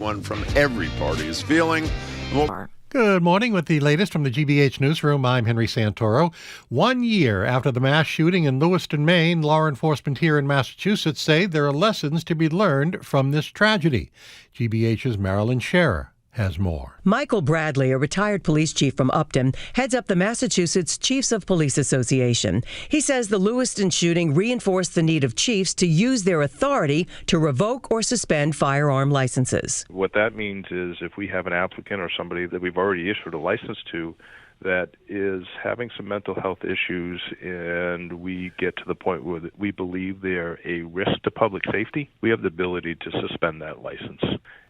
One from every party is feeling. Good morning with the latest from the GBH Newsroom. I'm Henry Santoro. 1 year after the mass shooting in Lewiston, Maine, law enforcement here in Massachusetts say there are lessons to be learned from this tragedy. GBH's Marilyn Scherer has more. Michael Bradley, a retired police chief from Upton, heads up the Massachusetts Chiefs of Police Association. He says the Lewiston shooting reinforced the need of chiefs to use their authority to revoke or suspend firearm licenses. What that means is if we have an applicant or somebody that we've already issued a license to that is having some mental health issues and we get to the point where we believe they're a risk to public safety, we have the ability to suspend that license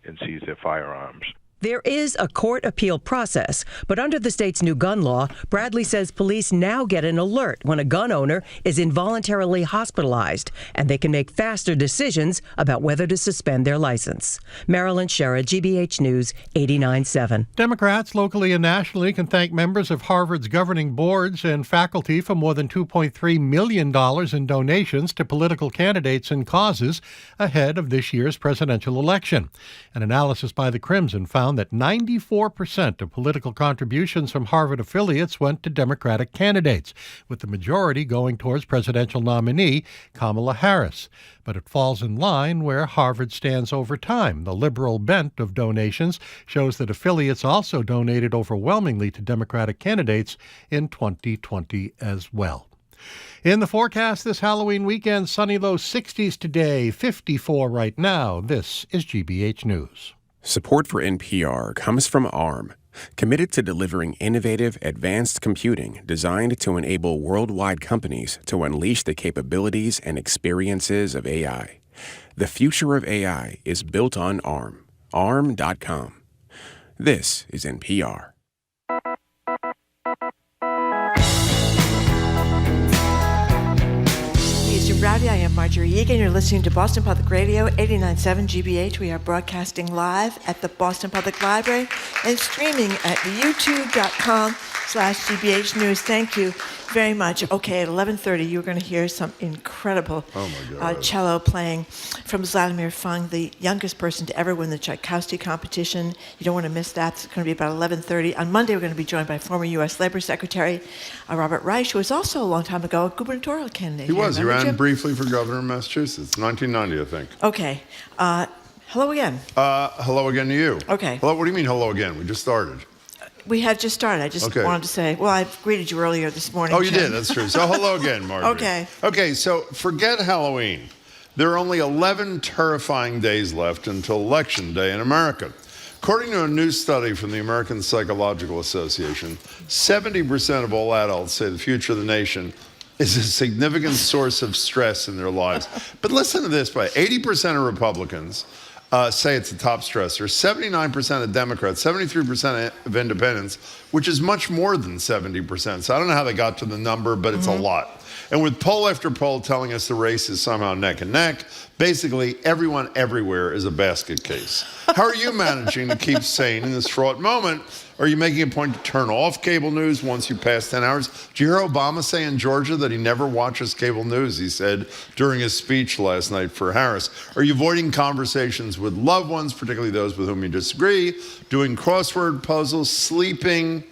and seize their firearms. There is a court appeal process, but under the state's new gun law, Bradley says police now get an alert when a gun owner is involuntarily hospitalized, and they can make faster decisions about whether to suspend their license. Marilyn Scherer, GBH News, 89.7. Democrats locally and nationally can thank members of Harvard's governing boards and faculty for more than $2.3 million in donations to political candidates and causes ahead of this year's presidential election. An analysis by the Crimson found that 94% of political contributions from Harvard affiliates went to Democratic candidates, with the majority going towards presidential nominee Kamala Harris. But it falls in line where Harvard stands over time. The liberal bent of donations shows that affiliates also donated overwhelmingly to Democratic candidates in 2020 as well. In the forecast this Halloween weekend, sunny low 60s today, 54 right now. This is GBH News. Support for NPR comes from ARM, committed to delivering innovative, advanced computing designed to enable worldwide companies to unleash the capabilities and experiences of AI. The future of AI is built on ARM. ARM.com. This is NPR. Rowdy. I am Marjorie Egan. You're listening to Boston Public Radio, 89.7 GBH. We are broadcasting live at the Boston Public Library and streaming at youtube.com/GBH News. Thank you very much. Okay, at 11:30, you're going to hear some incredible cello playing from Zlatomir Fung, the youngest person to ever win the Tchaikovsky competition. You don't want to miss that. It's going to be about 11:30. On Monday, we're going to be joined by former U.S. Labor Secretary Robert Reich, who was also a long time ago a gubernatorial candidate. He was. He ran briefly for governor of Massachusetts, 1990, I think. Okay. Hello again. Hello again to you. Okay. Hello. What do you mean hello again? We just started. We have just started. I just wanted to say, well, I greeted you earlier this morning. Oh, you did? That's true. So hello again, Marjorie. Okay, so forget Halloween. There are only 11 terrifying days left until Election Day in America. According to a new study from the American Psychological Association, 70% of all adults say the future of the nation is a significant source of stress in their lives. But listen to this, 80% of Republicans say it's a top stressor, 79% of Democrats, 73% of independents, which is much more than 70%. So I don't know how they got to the number, but it's a lot. And with poll after poll telling us the race is somehow neck and neck, basically everyone everywhere is a basket case. How are you managing to keep sane in this fraught moment? Are you making a point to turn off cable news once you pass 10 hours? Did you hear Obama say in Georgia that he never watches cable news, he said during his speech last night for Harris? Are you avoiding conversations with loved ones, particularly those with whom you disagree, doing crossword puzzles, sleeping,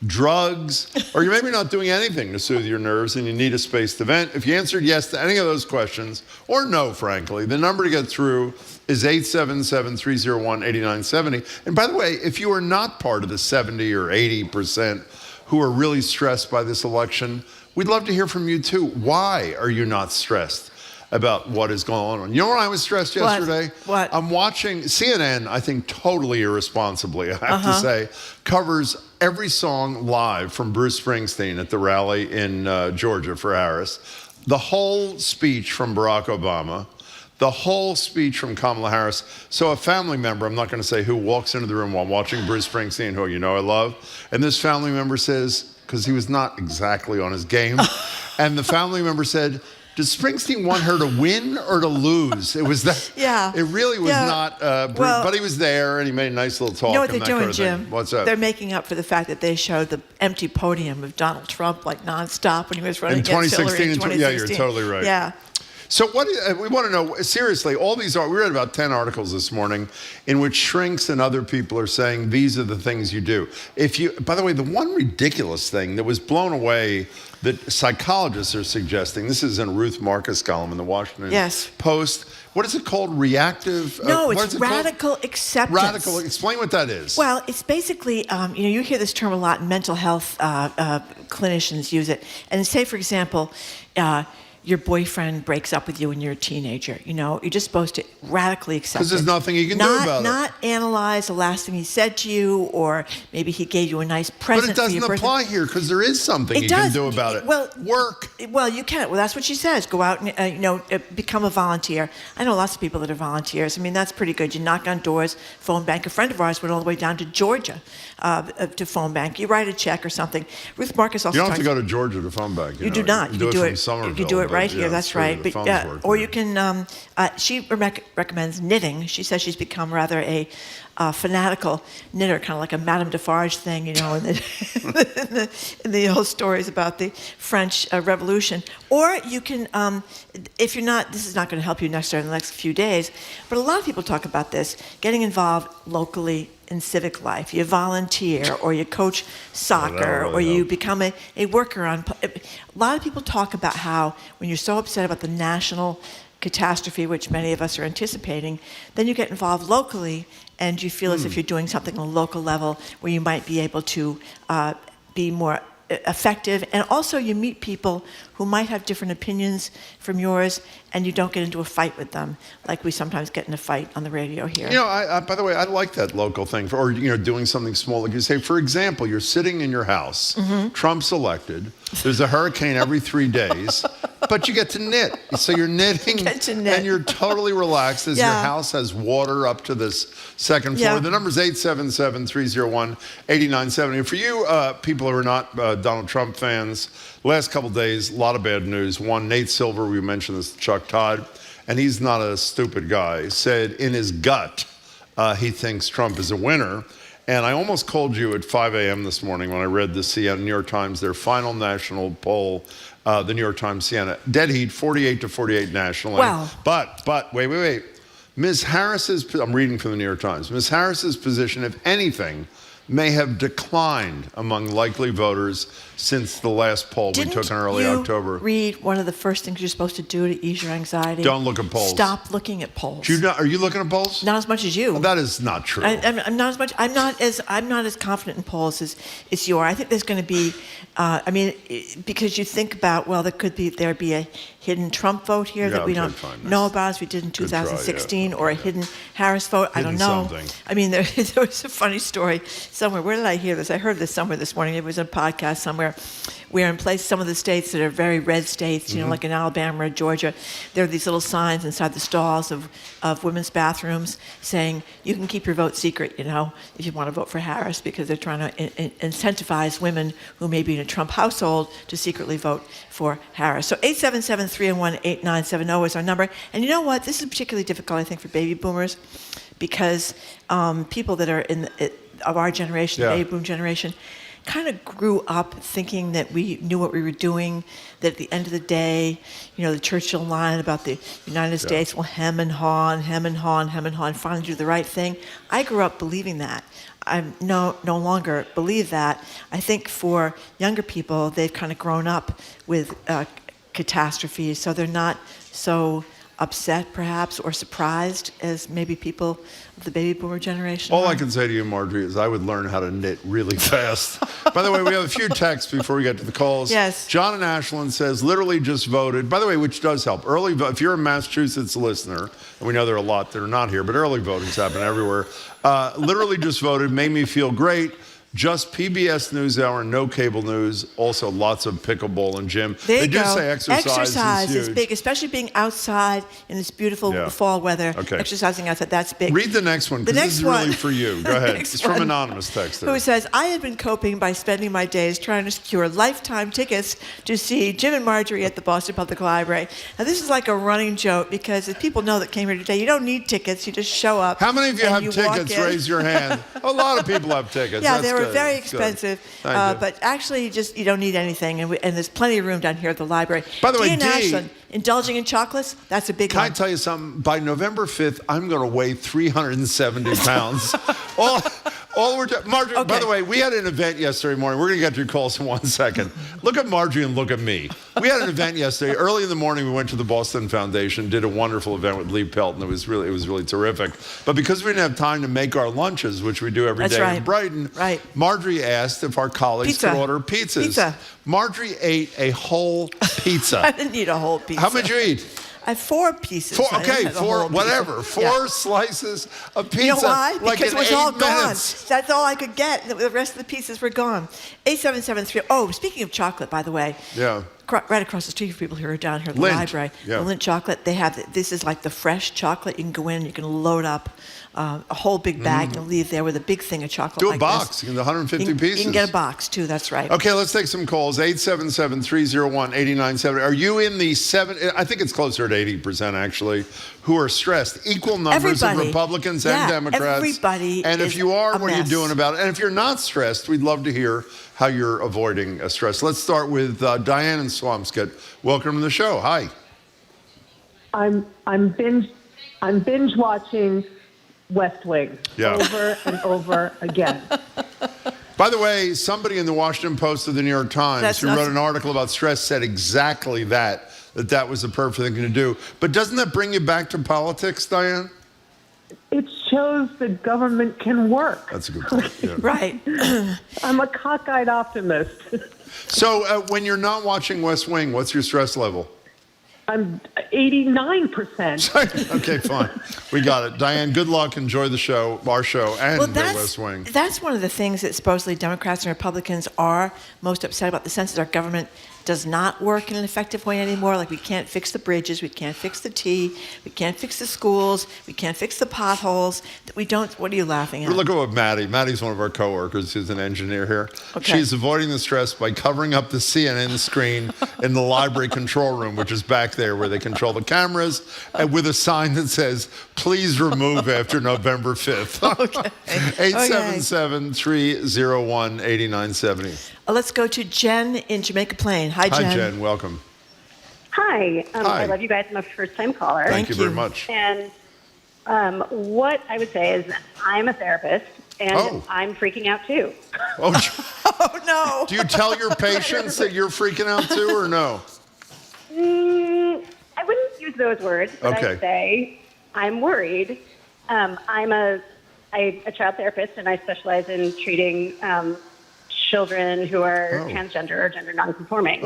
drugs, or you're maybe not doing anything to soothe your nerves and you need a space to vent? If you answered yes to any of those questions, or no, frankly, the number to get through is 877-301-8970. And by the way, if you are not part of the 70 or 80% who are really stressed by this election, we'd love to hear from you too. Why are you not stressed about what is going on? You know when I was stressed yesterday? What? I'm watching CNN, I think totally irresponsibly, I have to say, covers every song live from Bruce Springsteen at the rally in Georgia for Harris. The whole speech from Barack Obama, the whole speech from Kamala Harris. So a family member, I'm not going to say who, walks into the room while watching Bruce Springsteen, who you know I love, and this family member says, because he was not exactly on his game, and the family member said, Does Springsteen want her to win or to lose? It was that. Yeah. It really was not. But he was there, and he made a nice little talk. You know what and they're that doing, kind of Jim? thing. What's up? They're making up for the fact that they showed the empty podium of Donald Trump like nonstop when he was running in against Hillary 2016. in 2016. Yeah, you're totally right. Yeah. So we want to know, seriously, all these we read about 10 articles this morning in which shrinks and other people are saying these are the things you do. By the way, the one ridiculous thing that was blown away that psychologists are suggesting, this is in a Ruth Marcus column in the Washington Post. What is it called? Reactive? No, it's radical acceptance. Radical. Explain what that is. Well, it's basically, you hear this term a lot. Mental health clinicians use it. And say, for example, your boyfriend breaks up with you when you're a teenager. You're just supposed to radically accept it. Because there's nothing you can do about it. Not analyze the last thing he said to you, or maybe he gave you a nice present. But it doesn't apply here because there is something you can do about it. Well, work. Well, you can. Well, that's what she says. Go out and become a volunteer. I know lots of people that are volunteers. I mean, that's pretty good. You knock on doors, phone bank. A friend of ours went all the way down to Georgia to phone bank. You write a check or something. Ruth Marcus also. You don't have to go to Georgia to phone bank. You do not. You do it. Somerville, you do it right here. That's right. But or you can. She recommends knitting. She says she's become rather a fanatical knitter, kind of like a Madame Defarge thing, in the old stories about the French Revolution. Or you can, if you're not, this is not going to help you necessarily in the next few days, but a lot of people talk about this, getting involved locally in civic life. You volunteer, or you coach soccer, or you become a worker on. A lot of people talk about how when you're so upset about the national catastrophe, which many of us are anticipating, then you get involved locally, and you feel as if you're doing something on a local level where you might be able to be more effective. And also you meet people who might have different opinions from yours, and you don't get into a fight with them, like we sometimes get in a fight on the radio here. By the way, I like that local thing, or doing something small. Like you say, for example, you're sitting in your house, Trump's elected, there's a hurricane every 3 days, but you get to knit. So you're knitting, and you're totally relaxed as your house has water up to this second floor. The number's 877-301-8970. And for you people who are not Donald Trump fans, last couple days, a lot of bad news. One, Nate Silver, we mentioned this, Chuck Todd, and he's not a stupid guy, said in his gut he thinks Trump is a winner. And I almost called you at 5 a.m. this morning when I read the New York Times, their final national poll, the New York Times Siena. Dead heat, 48-48 nationally. Wow. But, wait. Ms. Harris's, I'm reading from the New York Times, Ms. Harris's position, if anything, may have declined among likely voters since the last poll we took in early October. Read one of the first things you're supposed to do to ease your anxiety? Don't look at polls. Stop looking at polls. Are you looking at polls? Not as much as you. Well, that is not true. I'm not as much. I'm not as confident in polls as you are. I think there's going to be. Because you think about, well, there be a hidden Trump vote here that we don't know about, as we did in 2016, or a hidden Harris vote. I don't know. Something. I mean, there was a funny story somewhere. Where did I hear this? I heard this somewhere this morning. It was a podcast somewhere, where in some of the states that are very red states, like in Alabama or Georgia, there are these little signs inside the stalls of women's bathrooms saying, you can keep your vote secret, if you want to vote for Harris, because they're trying to incentivize women who may be in a Trump household to secretly vote for Harris. So 877-301-8970 is our number. And you know what? This is particularly difficult, I think, for baby boomers, because people that are of our generation, the baby boom generation, kind of grew up thinking that we knew what we were doing, that at the end of the day, the Churchill line about the United States will hem and haw, and finally do the right thing. I grew up believing that. I no longer believe that. I think for younger people, they've kind of grown up with catastrophes, so they're not so upset, perhaps, or surprised as maybe people of the baby boomer generation. All I can say to you, Marjorie, is I would learn how to knit really fast. By the way, we have a few texts before we get to the calls. Yes. John in Ashland says, literally just voted. By the way, which does help. Early vote, if you're a Massachusetts listener, and we know there are a lot that are not here, but early voting's happening everywhere. Literally just voted, made me feel great. Just PBS NewsHour, no cable news. Also, lots of pickleball and gym. They do say exercise is huge. Big, especially being outside in this beautiful fall weather. Okay. Exercising outside, that's big. Read the next one, because this is really for you. Go ahead. It's from anonymous texter, who says, I have been coping by spending my days trying to secure lifetime tickets to see Jim and Marjorie at the Boston Public Library. Now, this is like a running joke, because as people know that came here today, you don't need tickets. You just show up. How many of you have tickets? Raise your hand. A lot of people have tickets. Yeah, that's they were good. very expensive, but actually, you don't need anything, and there's plenty of room down here at the library. By the way, Indulging in chocolates, that's a big Can one. I tell you something? By November 5th, I'm going to weigh 370 pounds. all we're Marjorie, Okay. By the way, we had an event yesterday morning. We're going to get to your calls in 1 second. Look at Marjorie and look at me. We had an event yesterday. Early in the morning, we went to the Boston Foundation, did a wonderful event with Lee Pelton. It was really terrific. But because we didn't have time to make our lunches, which we do every day in Brighton, Marjorie asked if our colleagues could order pizzas. Pizza. Marjorie ate a whole pizza. I didn't eat a whole pizza. How much did you eat? I had 4 pieces. Four slices of pizza. You know why? Like because in it was 8 all minutes. gone. That's all I could get. The rest of the pieces were gone. 8773. Oh, speaking of chocolate, by the way. Yeah. Right across the street for people who are down here at the Lindt. library. Yeah. The Lindt chocolate. They have this is like the fresh chocolate. You can go in and you can load up a whole big bag and leave there with a big thing of chocolate. Do like a box. This. You can do 150 pieces. You can get a box too. That's right. Okay, let's take some calls. 877-301-8970. Are you in the I think it's closer to 80% actually, who are stressed? Equal numbers of Republicans and Democrats. Everybody. And if you are, what are you mess. doing about it? And if you're not stressed, we'd love to hear how you're avoiding stress. Let's start with Diane in Swampscott. Welcome to the show. Hi. I'm binge watching West Wing over and over again. By the way, somebody in the Washington Post or the New York Times who wrote an article about stress said exactly that was the perfect thing to do. But doesn't that bring you back to politics, Diane? It shows that government can work. That's a good point. Yeah. Right. I'm a cockeyed optimist. So when you're not watching West Wing, what's your stress level? I'm 89%. Okay, fine. We got it. Diane, good luck. Enjoy the show, our show, and West Wing. That's one of the things that supposedly Democrats and Republicans are most upset about, the sense that our government does not work in an effective way anymore. Like we can't fix the bridges, we can't fix the T, we can't fix the schools, we can't fix the potholes. We don't. What are you laughing at? Look at what Maddie's one of our coworkers who's an engineer here. Okay. She's avoiding the stress by covering up the CNN screen in the library control room, which is back there where they control the cameras, and with a sign that says, please remove after November 5th. Okay. 877-301-8970. Let's go to Jen in Jamaica Plain. Hi, Jen. Hi, Jen. Welcome. Hi. Hi. I love you guys. I'm a first-time caller. Thank you very much. And what I would say is I'm a therapist, and I'm freaking out too. Oh, no. Do you tell your patients that you're freaking out too, or no? I wouldn't use those words, but I'd say I'm worried. I'm a child therapist, and I specialize in treating children who are transgender or gender nonconforming.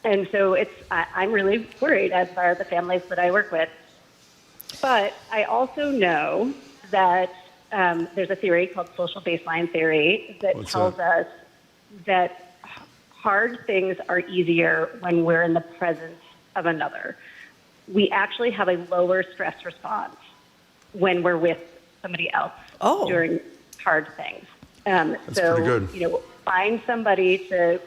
And so I'm really worried, as are the families that I work with. But I also know that there's a theory called social baseline theory that tells us that hard things are easier when we're in the presence of another. We actually have a lower stress response when we're with somebody else during hard things. That's pretty good. Find somebody to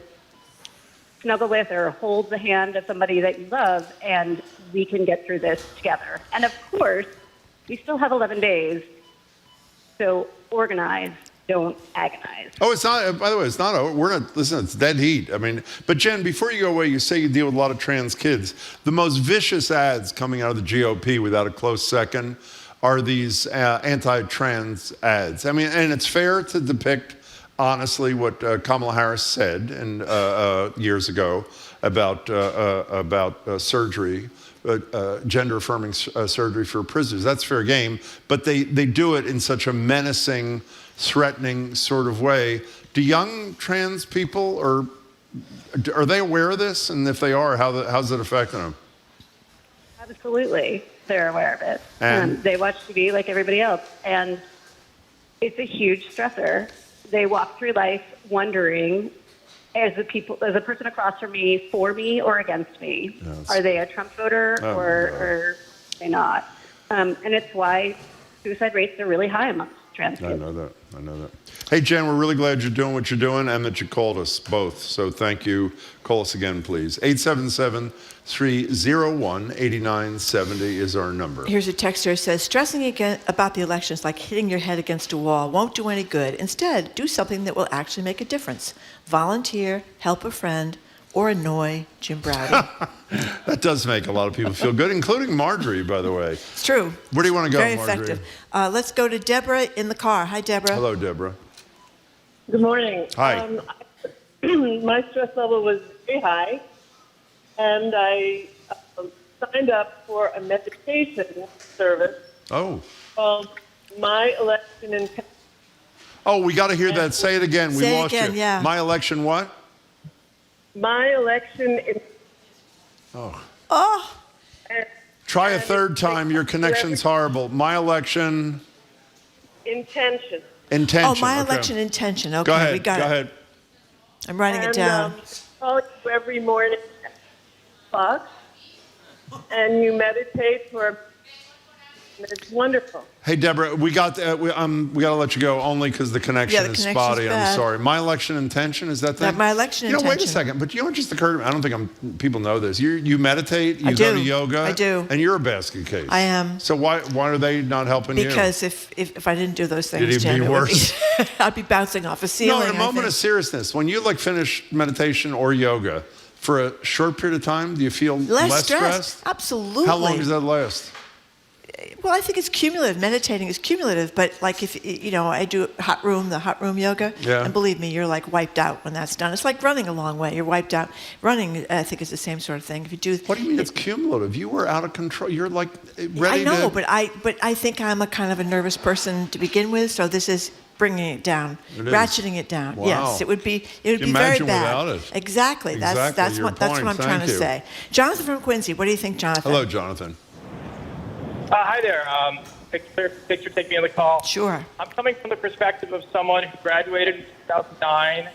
snuggle with or hold the hand of somebody that you love, and we can get through this together. And of course, we still have 11 days, so organize, don't agonize. Oh, it's not, by the way, it's not over. Listen, it's dead heat. I mean, but Jen, before you go away, you say you deal with a lot of trans kids. The most vicious ads coming out of the GOP without a close second are these anti-trans ads. I mean, and it's fair to depict honestly what Kamala Harris said years ago about surgery, gender-affirming surgery for prisoners. That's fair game, but they do it in such a menacing, threatening sort of way. Do young trans people, are they aware of this? And if they are, how's it affecting them? Absolutely. They're aware of it. And they watch TV like everybody else, and it's a huge stressor. They walk through life wondering, is the person across from me for me or against me? Yes. Are they a Trump voter or are they not? And it's why suicide rates are really high amongst trans kids. I know that. Hey, Jen, we're really glad you're doing what you're doing and that you called us both. So thank you. Call us again, please. 877-301-8970 is our number. Here's a texter who says, stressing about the election is like hitting your head against a wall. Won't do any good. Instead, do something that will actually make a difference. Volunteer, help a friend, or annoy Jim Browder. That does make a lot of people feel good, including Marjorie, by the way. It's true. Where do you want to go, Very Marjorie? effective. Let's go to Deborah in the car. Hi, Deborah. Hello, Deborah. Good morning. Hi. My stress level was very high, and I signed up for a meditation service called My Election in. Oh, we got to hear that. Say it again. We Say it lost again, you. yeah. My election what? My Election in. Oh, Try a third time. Your connection's horrible. My election Intention. intention. oh, my Okay. election intention. Okay, Go ahead. we got Go it. ahead. I'm writing it And down. call you every morning at 6:00, and you meditate for. It's wonderful. Hey, Deborah, we got to let you go only because the connection is connection's spotty. I'm bad. sorry. My election intention, is that thing? My election Wait a intention. second. But you know what just occurred to me? I don't think people know this. You meditate. You I go do. to yoga. I do. And you're a basket case. I am. So why are they not helping you? Because if I didn't do those things, It'd Jim, be worse. I'd be bouncing off a ceiling. No, in a I moment think. of seriousness, when you finish meditation or yoga for a short period of time, do you feel less stressed? Absolutely. How long does that last? Well, I think it's cumulative. Meditating is cumulative, but if I do the hot room yoga, Yeah. and believe me, you're wiped out when that's done. It's like running a long way. You're wiped out. Running, I think, is the same sort of thing. If you do, What do you mean it's cumulative? You were out of control. You're ready I know, to... but I think I'm a kind of a nervous person to begin with, so this is bringing it down, It is. ratcheting it down. Wow. Yes, it would be very Imagine bad. without it. Exactly. Exactly, That's your what point. I'm trying to Thank you. say. Jonathan from Quincy, what do you think, Jonathan? Hello, Jonathan. Hi there. Thanks for taking me on the call. Sure. I'm coming from the perspective of someone who graduated in 2009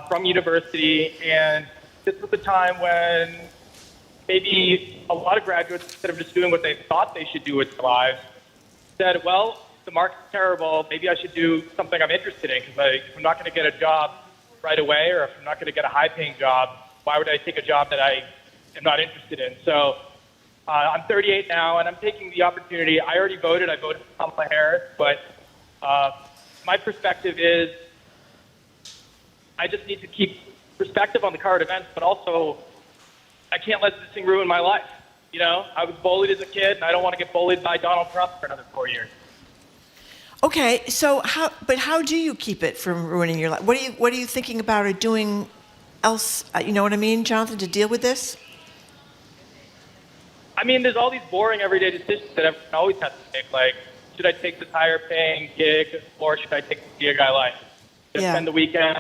from university, and this was the time when maybe a lot of graduates, instead of just doing what they thought they should do with their lives, said, well, the market's terrible, maybe I should do something I'm interested in, because if I'm not going to get a job right away, or if I'm not going to get a high-paying job, why would I take a job that I am not interested in? So I'm 38 now, and I'm taking the opportunity. I already voted. I voted for Kamala Harris, but my perspective is I just need to keep perspective on the current events, but also I can't let this thing ruin my life. I was bullied as a kid, and I don't want to get bullied by Donald Trump for another 4 years. Okay, so how do you keep it from ruining your life? What are you thinking about or doing else? You know what I mean, Jonathan, to deal with this? I mean, there's all these boring everyday decisions that everyone always has to make, like, should I take this higher paying gig, or should I take the gig I like? Should I spend the weekend?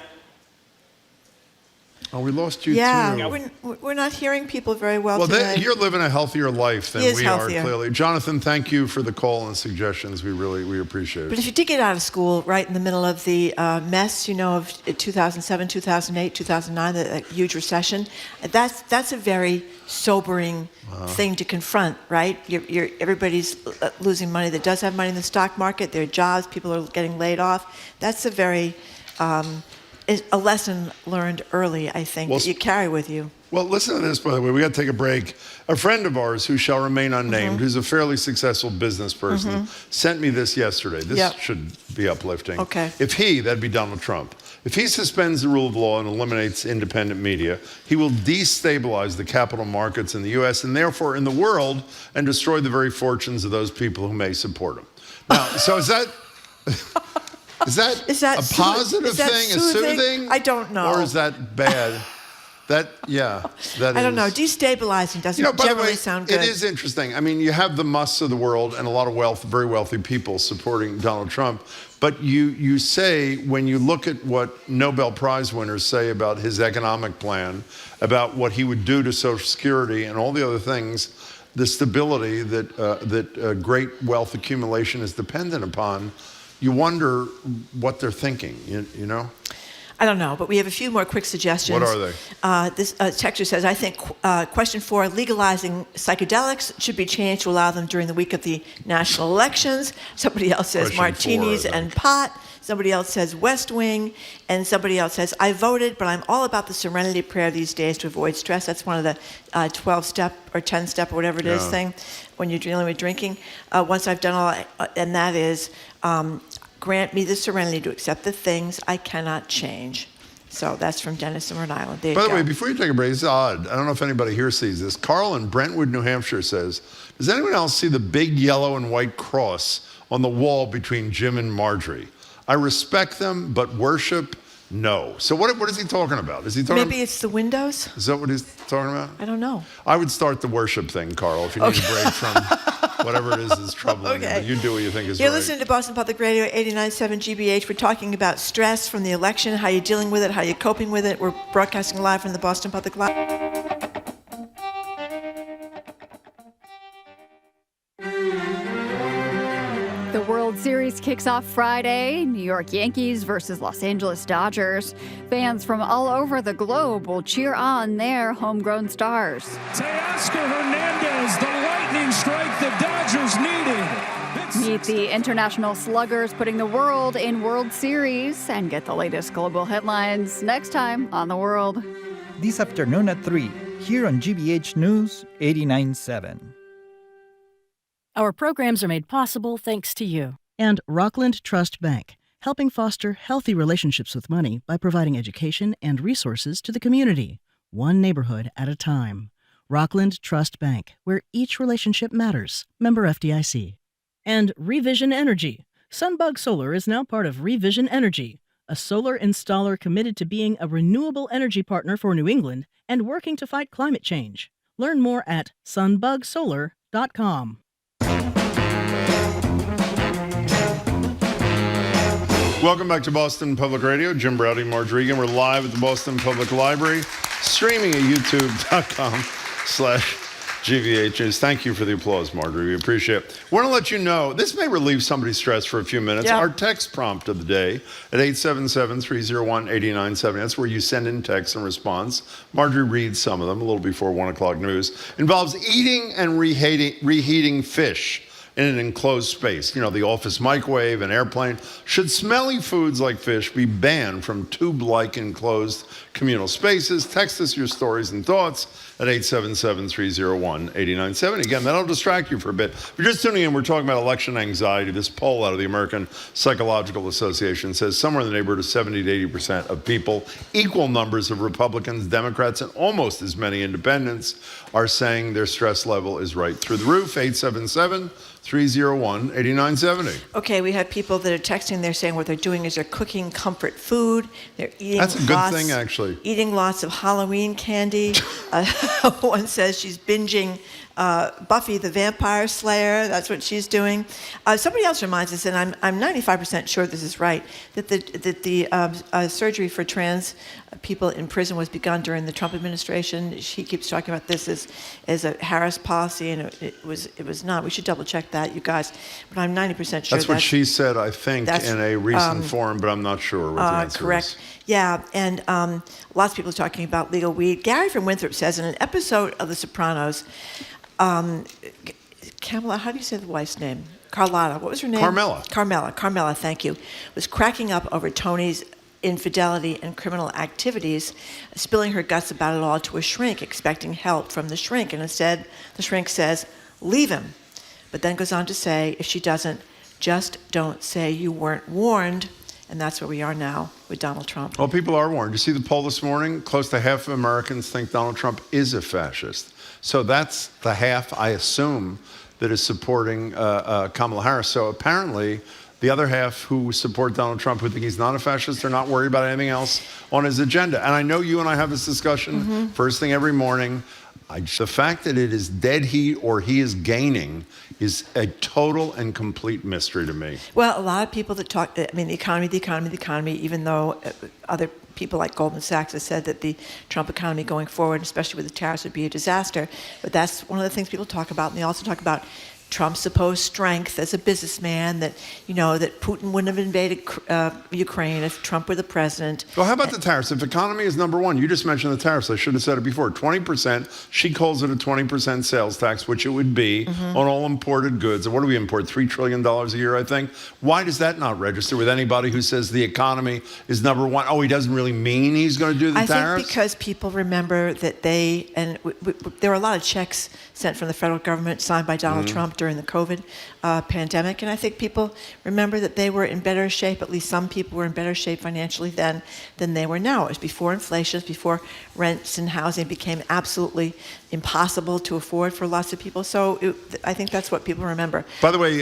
Oh, we lost you Yeah, too. we're not hearing people very well today. You're living a healthier life than He is we healthier. are, clearly. Jonathan, thank you for the call and suggestions. We appreciate it. But if you did get out of school right in the middle of the mess, of 2007, 2008, 2009, the huge recession, that's a very sobering thing to confront, right? Everybody's losing money that does have money in the stock market. There are jobs. People are getting laid off. That's a very a lesson learned early, I think, that you carry with you. Well, listen to this, by the way. We got to take a break. A friend of ours who shall remain unnamed, who's a fairly successful business person, sent me this yesterday. This should be uplifting. Okay. That'd be Donald Trump. If he suspends the rule of law and eliminates independent media, he will destabilize the capital markets in the U.S. and therefore in the world and destroy the very fortunes of those people who may support him. Now, so is that a positive thing, a soothing? I don't know. Or is that bad? That is. I don't know. Destabilizing doesn't generally sound good. It is interesting. I mean, you have the musts of the world and a lot of very wealthy people supporting Donald Trump. But you say, when you look at what Nobel Prize winners say about his economic plan, about what he would do to Social Security and all the other things, the stability that great wealth accumulation is dependent upon, you wonder what they're thinking, you know? I don't know, but we have a few more quick suggestions. What are they? This texter says, I think question 4, legalizing psychedelics should be changed to allow them during the week of the national elections. Somebody else says Question martinis 4, and pot. Somebody else says West Wing. And somebody else says, I voted, but I'm all about the serenity prayer these days to avoid stress. That's one of the 12-step or 10-step or whatever it is thing when you're dealing with drinking. Once I've done all, and that is, grant me the serenity to accept the things I cannot change. So that's from Denison, Rhode Island. There you By the go. way, before you take a break, it's odd. I don't know if anybody here sees this. Carl in Brentwood, New Hampshire says, does anyone else see the big yellow and white cross on the wall between Jim and Marjorie? I respect them, but worship, no. So what is he talking about? Is he talking Maybe it's the windows? Is that what he's talking about? I don't know. I would start the worship thing, Carl, if you need a break from whatever it is that's troubling you. But you do what you think is right. You're listening to Boston Public Radio 89.7 GBH. We're talking about stress from the election, how you're dealing with it, how you're coping with it. We're broadcasting live from the Boston Public Library. The World Series kicks off Friday. New York Yankees versus Los Angeles Dodgers. Fans from all over the globe will cheer on their homegrown stars. Teoscar Hernandez, the lightning strike the Dodgers needed. Meet the international sluggers putting the world in World Series and get the latest global headlines next time on The World. This afternoon at 3, here on GBH News 89.7. Our programs are made possible thanks to you. And Rockland Trust Bank, helping foster healthy relationships with money by providing education and resources to the community, one neighborhood at a time. Rockland Trust Bank, where each relationship matters. Member FDIC. And Revision Energy. Sunbug Solar is now part of Revision Energy, a solar installer committed to being a renewable energy partner for New England and working to fight climate change. Learn more at sunbugsolar.com. Welcome back to Boston Public Radio. Jim Browdy, Marge Regan. We're live at the Boston Public Library, streaming at youtube.com/GBH News. Thank you for the applause, Marjorie. We appreciate it. I want to let you know, this may relieve somebody's stress for a few minutes. Yeah. Our text prompt of the day at 877-301-8970. That's where you send in text and response. Marjorie reads some of them a little before 1 o'clock news. Involves eating and reheating fish in an enclosed space. You know, the office microwave, an airplane. Should smelly foods like fish be banned from tube-like enclosed communal spaces? Text us your stories and thoughts at 877-301-8970. Again, that'll distract you for a bit. If you're just tuning in, we're talking about election anxiety. This poll out of the American Psychological Association says somewhere in the neighborhood of 70 to 80% of people, equal numbers of Republicans, Democrats, and almost as many independents are saying their stress level is right through the roof. 877-301-8970. Okay, we have people that are texting. They're saying what they're doing is they're cooking comfort food. They're eating That's a good thing, actually. Eating lots of Halloween candy. One says she's binging Buffy the Vampire Slayer. That's what she's doing. Somebody else reminds us, and I'm 95% sure this is right, that the surgery for trans people in prison was begun during the Trump administration. She keeps talking about this as a Harris policy, and it was not. We should double check that, you guys. But I'm 90% sure that's what she said, I think, in a recent forum, but I'm not sure what the answer correct. is. Yeah, and lots of people are talking about legal weed. Gary from Winthrop says in an episode of The Sopranos, Kamala, how do you say the wife's name? Carlotta. What was her name? Carmela, thank you. Was cracking up over Tony's infidelity and criminal activities, spilling her guts about it all to a shrink, expecting help from the shrink. And instead, the shrink says, leave him. But then goes on to say, if she doesn't, just don't say you weren't warned. And that's where we are now with Donald Trump. Well, people are warned. You see the poll this morning? Close to half of Americans think Donald Trump is a fascist. So that's the half, I assume, that is supporting Kamala Harris. So apparently, the other half who support Donald Trump, who think he's not a fascist, are not worried about anything else on his agenda. And I know you and I have this discussion first thing every morning. The fact that it is dead heat or he is gaining is a total and complete mystery to me. Well, a lot of people that talk, the economy, even though other people like Goldman Sachs have said that the Trump economy going forward, especially with the tariffs, would be a disaster. But that's one of the things people talk about. And they also talk about Trump's supposed strength as a businessman, that, you know, that Putin wouldn't have invaded Ukraine if Trump were the president. Well, how about the tariffs? If economy is number one, you just mentioned the tariffs. I should have said it before. 20%. She calls it a 20% sales tax, which it would be on all imported goods. And what do we import? $3 trillion a year, I think. Why does that not register with anybody who says the economy is number one? Oh, he doesn't really mean he's going to do the tariffs? I think because people remember that there were a lot of checks sent from the federal government signed by Donald Trump during the COVID pandemic. And I think people remember that they were in better shape, at least some people were in better shape financially then than they were now. It was before inflation, it was before rents and housing became absolutely impossible to afford for lots of people. So I think that's what people remember. By the way,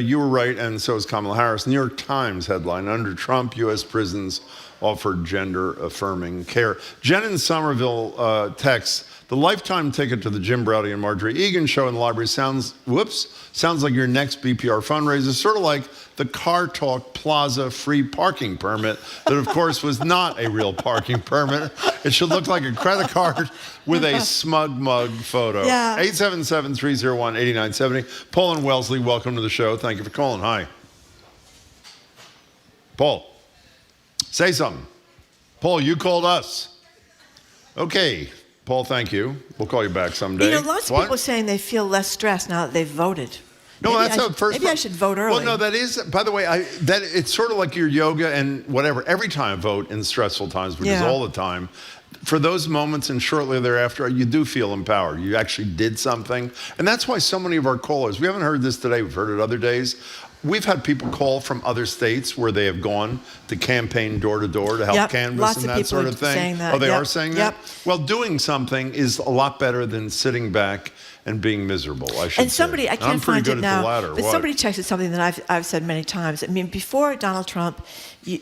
you were right, and so is Kamala Harris. New York Times headline, under Trump, U.S. prisons offered gender-affirming care. Jen in Somerville texts, the lifetime ticket to the Jim Browdy and Marjorie Egan show in the library sounds like your next BPR fundraiser, sort of like the Car Talk Plaza free parking permit that, of course, was not a real parking permit. It should look like a credit card with a smug mug photo. Yeah. 877-301-8970. Paul and Wellesley, welcome to the show. Thank you for calling. Hi. Paul, say something. Paul, you called us. Okay. Paul, thank you. We'll call you back someday. You know, lots of people are saying they feel less stressed now that they've voted. No, maybe that's the first. Maybe I should vote early. Well, no, that is. By the way, that it's sort of like your yoga and whatever. Every time I vote in stressful times, which is all the time, for those moments and shortly thereafter, you do feel empowered. You actually did something, and that's why so many of our callers. We haven't heard this today. We've heard it other days. We've had people call from other states where they have gone to campaign door to door to help canvass lots and of that people sort are of thing. saying that. Oh, they are saying that? Yep. Well, doing something is a lot better than sitting back and being miserable, I should And somebody, say. I can't find it now, ladder. but somebody texted something that I've said many times. I mean, before Donald Trump, the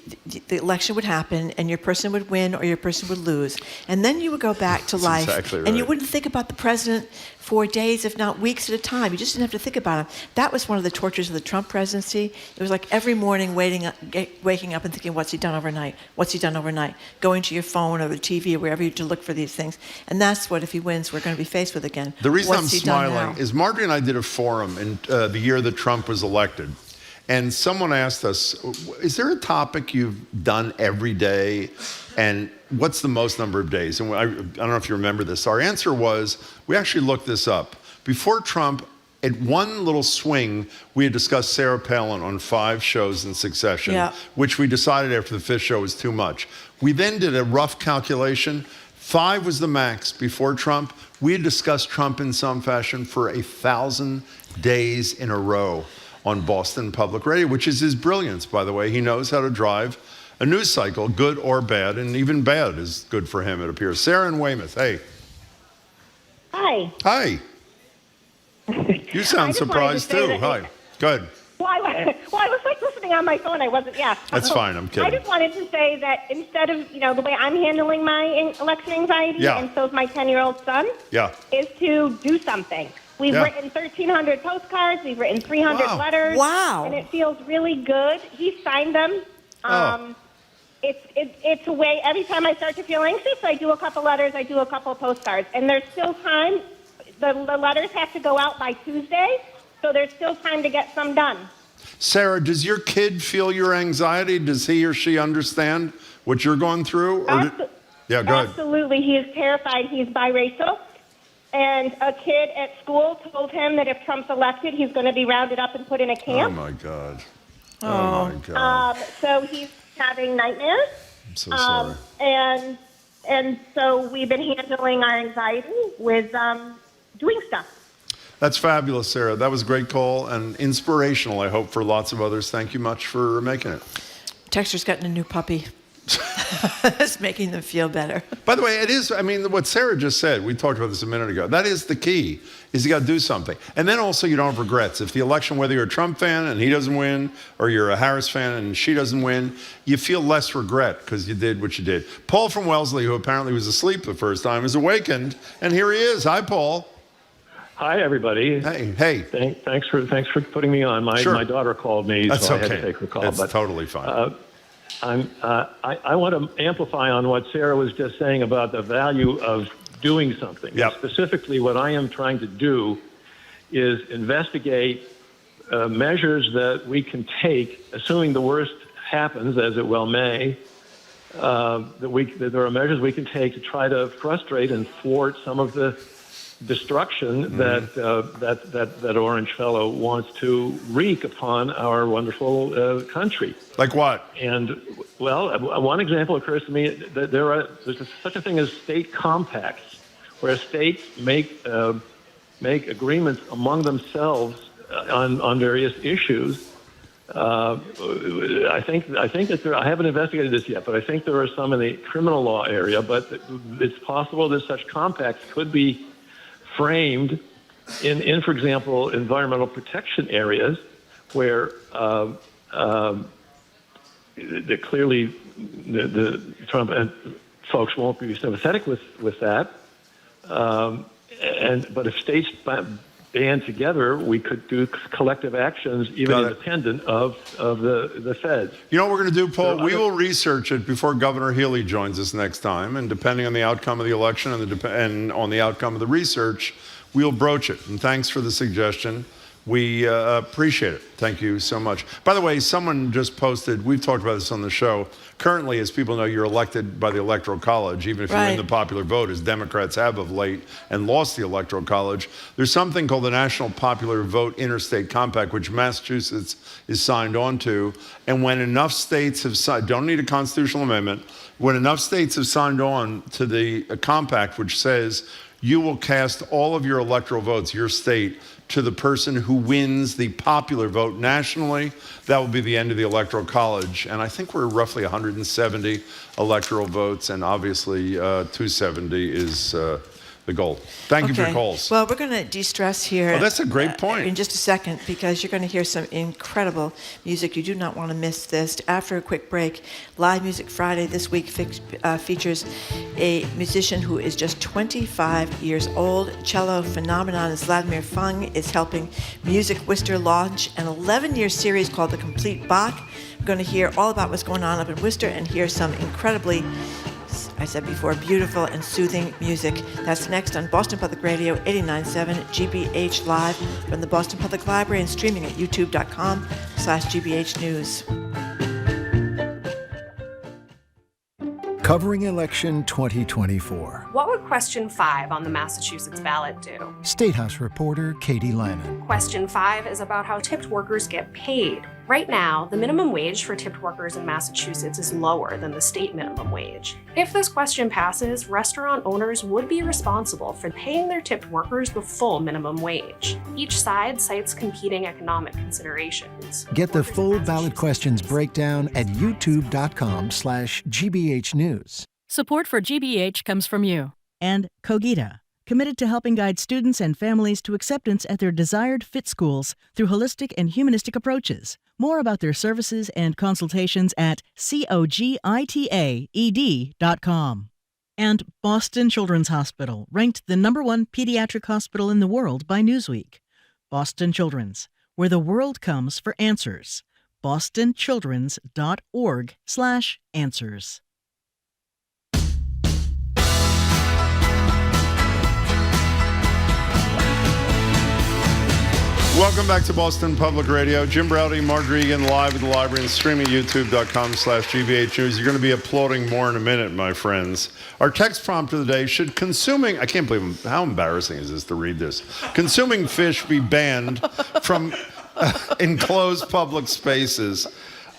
election would happen and your person would win or your person would lose. And then you would go back to life exactly right. and you wouldn't think about the president for days, if not weeks at a time. You just didn't have to think about him. That was one of the tortures of the Trump presidency. It was like every morning waking up and thinking, what's he done overnight? What's he done overnight? Going to your phone or the TV or wherever you to look for these things. And that's what, if he wins, we're going to be faced with again. The reason What's I'm he done smiling now? is Marjorie and I did a forum in the year that Trump was elected. And someone asked us, is there a topic you've done every day? And what's the most number of days? And I don't know if you remember this. Our answer was, we actually looked this up. Before Trump, at one little swing, we had discussed Sarah Palin on 5 shows in succession, which we decided after the 5th show was too much. We then did a rough calculation. 5 was the max before Trump. We had discussed Trump in some fashion for 1,000 days in a row on Boston Public Radio, which is his brilliance, by the way. He knows how to drive a news cycle, good or bad, and even bad is good for him, it appears. Sarah in Weymouth, hey. Hi. Hi. You sound surprised too. Hi. Go ahead. Well, I was like listening on my phone. I wasn't, That's fine, I'm kidding. I just wanted to say that instead of, the way I'm handling my election anxiety, and so is my 10-year-old son, is to do something. We've written 1,300 postcards. We've written 300 letters. Wow. And it feels really good. He signed them. It's a way, every time I start to feel anxious, I do a couple letters, I do a couple postcards. And there's still time. The letters have to go out by Tuesday, so there's still time to get some done. Sarah, does your kid feel your anxiety? Does he or she understand what you're going through? Go ahead. Absolutely. He is terrified. He's biracial. And a kid at school told him that if Trump's elected, he's going to be rounded up and put in a camp. Oh, my God. Oh, my God. So he's having nightmares. I'm so sorry. And so we've been handling our anxiety with doing stuff. That's fabulous, Sarah. That was a great call and inspirational, I hope, for lots of others. Thank you much for making it. Texter's gotten a new puppy. It's making them feel better. By the way, it is, what Sarah just said, we talked about this a minute ago, that is the key, is you got to do something. And then also you don't have regrets. If the election, whether you're a Trump fan and he doesn't win, or you're a Harris fan and she doesn't win, you feel less regret because you did what you did. Paul from Wellesley, who apparently was asleep the first time, is awakened, and here he is. Hi, Paul. Hi, everybody. Hey. Thanks for putting me on. My daughter called me, That's so okay. I had to take her call. That's totally fine. I want to amplify on what Sarah was just saying about the value of doing something. Yep. Specifically, what I am trying to do is investigate measures that we can take, assuming the worst happens, as it well may. That there are measures we can take to try to frustrate and thwart some of the destruction that Orange Fellow wants to wreak upon our wonderful country. Like what? And, well, one example occurs to me that there's such a thing as state compacts, where states make agreements among themselves on various issues. I think that I haven't investigated this yet, but I think there are some in the criminal law area. But it's possible that such compacts could be framed in, for example, environmental protection areas where clearly the Trump and folks won't be sympathetic with that. But if states band together, we could do collective actions, even independent of the feds. You know what we're going to do, Paul? We will research it before Governor Healy joins us next time, and depending on the outcome of the election and on the outcome of the research, we'll broach it. And thanks for the suggestion. We appreciate it. Thank you so much. By the way, someone just posted, we've talked about this on the show. Currently, as people know, you're elected by the Electoral College, even if you win the popular vote, as Democrats have of late and lost the Electoral College. There's something called the National Popular Vote Interstate Compact, which Massachusetts is signed on to. And when enough states have signed, don't need a constitutional amendment, when enough states have signed on to the compact, which says you will cast all of your electoral votes, your state, to the person who wins the popular vote nationally, that will be the end of the Electoral College. And I think we're roughly 170 electoral votes, and obviously 270 is the goal. Thank you for your calls. Well, we're going to de-stress here. Oh, that's a great point. In just a second, because you're going to hear some incredible music. You do not want to miss this. After a quick break, Live Music Friday this week features a musician who is just 25 years old. Cello phenomenon Zlatomir Fung is helping Music Worcester launch an 11-year series called The Complete Bach. We're going to hear all about what's going on up in Worcester and hear some incredibly, I said before, beautiful and soothing music. That's next on Boston Public Radio 89.7 GBH Live from the Boston Public Library and streaming at youtube.com/GBH News. Covering election 2024. What would question 5 on the Massachusetts ballot do? State House reporter Katie Lannon. Question 5 is about how tipped workers get paid. Right now, the minimum wage for tipped workers in Massachusetts is lower than the state minimum wage. If this question passes, restaurant owners would be responsible for paying their tipped workers the full minimum wage. Each side cites competing economic considerations. Get the full ballot questions breakdown at youtube.com/GBH News. Support for GBH comes from you. And Cogita, committed to helping guide students and families to acceptance at their desired fit schools through holistic and humanistic approaches. More about their services and consultations at cogitaed.com. And Boston Children's Hospital, ranked the #1 pediatric hospital in the world by Newsweek. Boston Children's, where the world comes for answers. bostonchildrens.org/answers. Welcome back to Boston Public Radio. Jim Browdy, Margery Egan, live at the library and streaming at youtube.com/GBH News. You're going to be applauding more in a minute, my friends. Our text prompt of the day: should consuming, I can't believe, how embarrassing is this to read this? Consuming fish be banned from enclosed public spaces?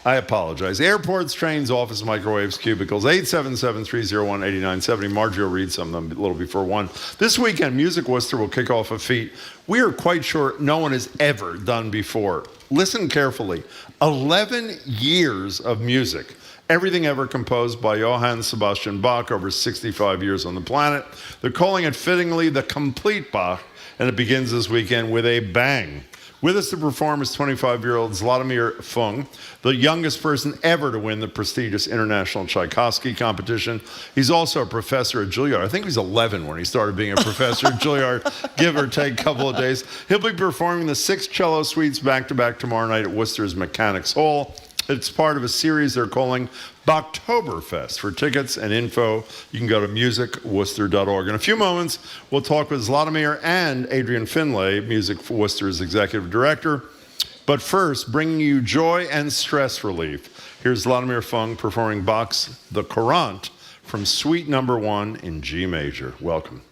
I apologize. Airports, trains, office, microwaves, cubicles. 877-301-8970. Margie will read some of them a little before 1. This weekend, Music Worcester will kick off a feat we are quite sure no one has ever done before. Listen carefully. 11 years of music. Everything ever composed by Johann Sebastian Bach, over 65 years on the planet. They're calling it fittingly the Complete Bach, and it begins this weekend with a bang. With us to perform is 25-year-old Zlatomir Fung, the youngest person ever to win the prestigious International Tchaikovsky competition. He's also a professor at Julliard. I think he was 11 when he started being a professor at Julliard, give or take a couple of days. He'll be performing the 6 cello suites back-to-back tomorrow night at Worcester's Mechanics Hall. It's part of a series they're calling Bachtoberfest. For tickets and info, you can go to musicworcester.org. In a few moments, we'll talk with Zlatomir and Adrien Finlay, Music Worcester's executive director. But first, bringing you joy and stress relief, here's Zlatomir Fung performing Bach's The Courant from Suite No. 1 in G major. Welcome.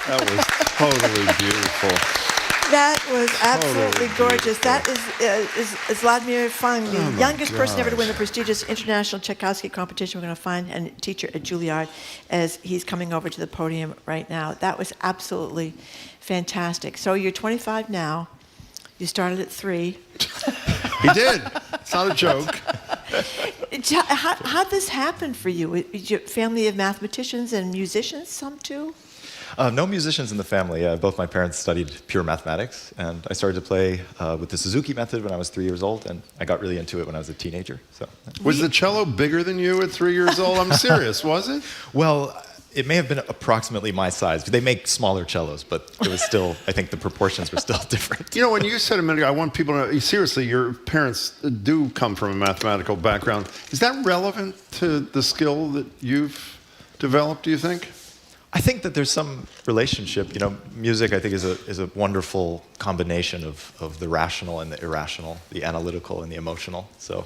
That was totally beautiful. That was absolutely gorgeous. That is Zlatomir Fung, the youngest person ever to win the prestigious International Tchaikovsky competition. We're going to find a teacher at Julliard as he's coming over to the podium right now. That was absolutely fantastic. So you're 25 now. You started at 3. He did. It's not a joke. How'd this happen for you? Is your family of mathematicians and musicians, some too? No musicians in the family. Both my parents studied pure mathematics, and I started to play with the Suzuki method when I was 3 years old, and I got really into it when I was a teenager. So, was the cello bigger than you at 3 years old? I'm serious, was it? Well, it may have been approximately my size. They make smaller cellos, but it was still, I think the proportions were still different. You know, when you said a minute ago, I want people to know, seriously, your parents do come from a mathematical background. Is that relevant to the skill that you've developed, do you think? I think that there's some relationship. You know, music, I think, is a wonderful combination of the rational and the irrational, the analytical and the emotional. So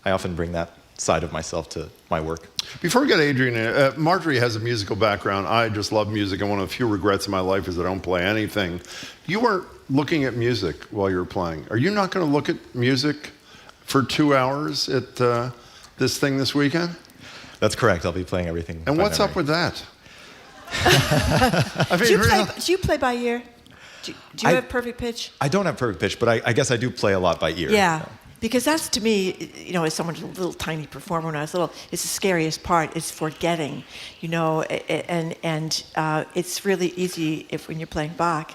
I often bring that side of myself to my work. Before we get Adrien, Marjorie has a musical background. I just love music, and one of the few regrets in my life is I don't play anything. You weren't looking at music while you were playing. Are you not going to look at music for 2 hours at this thing this weekend? That's correct. I'll be playing everything. And what's up with that? I mean, do you play by ear? Do you have perfect pitch? I don't have perfect pitch, but I guess I do play a lot by ear. Yeah, because that's, to me, you know, as someone, a little tiny performer when I was little, it's the scariest part is forgetting, you know, and it's really easy when you're playing Bach.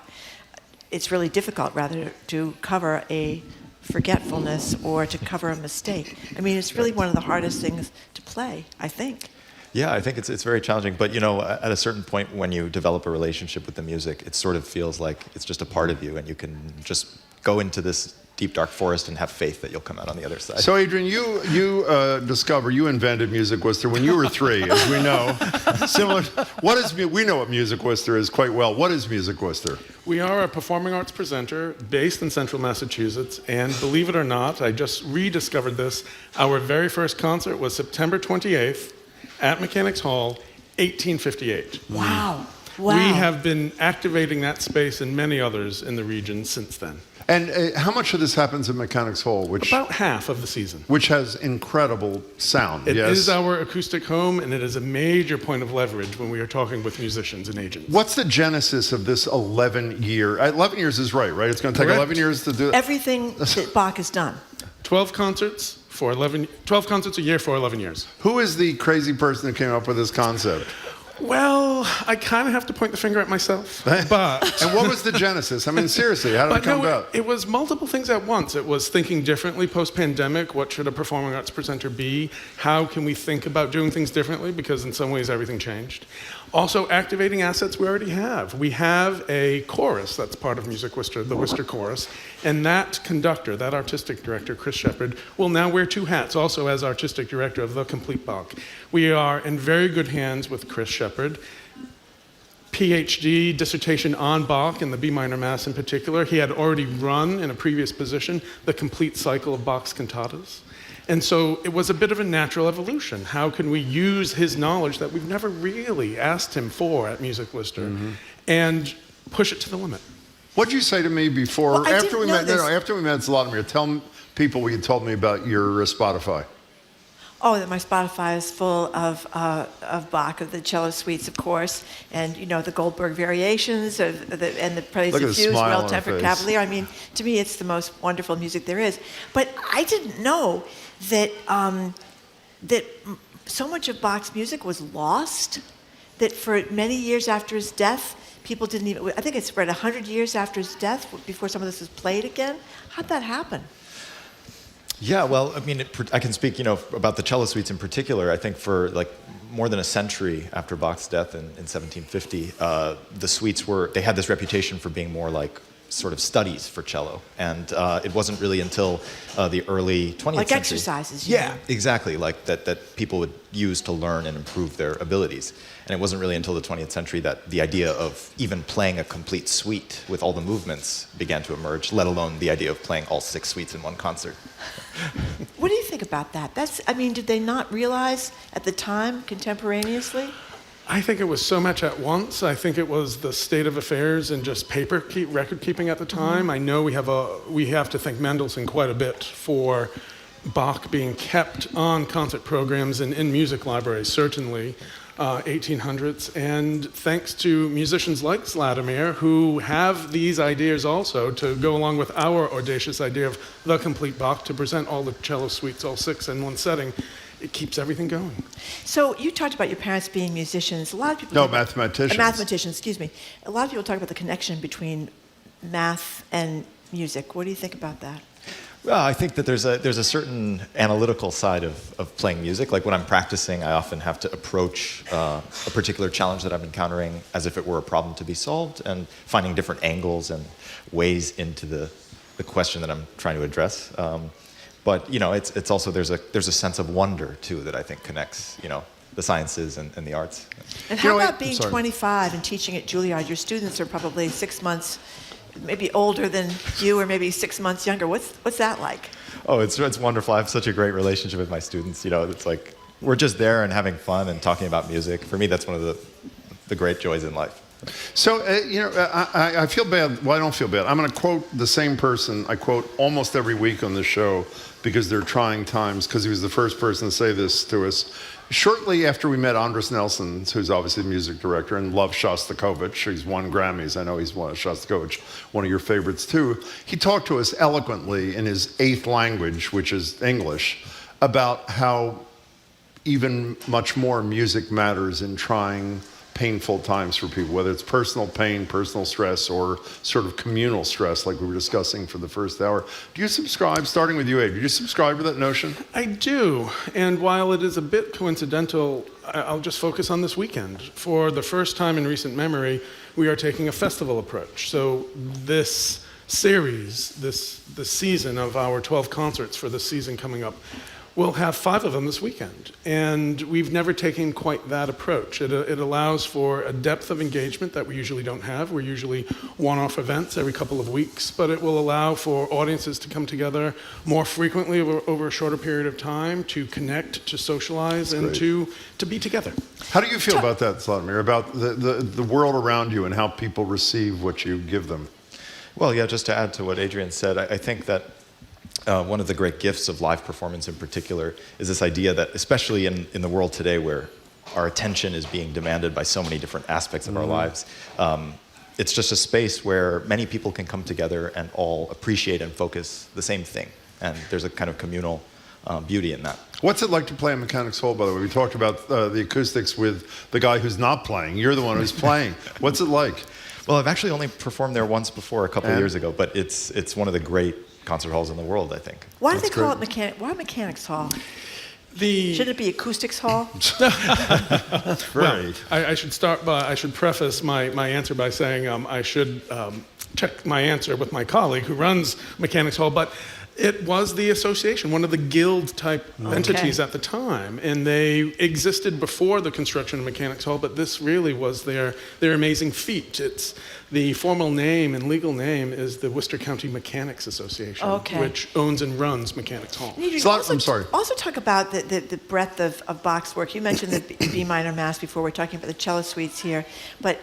It's really difficult, rather, to cover a forgetfulness or to cover a mistake. I mean, it's really one of the hardest things to play, I think. Yeah, I think it's very challenging. But, you know, at a certain point when you develop a relationship with the music, it sort of feels like it's just a part of you, and you can just go into this deep, dark forest and have faith that you'll come out on the other side. So, Adrien, you invented Music Worcester when you were 3, as we know. We know what Music Worcester is quite well. What is Music Worcester? We are a performing arts presenter based in central Massachusetts, and believe it or not, I just rediscovered this. Our very first concert was September 28th at Mechanics Hall, 1858. Wow. We have been activating that space and many others in the region since then. And how much of this happens at Mechanics Hall? About half of the season. Which has incredible sound, It yes? is our acoustic home, and it is a major point of leverage when we are talking with musicians and agents. What's the genesis of this 11-year? 11 years is right? It's going to take 11 years to do it? Everything that Bach has done. 12 concerts a year for 11 years. Who is the crazy person that came up with this concept? Well, I kind of have to point the finger at myself, but... And what was the genesis? I mean, seriously, how did it come about? It was multiple things at once. It was thinking differently post-pandemic. What should a performing arts presenter be? How can we think about doing things differently? Because in some ways, everything changed. Also, activating assets we already have. We have a chorus that's part of Music Worcester, the Worcester Chorus, and that conductor, that artistic director, Chris Shepard, will now wear 2 hats, also as artistic director of the Complete Bach. We are in very good hands with Chris Shepard. PhD dissertation on Bach and the B minor Mass in particular. He had already run in a previous position the complete cycle of Bach's cantatas. And so it was a bit of a natural evolution. How can we use his knowledge that we've never really asked him for at Music Worcester and push it to the limit? What did you say to me before, Well, after we met Zlatomir? Tell people what you told me about your Spotify. Oh, that my Spotify is full of Bach, of the cello suites, of course, and the Goldberg variations and the Preludes and Fugues, Well-Tempered Cavalier. I mean, to me, it's the most wonderful music there is. But I didn't know that that so much of Bach's music was lost. That for many years after his death, people didn't even. I think it's read 100 years after his death before some of this was played again. How'd that happen? Yeah, well, I mean, I can speak, about the cello suites in particular. I think for more than a century after Bach's death in 1750, the suites they had this reputation for being more like sort of studies for cello. And it wasn't really until the early 20th century. Like exercises. Yeah, exactly, like that people would use to learn and improve their abilities. And it wasn't really until the 20th century that the idea of even playing a complete suite with all the movements began to emerge, let alone the idea of playing all 6 suites in one concert. What do you think about that? Did they not realize at the time, contemporaneously? I think it was so much at once. I think it was the state of affairs and just record keeping at the time. I know we have to thank Mendelssohn quite a bit for Bach being kept on concert programs and in music libraries, certainly. 1800s, and thanks to musicians like Zlatomir, who have these ideas also to go along with our audacious idea of the complete Bach, to present all the cello suites, all 6 in one setting. It keeps everything going. So you talked about your parents being musicians. A lot of people mathematicians. Mathematicians, excuse me. A lot of people talk about the connection between math and music. What do you think about that? Well, I think that there's a certain analytical side of playing music. Like when I'm practicing, I often have to approach a particular challenge that I'm encountering as if it were a problem to be solved, and finding different angles and ways into the question that I'm trying to address. But it's also there's a sense of wonder too that I think connects the sciences and the arts. And how about being 25 and teaching at Julliard? Your students are probably 6 months. Maybe older than you, or maybe 6 months younger. What's that like? Oh, it's wonderful. I have such a great relationship with my students. It's like we're just there and having fun and talking about music. For me, that's one of the great joys in life. So, I feel bad. Well, I don't feel bad. I'm going to quote the same person I quote almost every week on the show because they're trying times, because he was the first person to say this to us. Shortly after we met Andres Nelson, who's obviously the music director and loves Shostakovich, he's won Grammys. I know he's won Shostakovich, one of your favorites too. He talked to us eloquently in his 8th language, which is English, about how even much more music matters in trying painful times for people, whether it's personal pain, personal stress, or sort of communal stress like we were discussing for the first hour. Do you subscribe, starting with you, Abe, do you subscribe to that notion? I do, and while it is a bit coincidental, I'll just focus on this weekend. For the first time in recent memory, we are taking a festival approach. So this series, this season of our 12 concerts for the season coming up, we'll have 5 of them this weekend, and we've never taken quite that approach. It allows for a depth of engagement that we usually don't have. We're usually one-off events every couple of weeks, but it will allow for audiences to come together more frequently over a shorter period of time, to connect, to socialize, and to be together. How do you feel about that, Zlatomir, about the world around you and how people receive what you give them? Well, yeah, just to add to what Adrien said, I think that one of the great gifts of live performance in particular is this idea that, especially in the world today where our attention is being demanded by so many different aspects of our lives, it's just a space where many people can come together and all appreciate and focus the same thing. And there's a kind of communal beauty in that. What's it like to play in Mechanics Hall, by the way? We talked about the acoustics with the guy who's not playing. You're the one who's playing. What's it like? Well, I've actually only performed there once before, a couple of years ago, but it's one of the great concert halls in the world, I think. Why do they call it Why Mechanics Hall? Should it be Acoustics Hall? Well, I should preface my answer by saying I should check my answer with my colleague who runs Mechanics Hall, but it was the association, one of the guild-type entities at the time, and they existed before the construction of Mechanics Hall, but this really was their amazing feat. It's the formal name and legal name is the Worcester County Mechanics Association, which owns and runs Mechanics Hall. I'm sorry. Also talk about the breadth of Bach's work. You mentioned the B minor Mass before. We're talking about the cello suites here, but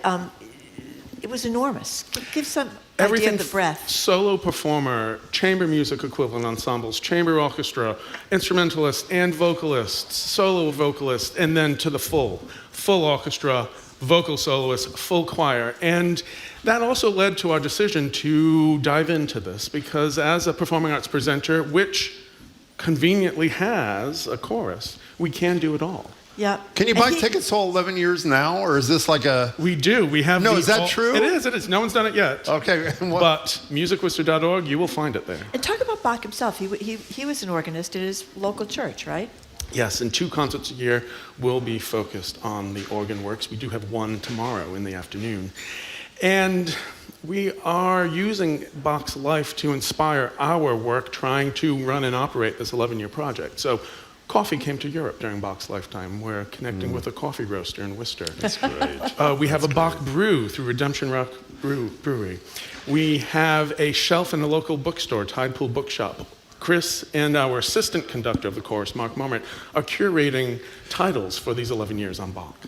it was enormous. Give some idea of the breadth. Solo performer, chamber music equivalent ensembles, chamber orchestra, instrumentalists and vocalists, solo vocalists, and then to the full orchestra, vocal soloists, full choir. And that also led to our decision to dive into this, because as a performing arts presenter, which conveniently has a chorus, we can do it all. Yeah. Can you buy tickets all 11 years now, or is this like a... We do. We have... No, is that true? It is. No one's done it yet. Okay. But musicworcester.org, you will find it there. And talk about Bach himself. He was an organist at his local church, right? Yes, and 2 concerts a year will be focused on the organ works. We do have one tomorrow in the afternoon. And we are using Bach's life to inspire our work, trying to run and operate this 11-year project. So coffee came to Europe during Bach's lifetime. We're connecting with a coffee roaster in Worcester. That's great. We have a Bach brew through Redemption Rock Brewery. We have a shelf in the local bookstore, Tide Pool Bookshop. Chris and our assistant conductor of the chorus, Mark Marmont, are curating titles for these 11 years on Bach.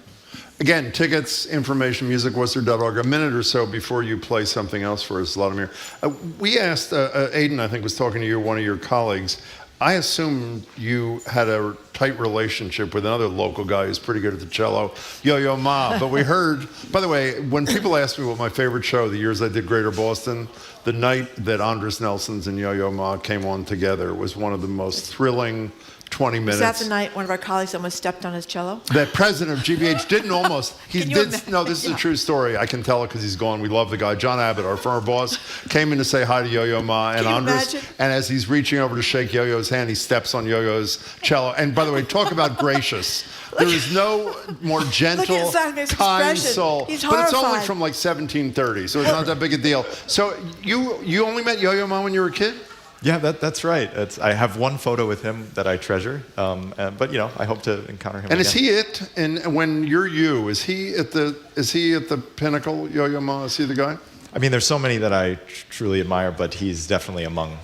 Again, tickets, information, musicworcester.org. A minute or so before you play something else for us, Zlatomir. We asked, Aidan, I think, was talking to you, one of your colleagues. I assume you had a tight relationship with another local guy who's pretty good at the cello, Yo-Yo Ma. But we heard, by the way, when people ask me what my favorite show, the years I did Greater Boston, the night that Andres Nelsons and Yo-Yo Ma came on together was one of the most thrilling 20 minutes. Was that the night one of our colleagues almost stepped on his cello? The president of GBH didn't almost. He did. No, this is a true story. I can tell it because he's gone. We love the guy. John Abbott, our former boss, came in to say hi to Yo-Yo Ma and Andres. And as he's reaching over to shake Yo-Yo's hand, he steps on Yo-Yo's cello. And by the way, talk about gracious. There is no more gentle, kind soul. He's but it's only horrified. from like 1730, so it's not that big a deal. So you only met Yo-Yo Ma when you were a kid? Yeah, that's right. I have one photo with him that I treasure, but I hope to encounter him. And again. is he it? And when you're you, is he at the pinnacle, Yo-Yo Ma? Is he the guy? I mean, there's so many that I truly admire, but he's definitely among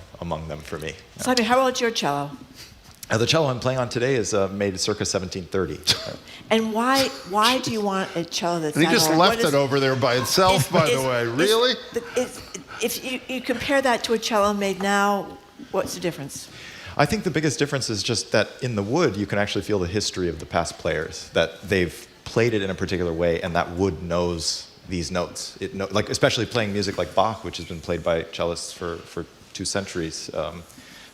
them for me. So, how old is your cello? The cello I'm playing on today is made circa 1730. And why do you want a cello that's And he that just old? left it over there by itself, by the way. Really? If you compare that to a cello made now, what's the difference? I think the biggest difference is just that in the wood, you can actually feel the history of the past players, that they've played it in a particular way, and that wood knows these notes. Like especially playing music like Bach, which has been played by cellists for 2 centuries.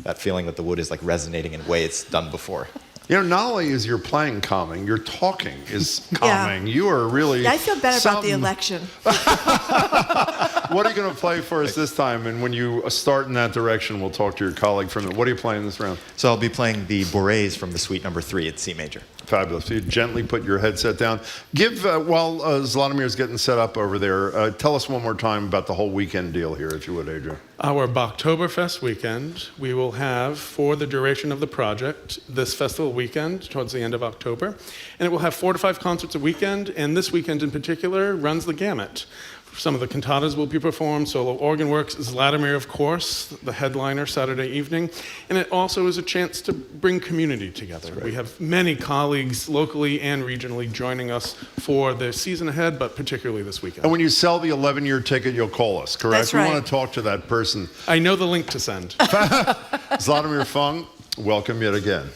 That feeling that the wood is like resonating in a way it's done before. Not only is your playing calming, your talking is calming. You are really... I feel better about the election. What are you going to play for us this time? And when you start in that direction, we'll talk to your colleague from it. What are you playing this round? So I'll be playing the Bourrées from the Suite Number 3 at C major. Fabulous. So you gently put your headset down. While Zlatomir's getting set up over there, tell us one more time about the whole weekend deal here, if you would, Adrien. Our Bachtoberfest weekend, we will have, for the duration of the project, this festival weekend towards the end of October. And it will have 4 to 5 concerts a weekend, and this weekend in particular runs the gamut. Some of the cantatas will be performed, solo organ works, Zlatomir, of course, the headliner Saturday evening. And it also is a chance to bring community together. We have many colleagues locally and regionally joining us for the season ahead, but particularly this weekend. And when you sell the 11-year ticket, you'll call us, correct? That's right. We want to talk to that person. I know the link to send. Zlatomir Fung, welcome yet again.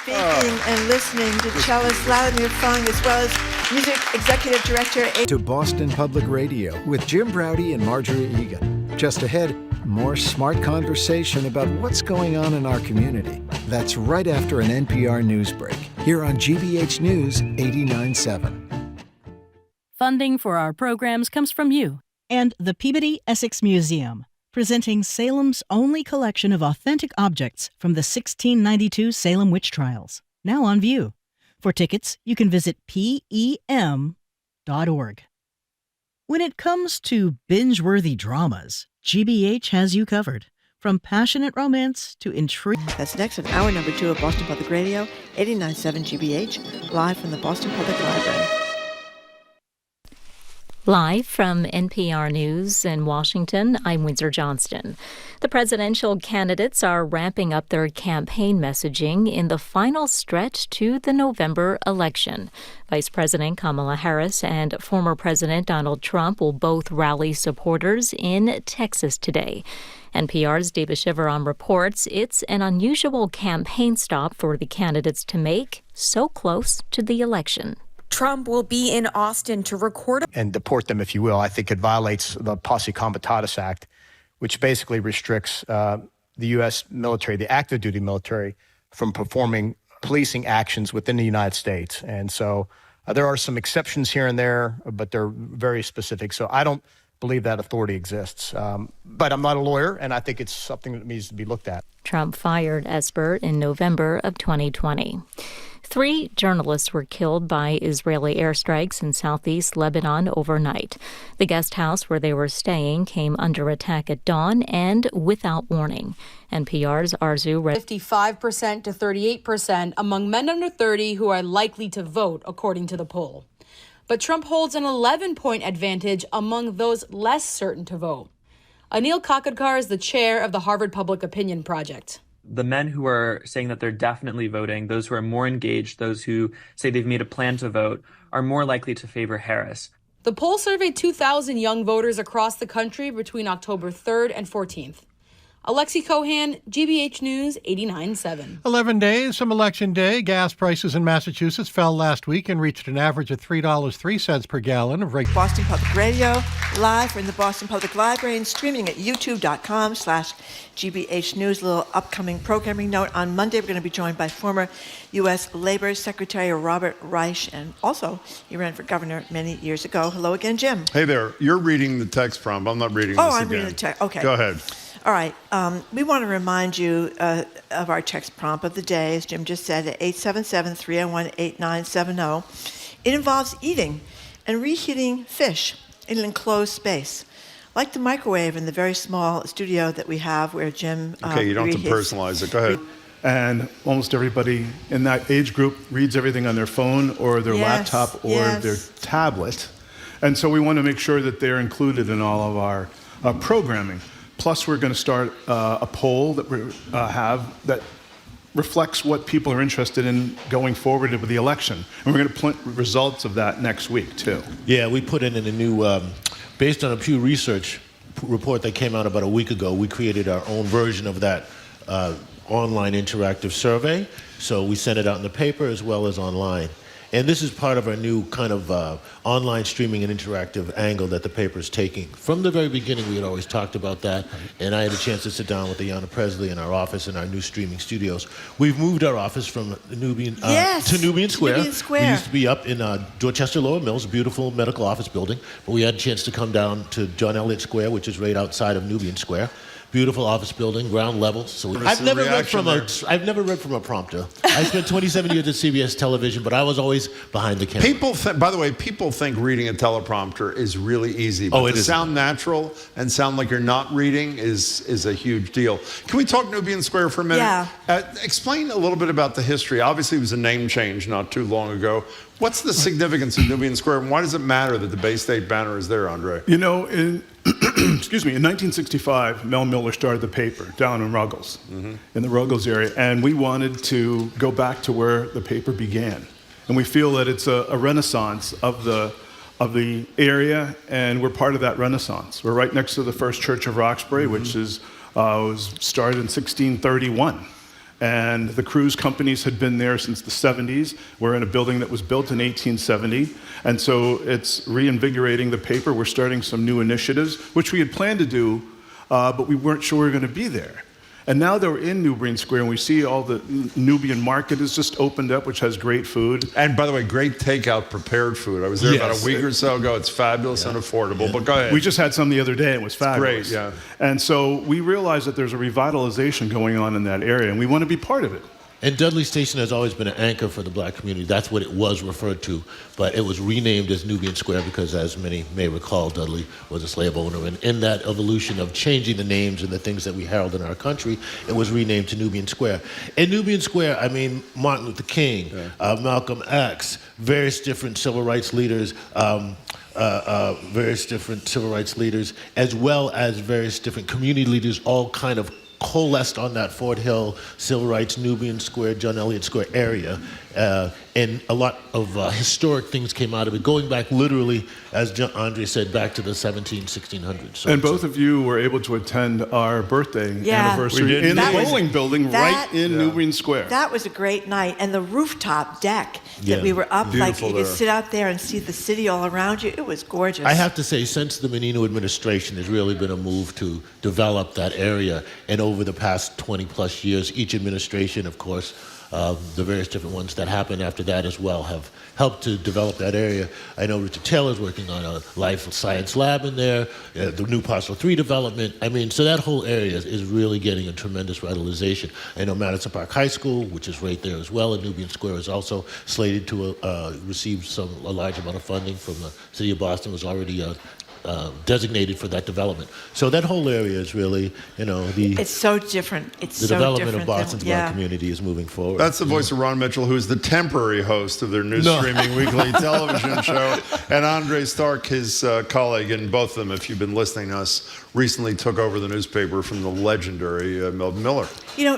speaking and listening to cellist Zlatomir Fung, as well as music executive director. To Boston Public Radio with Jim Braude and Marjorie Egan. Just ahead, more smart conversation about what's going on in our community. That's right after an NPR news break, here on GBH News 89.7. Funding for our programs comes from you. And the Peabody Essex Museum, presenting Salem's only collection of authentic objects from the 1692 Salem witch trials, now on view. For tickets, you can visit PEM.org. When it comes to binge-worthy dramas, GBH has you covered. From passionate romance to intrigue. That's next in hour number 2 of Boston Public Radio, 89.7 GBH, live from the Boston Public Library. Live from NPR News in Washington, I'm Windsor Johnston. The presidential candidates are ramping up their campaign messaging in the final stretch to the November election. Vice President Kamala Harris and former President Donald Trump will both rally supporters in Texas today. NPR's Deva Shivaram reports it's an unusual campaign stop for the candidates to make so close to the election. Trump will be in Austin to record and deport them, if you will. I think it violates the Posse Comitatus Act, which basically restricts the U.S. military, the active duty military, from performing policing actions within the United States. And so there are some exceptions here and there, but they're very specific. So I don't believe that authority exists. But I'm not a lawyer, and I think it's something that needs to be looked at. Trump fired Esper in November of 2020. 3 journalists were killed by Israeli airstrikes in southeast Lebanon overnight. The guest house where they were staying came under attack at dawn and without warning. NPR's Arzu read 55% to 38% among men under 30 who are likely to vote, according to the poll. But Trump holds an 11-point advantage among those less certain to vote. Anil Kakadkar is the chair of the Harvard Public Opinion Project. The men who are saying that they're definitely voting, those who are more engaged, those who say they've made a plan to vote, are more likely to favor Harris. The poll surveyed 2,000 young voters across the country between October 3rd and 14th. Alexi Cohan, GBH News, 89.7. 11 days from Election Day, gas prices in Massachusetts fell last week and reached an average of $3.03 per gallon of Boston Public Radio, live from the Boston Public Library and streaming at youtube.com/GBH News. A little upcoming programming note. On Monday, we're going to be joined by former U.S. Labor Secretary Robert Reich, and also he ran for governor many years ago. Hello again, Jim. Hey there. You're reading the text prompt. I'm not reading this again. I'm reading the text. Okay. Go ahead. All right. We want to remind you of our text prompt of the day, as Jim just said, at 877-301-8970. It involves eating and reheating fish in an enclosed space, like the microwave in the very small studio that we have where Jim Okay, you don't have to personalize it. Go ahead. And almost everybody in that age group reads everything on their phone or their laptop or their tablet. And so we want to make sure that they're included in all of our programming. Plus, we're going to start a poll that we have that reflects what people are interested in going forward with the election. And we're going to print results of that next week, too. Yeah, we put in a new, based on a Pew Research report that came out about a week ago, we created our own version of that online interactive survey. So we sent it out in the paper as well as online. And this is part of our new kind of online streaming and interactive angle that the paper is taking. From the very beginning, we had always talked about that, and I had a chance to sit down with Ayanna Presley in our office in our new streaming studios. We've moved our office from Nubian to Nubian Square. We used to be up in Dorchester Lower Mills, a beautiful medical office building, but we had a chance to come down to John Elliott Square, which is right outside of Nubian Square. Beautiful office building, ground level. So I've never read from a prompter. I spent 27 years at CBS television, but I was always behind the camera. By the way, people think reading a teleprompter is really easy. But to sound natural and sound like you're not reading is a huge deal. Can we talk Nubian Square for a minute? Yeah. Explain a little bit about the history. Obviously, it was a name change not too long ago. What's the significance of Nubian Square, and why does it matter that the Bay State banner is there, Andre? You know, in 1965, Mel Miller started the paper down in Ruggles, in the Ruggles area, and we wanted to go back to where the paper began. And we feel that it's a renaissance of the area, and we're part of that renaissance. We're right next to the First Church of Roxbury, which was started in 1631. And the cruise companies had been there since the 70s. We're in a building that was built in 1870. And so it's reinvigorating the paper. We're starting some new initiatives, which we had planned to do, but we weren't sure we were going to be there. And now that we're in Nubian Square and we see all the Nubian market has just opened up, which has great food. And by the way, great takeout prepared food. I was there about a week or so ago. It's fabulous and affordable, but go ahead. We just had some the other day. It was fabulous. Great, yeah. And so we realized that there's a revitalization going on in that area, and we want to be part of it. And Dudley Station has always been an anchor for the black community. That's what it was referred to. But it was renamed as Nubian Square because, as many may recall, Dudley was a slave owner. And in that evolution of changing the names and the things that we herald in our country, it was renamed to Nubian Square. In Nubian Square, I mean, Martin Luther King, Malcolm X, various different civil rights leaders, as well as various different community leaders, all kind of coalesced on that Fort Hill, Civil Rights, Nubian Square, John Elliott Square area. And a lot of historic things came out of it, going back literally, as Andre said, back to the 1600s. So and both of you were able to attend our birthday anniversary in the bowling building right in Nubian Square. That was a great night. And the rooftop deck that we were up, like you could sit out there and see the city all around you. It was gorgeous. I have to say, since the Menino administration, there's really been a move to develop that area. And over the past 20 plus years, each administration, of course, the various different ones that happened after that as well have helped to develop that area. I know Richard Taylor's working on a life science lab in there, the new Parcel 3 development. I mean, so that whole area is really getting a tremendous revitalization. I know Madison Park High School, which is right there as well, and Nubian Square is also slated to receive a large amount of funding from the city of Boston. Was already designated for that development. So that whole area is really, it's so different. It's the so development different of Boston's black community is moving forward. That's the voice of Ron Mitchell, who is the temporary host of their new streaming weekly television show, and Andre Stark, his colleague, and both of them, if you've been listening to us, recently took over the newspaper from the legendary Melvin Miller.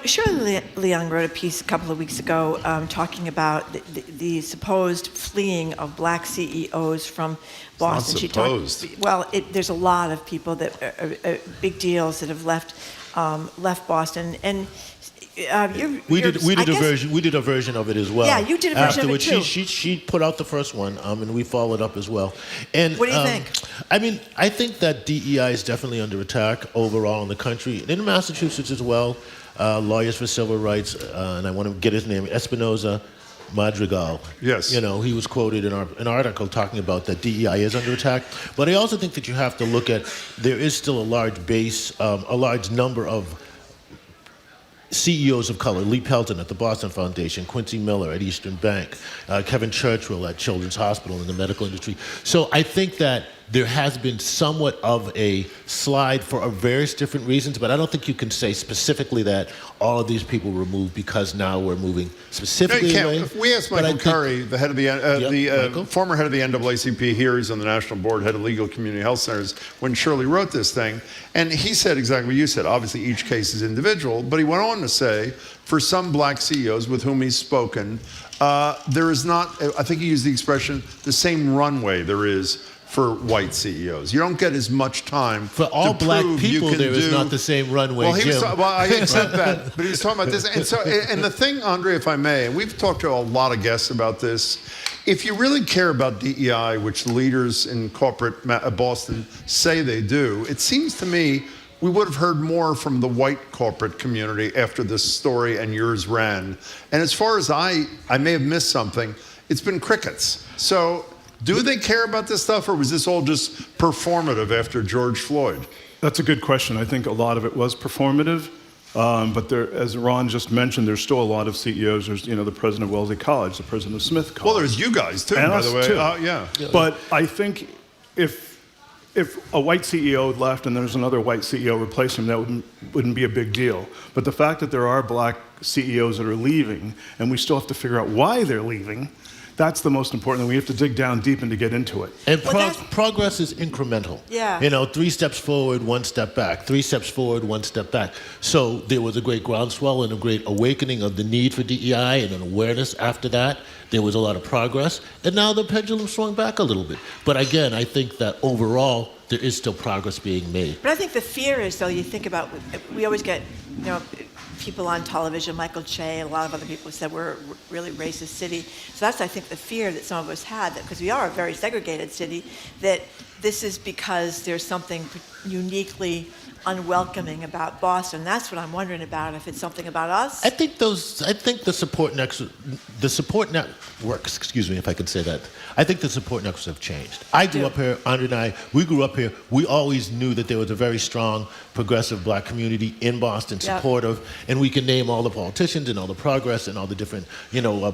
Shirley Leung wrote a piece a couple of weeks ago talking about the supposed fleeing of black CEOs from Boston. It's not supposed. There's a lot of people that are big deals that have left Boston, and we did a version of it as well. Yeah, you did a version of it too. She put out the first one, and we followed up as well. And what do you think? I mean, I think that DEI is definitely under attack overall in the country, and in Massachusetts as well. Lawyers for Civil Rights, and I want to get his name, Espinoza Madrigal. Yes. He was quoted in an article talking about that DEI is under attack. But I also think that you have to look at, there is still a large base, a large number of CEOs of color, Lee Pelton at the Boston Foundation, Quincy Miller at Eastern Bank, Kevin Churchill at Children's Hospital in the medical industry. So I think that there has been somewhat of a slide for various different reasons, but I don't think you can say specifically that all of these people were moved because now we're moving specifically away. If we asked Michael Curry, the head of the former head of the NAACP here, he's on the national board, head of legal community health centers, when Shirley wrote this thing, and he said exactly what you said. Obviously, each case is individual, but he went on to say, for some black CEOs with whom he's spoken, there is not, I think he used the expression, the same runway there is for white CEOs. You don't get as much time for all to black prove people. There is not the same runway. Well, I accept that, but he was talking about this, and the thing, Andre, if I may, and we've talked to a lot of guests about this. If you really care about DEI, which leaders in corporate Boston say they do, it seems to me we would have heard more from the white corporate community after this story and yours ran. And as far as I may have missed something, it's been crickets. So do they care about this stuff, or was this all just performative after George Floyd? That's a good question. I think a lot of it was performative. But there, as Ron just mentioned, there's still a lot of CEOs. There's, the president of Wellesley College, the president of Smith College. Well, there's you guys too, and by us the way. Too. Yeah. But I think if a white CEO left and there's another white CEO replacing him, that wouldn't be a big deal. But the fact that there are black CEOs that are leaving, and we still have to figure out why they're leaving, that's the most important thing. We have to dig down deep and to get into it. And progress is incremental. Yeah. 3 steps forward, 1 step back. 3 steps forward, 1 step back. So there was a great groundswell and a great awakening of the need for DEI and an awareness after that. There was a lot of progress. And now the pendulum swung back a little bit. But again, I think that overall, there is still progress being made. But I think the fear is, though, you think about, we always get, people on television, Michael Che, a lot of other people said we're a really racist city. So that's, I think, the fear that some of us had, that because we are a very segregated city, that this is because there's something uniquely unwelcoming about Boston. That's what I'm wondering about, if it's something about us. I think the support networks, excuse me if I could say that, I think the support networks have changed. I grew up here, Andre and I, we grew up here. We always knew that there was a very strong progressive black community in Boston, supportive, and we can name all the politicians and all the progress and all the different,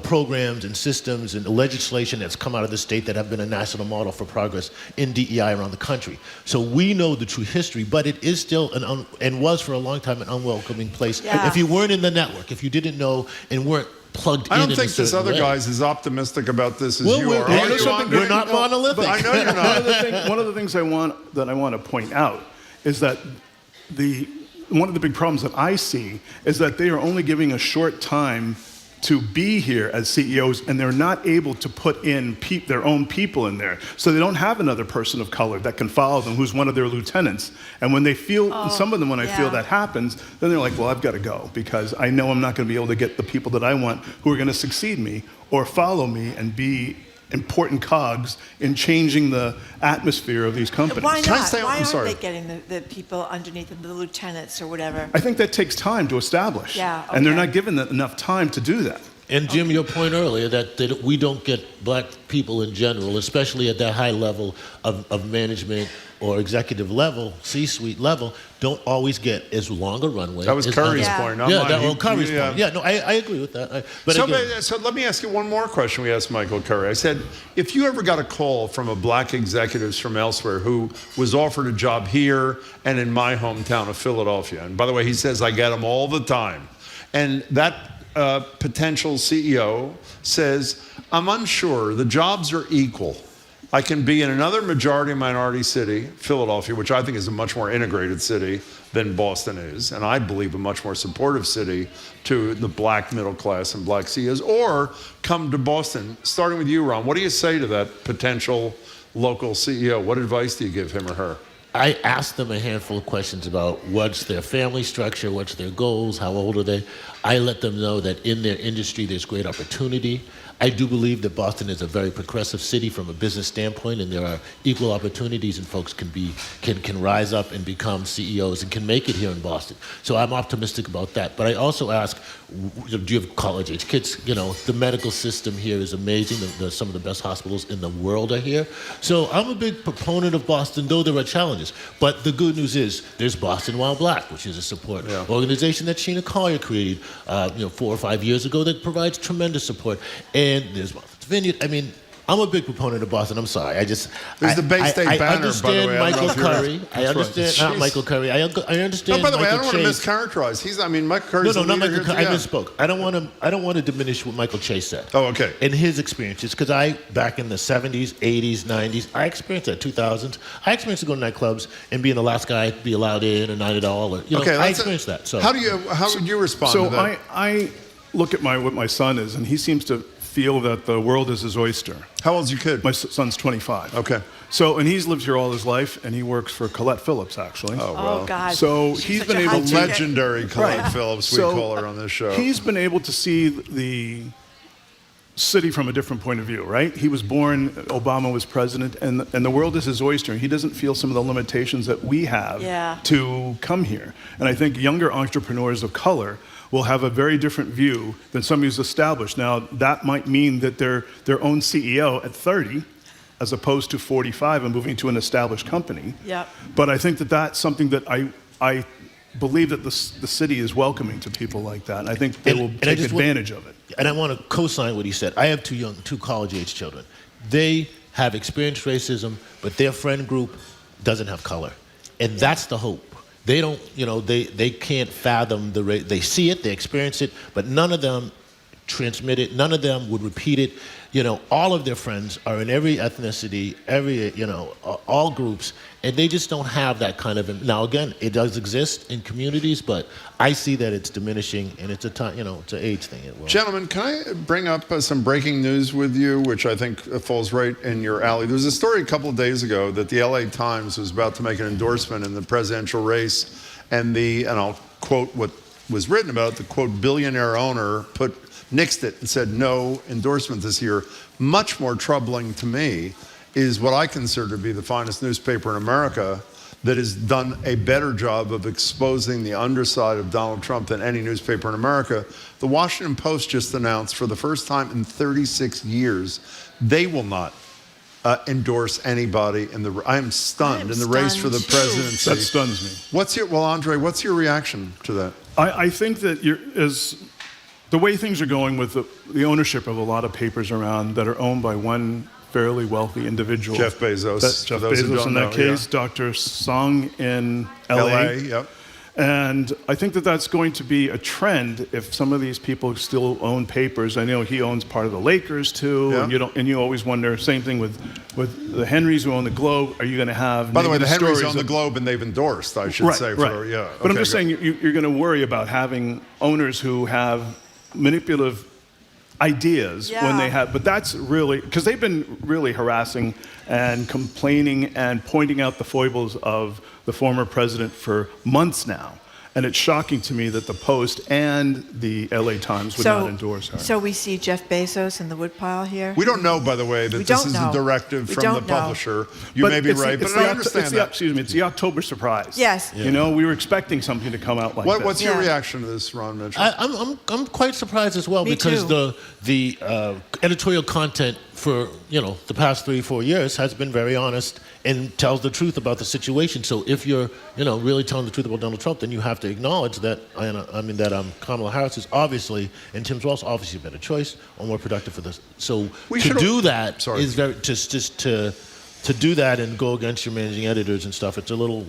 programs and systems and legislation that's come out of the state that have been a national model for progress in DEI around the country. So we know the true history, but it is still and was for a long time an unwelcoming place. Yeah. If you weren't in the network, if you didn't know and weren't plugged in. I don't think this other guy's as optimistic about this as you are. We're not monolithic. I know you're not. One of the things I want to point out is that one of the big problems that I see is that they are only giving a short time to be here as CEOs, and they're not able to put in their own people in there. So they don't have another person of color that can follow them, who's one of their lieutenants. And when they feel, some of them, when I feel that happens, then they're like, well, I've got to go, because I know I'm not going to be able to get the people that I want who are going to succeed me or follow me and be important cogs in changing the atmosphere of these companies. Why not? Why aren't they getting the people underneath them, the lieutenants or whatever? I think that takes time to establish. Yeah, okay. And they're not given enough time to do that. And Jim, your point earlier that we don't get black people in general, especially at that high level of management or executive level, C-suite level, don't always get as long a runway. That was Curry's point, not mine. Curry's point. Yeah, no, I agree with that. So let me ask you one more question we asked Michael Curry. I said, if you ever got a call from a black executive from elsewhere who was offered a job here and in my hometown of Philadelphia, and by the way, he says I get them all the time, and that potential CEO says, I'm unsure, the jobs are equal. I can be in another majority-minority city, Philadelphia, which I think is a much more integrated city than Boston is, and I believe a much more supportive city to the black middle class and black CEOs, or come to Boston. Starting with you, Ron, what do you say to that potential local CEO? What advice do you give him or her? I ask them a handful of questions about what's their family structure, what's their goals, how old are they. I let them know that in their industry there's great opportunity. I do believe that Boston is a very progressive city from a business standpoint, and there are equal opportunities, and folks can rise up and become CEOs and can make it here in Boston. So I'm optimistic about that. But I also ask, do you have college-age kids? The medical system here is amazing. Some of the best hospitals in the world are here. So I'm a big proponent of Boston, though there are challenges. But the good news is there's Boston While Black, which is a support organization that Sheena Collier created 4 or 5 years ago that provides tremendous support. And there's Martha's Vineyard. I mean, I'm a big proponent of Boston. I'm sorry. There's the Bay State banner, by the way. Michael Curry. I understand not Michael Curry. I understand. No, by the way, I Michael don't want to Chase. mischaracterize. Michael Curry's No, not leader Michael. here. I misspoke. I don't want to diminish what Michael Chase said. Oh, okay. In his experiences, because back in the 70s, 80s, 90s, I experienced that 2000s. I experienced to go to nightclubs and be the last guy to be allowed in or night at all. I experienced that. So how would you respond to that? I look at what my son is, and he seems to feel that the world is his oyster. How old's your kid? My son's 25. Okay. So, and he's lived here all his life, and he works for Colette Phillips, actually. Oh, well. Oh, God. So She's he's been able to... legendary Colette Phillips, we call her on this show. He's been able to see the city from a different point of view, right? He was born, Obama was president, and the world is his oyster, and he doesn't feel some of the limitations that we have to come here. And I think younger entrepreneurs of color will have a very different view than somebody who's established. Now, that might mean that they're their own CEO at 30, as opposed to 45 and moving to an established company. Yep. But I think that that's something that I believe that the city is welcoming to people like that, and I think they will take advantage of it. And I want to co-sign what he said. I have two college-age children. They have experienced racism, but their friend group doesn't have color, and that's the hope. They don't, they can't fathom the race. They see it, they experience it, but none of them transmit it. None of them would repeat it. All of their friends are in every ethnicity, all groups, and they just don't have that kind of. Now, again, it does exist in communities, but I see that it's diminishing, and it's it's an age thing. Gentlemen, can I bring up some breaking news with you, which I think falls right in your alley? There was a story a couple of days ago that the LA Times was about to make an endorsement in the presidential race, and I'll quote what was written about, the quote billionaire owner nixed it and said no endorsement this year. Much more troubling to me is what I consider to be the finest newspaper in America that has done a better job of exposing the underside of Donald Trump than any newspaper in America. The Washington Post just announced for the first time in 36 years, they will not endorse anybody I am stunned in the race for the presidency. That stuns me. Andre, what's your reaction to that? I think that the way things are going with the ownership of a lot of papers around that are owned by one fairly wealthy individual. Jeff Bezos. Jeff Bezos in that case, Dr. Sung in LA. Yep. And I think that that's going to be a trend if some of these people still own papers. I know he owns part of the Lakers too, and you always wonder. Same thing with the Henrys who own the Globe. Are you going to have? By the way, the Henrys own the Globe, and they've endorsed. I should say. Right. But I'm just saying you're going to worry about having owners who have manipulative ideas when they have, but that's really because they've been really harassing and complaining and pointing out the foibles of the former president for months now. And it's shocking to me that the Post and the LA Times would not endorse her. So we see Jeff Bezos in the woodpile here? We don't know, by the way, that this is a directive from the publisher. You may be right, but I understand that. It's the October surprise. Yes. You know, we were expecting something to come out like that. What's your reaction to this, Ron Mitchell? I'm quite surprised as well because the editorial content for the past 3-4 years has been very honest and tells the truth about the situation. So if you're really telling the truth about Donald Trump, then you have to acknowledge that Kamala Harris is obviously, and Tim Walz obviously a better choice or more productive for this. So to do that is very just to do that and go against your managing editors and stuff, it's a little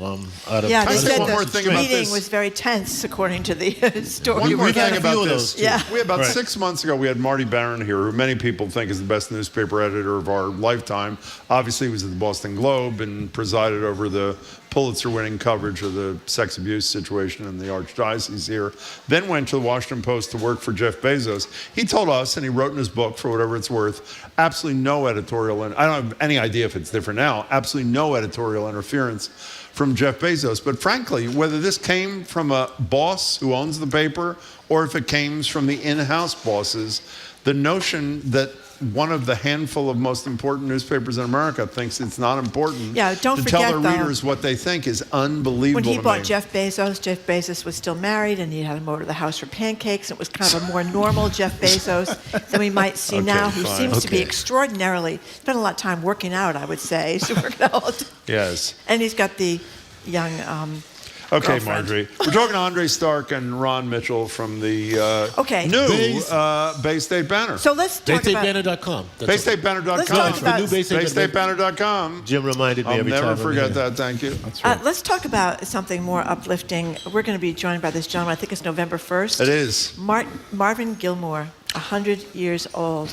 out of... Yeah, they said one more the thing about meeting this. was very tense, according to the story. One more thing about this. Yeah. About 6 months ago, we had Marty Barron here, who many people think is the best newspaper editor of our lifetime. Obviously, he was at the Boston Globe and presided over the Pulitzer-winning coverage of the sex abuse situation in the Archdiocese here. Then went to the Washington Post to work for Jeff Bezos. He told us, and he wrote in his book, for whatever it's worth, absolutely no editorial, and I don't have any idea if it's different now, absolutely no editorial interference from Jeff Bezos. But frankly, whether this came from a boss who owns the paper or if it came from the in-house bosses, the notion that one of the handful of most important newspapers in America thinks it's not important don't to forget, tell their readers what they think is unbelievable. When he bought Jeff Bezos was still married, and he had him over to the house for pancakes. It was kind of a more normal Jeff Bezos than we might see now, who seems to be extraordinarily, spent a lot of time working out, I would say. He's working out. Yes. And he's got the young Okay, girlfriend. Marjorie. We're talking to Andre Stark and Ron Mitchell from the new Bay State Banner. So let's talk about... BayStateBanner.com. BayStateBanner.com. It's the new BayStateBanner.com. Jim reminded me every time. I'll never forget that. Thank you. That's right. Let's talk about something more uplifting. We're going to be joined by this gentleman. I think it's November 1st. It is. Marvin Gilmore, 100 years old.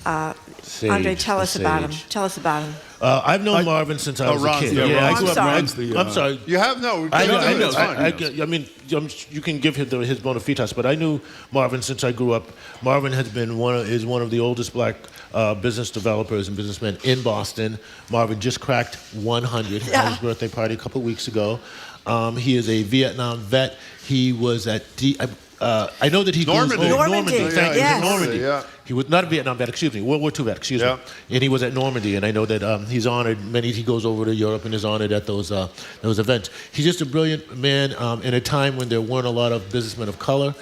Andre, tell us about him. Tell us about him. I've known Marvin since I was a kid. I'm sorry. You have no. I know. I mean, you can give him his bona fides, but I knew Marvin since I grew up. Marvin has been one of the oldest black business developers and businessmen in Boston. Marvin just cracked 100 at his birthday party a couple weeks ago. He is a Vietnam vet. He was at I know that he Normandy. Normandy. Yeah. He was not a Vietnam vet, World War II vet, me. And he was at Normandy, and I know that he's honored. He goes over to Europe and is honored at those events. He's just a brilliant man in a time when there weren't a lot of businessmen of color.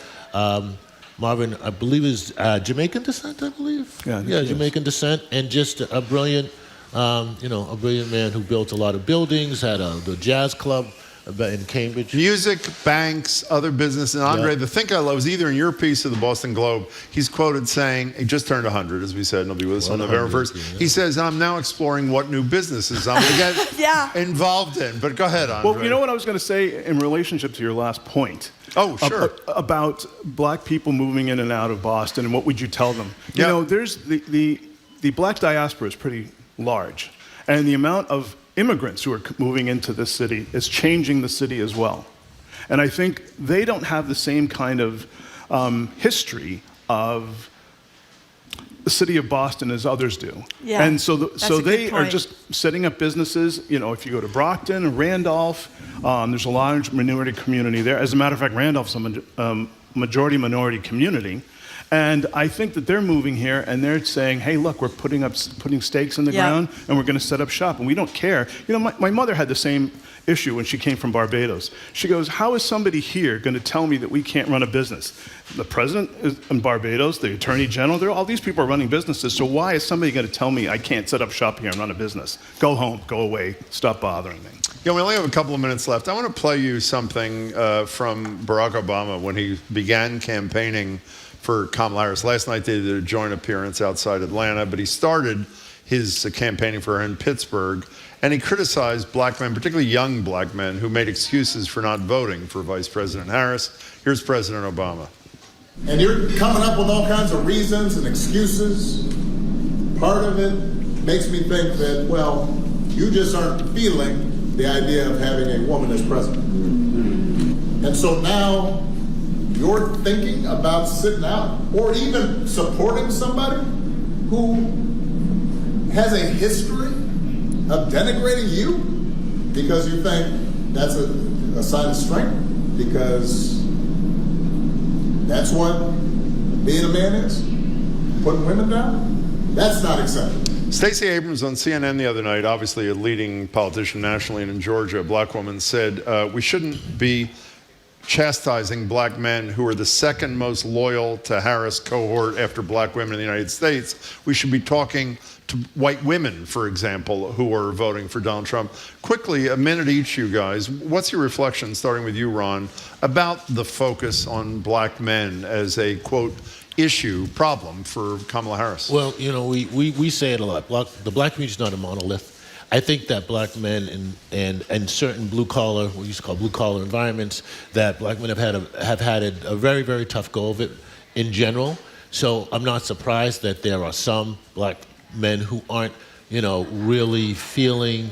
Marvin, I believe, is Jamaican descent. I believe. Yeah, Jamaican descent, and just a brilliant, a brilliant man who built a lot of buildings. Had the jazz club in Cambridge. Music, banks, other business. And Andre, the thing I love is either in your piece of the Boston Globe, he's quoted saying, he just turned 100, as we said, and he'll be with us on November 1st. Yeah. He says, I'm now exploring what new businesses I'm going to get involved in. But go ahead, Andre. Well, you know what I was going to say in relationship to your last point? Oh, sure. About black people moving in and out of Boston, and what would you tell them? You know, there's the black diaspora is pretty large, and the amount of immigrants who are moving into this city is changing the city as well. And I think they don't have the same kind of history of city of Boston as others do. Yeah, and so they are point. just setting up businesses. You know, if you go to Brockton, Randolph, there's a large minority community there. As a matter of fact, Randolph's a majority minority community. And I think that they're moving here and they're saying, hey, look, we're putting stakes in the ground and we're going to set up shop and we don't care. You know, my mother had the same issue when she came from Barbados. She goes, how is somebody here going to tell me that we can't run a business? The president is in Barbados, the attorney general, all these people are running businesses. So why is somebody going to tell me I can't set up shop here and run a business? Go home, go away, stop bothering me. Yeah, we only have a couple of minutes left. I want to play you something from Barack Obama when he began campaigning for Kamala Harris. Last night they did a joint appearance outside Atlanta, but he started his campaigning for her in Pittsburgh, and he criticized black men, particularly young black men, who made excuses for not voting for Vice President Harris. Here's President Obama. And you're coming up with all kinds of reasons and excuses. Part of it makes me think that, well, you just aren't feeling the idea of having a woman as president. And so now you're thinking about sitting out or even supporting somebody who has a history of denigrating you because you think that's a sign of strength, because that's what being a man is, putting women down. That's not acceptable. Stacey Abrams on CNN the other night, obviously a leading politician nationally and in Georgia, a black woman, said we shouldn't be chastising black men who are the second most loyal to Harris cohort after black women in the United States. We should be talking to white women, for example, who are voting for Donald Trump. Quickly, a minute each, you guys. What's your reflection, starting with you, Ron, about the focus on black men as a, quote, problem for Kamala Harris? Well, you know, we say it a lot. The black community is not a monolith. I think that black men in certain blue-collar, what we used to call blue-collar environments, that black men have had a very, very tough go of it in general. So I'm not surprised that there are some black men who aren't, you know, really feeling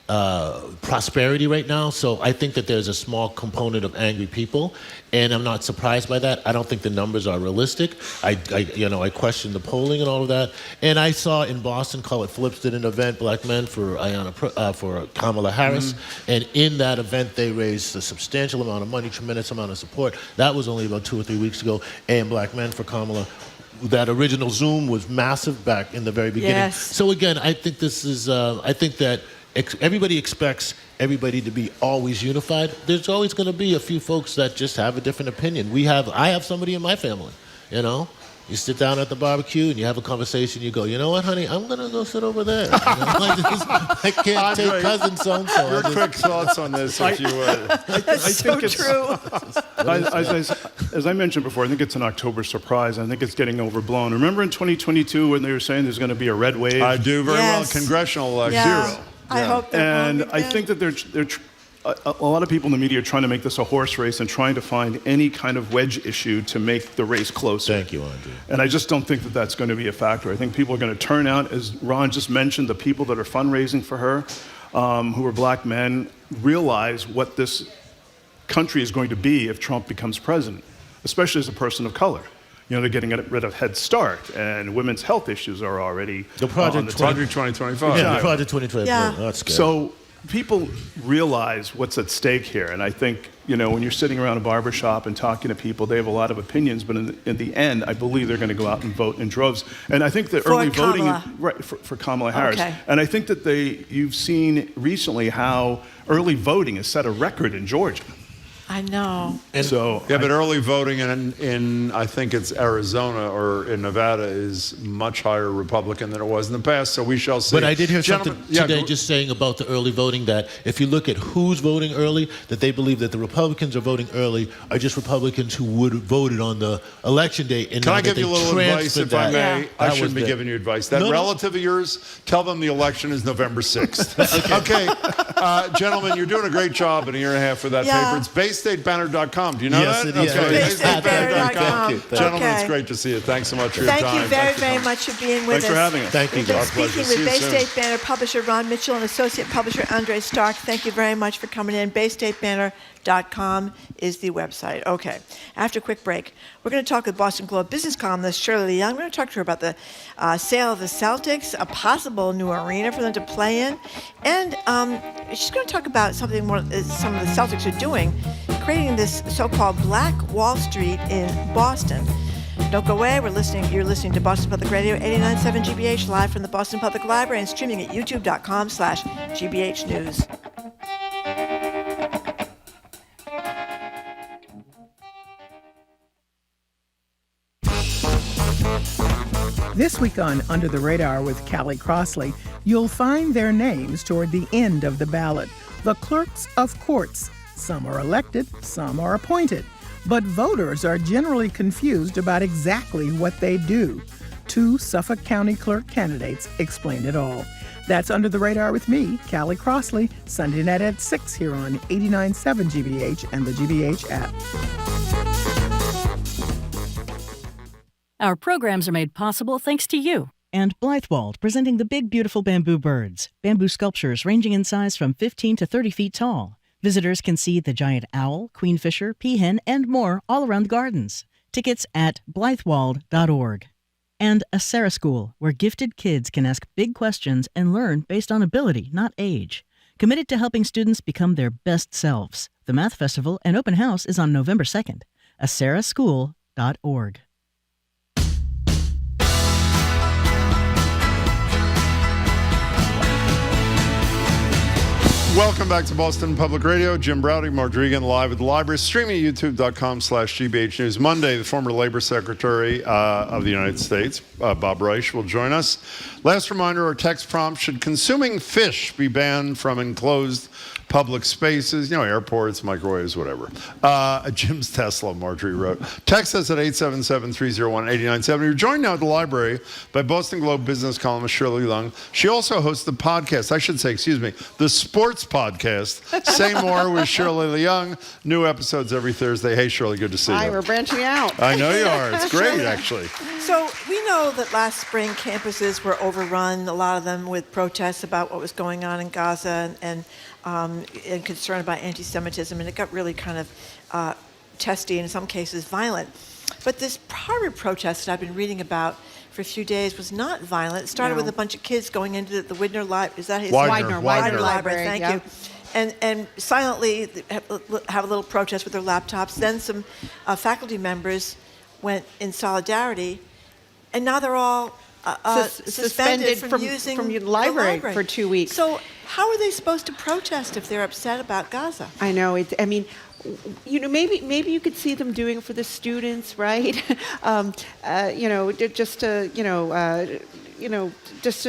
prosperity right now. So I think that there's a small component of angry people, and I'm not surprised by that. I don't think the numbers are realistic. I question the polling and all of that. And I saw in Boston, Call It Flips did an event, Black Men for Kamala Harris, and in that event they raised a substantial amount of money, tremendous amount of support. That was only about 2 or 3 weeks ago. And Black Men for Kamala, that original Zoom was massive back in the very beginning. Yes. So again, I think this is, I think that everybody expects everybody to be always unified. There's always going to be a few folks that just have a different opinion. I have somebody in my family, you know. You sit down at the barbecue and you have a conversation. You go, you know what, honey? I'm going to go sit over there. You know? I can't take cousin so-and-so. Your quick thoughts on this, if you would. That's so true. As I mentioned before, I think it's an October surprise. I think it's getting overblown. Remember in 2022 when they were saying there's going to be a red wave? I do very well. Congressional election. Yeah. Zero. I hope that. And I think that a lot of people in the media are trying to make this a horse race and trying to find any kind of wedge issue to make the race closer. Thank you, Andrew. And I just don't think that that's going to be a factor. I think people are going to turn out, as Ron just mentioned, the people that are fundraising for her, who are black men, realize what this country is going to be if Trump becomes president, especially as a person of color. You know, they're getting rid of Head Start, and women's health issues are already the Project 2025. Yeah, the Project 2025. Yeah. Oh, that's good. So people realize what's at stake here, and I think, you know, when you're sitting around a barbershop and talking to people, they have a lot of opinions, but in the end, I believe they're going to go out and vote in droves. And I think that early voting, right, for Kamala Harris. Okay. And I think that you've seen recently how early voting has set a record in Georgia. I know. But early voting in I think it's Arizona or in Nevada is much higher Republican than it was in the past. So we shall see. But I did hear something today just saying about the early voting, that if you look at who's voting early, that they believe that the Republicans are voting early are just Republicans who would have voted on the election day. And can I give you a little advice, if I may? Yeah. I shouldn't be giving you advice. That relative of yours, tell them the election is November 6th. Okay. Gentlemen, you're doing a great job in a year and a half for that paper. It's based BayStateBanner.com. Do you know that? Yes, it is. Okay. BayStateBanner.com. Gentlemen, Okay. it's great to see you. Thanks so much for your Thank time. you very much for being with us. Thanks for having us. Thank you. We've been Our speaking pleasure. with See you Bay soon. State Banner publisher Ron Mitchell and associate publisher Andre Stark. Thank you very much for coming in. BayStateBanner.com is the website. Okay. After a quick break, we're going to talk with Boston Globe business columnist Shirley Young. We're going to talk to her about the sale of the Celtics, a possible new arena for them to play in, and she's going to talk about something some of the Celtics are doing, creating this so-called Black Wall Street in Boston. Don't go away. You're listening to Boston Public Radio 89.7 GBH live from the Boston Public Library and streaming at youtube.com/GBH News. This week on Under the Radar with Callie Crossley, you'll find their names toward the end of the ballot. The clerks of courts. Some are elected, some are appointed. But voters are generally confused about exactly what they do. 2 Suffolk County clerk candidates explain it all. That's Under the Radar with me, Callie Crossley, Sunday night at 6 here on 89.7 GBH and the GBH app. Our programs are made possible thanks to you. And Blythewald, presenting the big, beautiful bamboo birds. Bamboo sculptures ranging in size from 15 to 30 feet tall. Visitors can see the giant owl, queenfisher, peahen, and more all around the gardens. Tickets at blythewald.org. And Acera School, where gifted kids can ask big questions and learn based on ability, not age. Committed to helping students become their best selves. The Math Festival and Open House is on November 2nd. aceraschool.org. Welcome back to Boston Public Radio. Jim Browdy, Marjorie Egan, live at the library, streaming at youtube.com/GBH News. Monday, the former Labor Secretary of the United States, Bob Reich, will join us. Last reminder, our text prompt: should consuming fish be banned from enclosed public spaces, airports, microwaves, whatever? Jim's Tesla, Marjorie wrote. Text us at 877-301-8970. You're joined now at the library by Boston Globe business columnist Shirley Young. She also hosts the podcast, the sports podcast, Say More with Shirley Young. New episodes every Thursday. Hey, Shirley, good to see you. Hi, we're branching out. I know you are. It's great, actually. So we know that last spring campuses were overrun, a lot of them with protests about what was going on in Gaza and concern about anti-Semitism, and it got really kind of testy, in some cases violent. But this Harvard protest that I've been reading about for a few days was not violent. It started with a bunch of kids going into the Widener Library. Is that his Widener Library? Thank you. And silently have a little protest with their laptops. Then some faculty members went in solidarity, and now they're all suspended from using from your library for 2 weeks. So how are they supposed to protest if they're upset about Gaza? I know. Maybe you could see them doing it for the students, right? Just to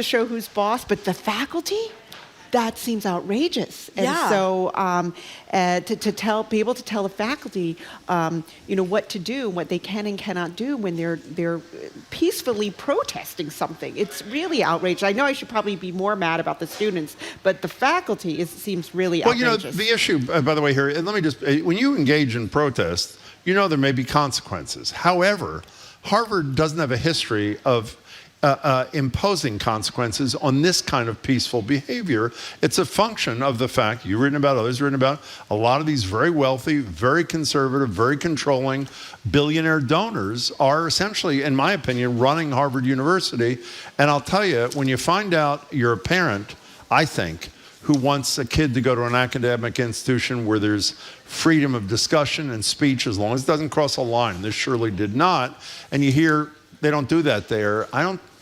show who's boss. But the faculty, that seems outrageous. And so be able to tell the faculty, what to do, what they can and cannot do when they're peacefully protesting something. It's really outrageous. I know I should probably be more mad about the students, but the faculty seems really outrageous. Well, the issue, by the way, here, and let me just, when you engage in protest, there may be consequences. However, Harvard doesn't have a history of imposing consequences on this kind of peaceful behavior. It's a function of the fact, you've written about, others written about, a lot of these very wealthy, very conservative, very controlling billionaire donors are essentially, in my opinion, running Harvard University. And I'll tell you, when you find out you're a parent, I think, who wants a kid to go to an academic institution where there's freedom of discussion and speech, as long as it doesn't cross a line, this surely did not, and you hear they don't do that there,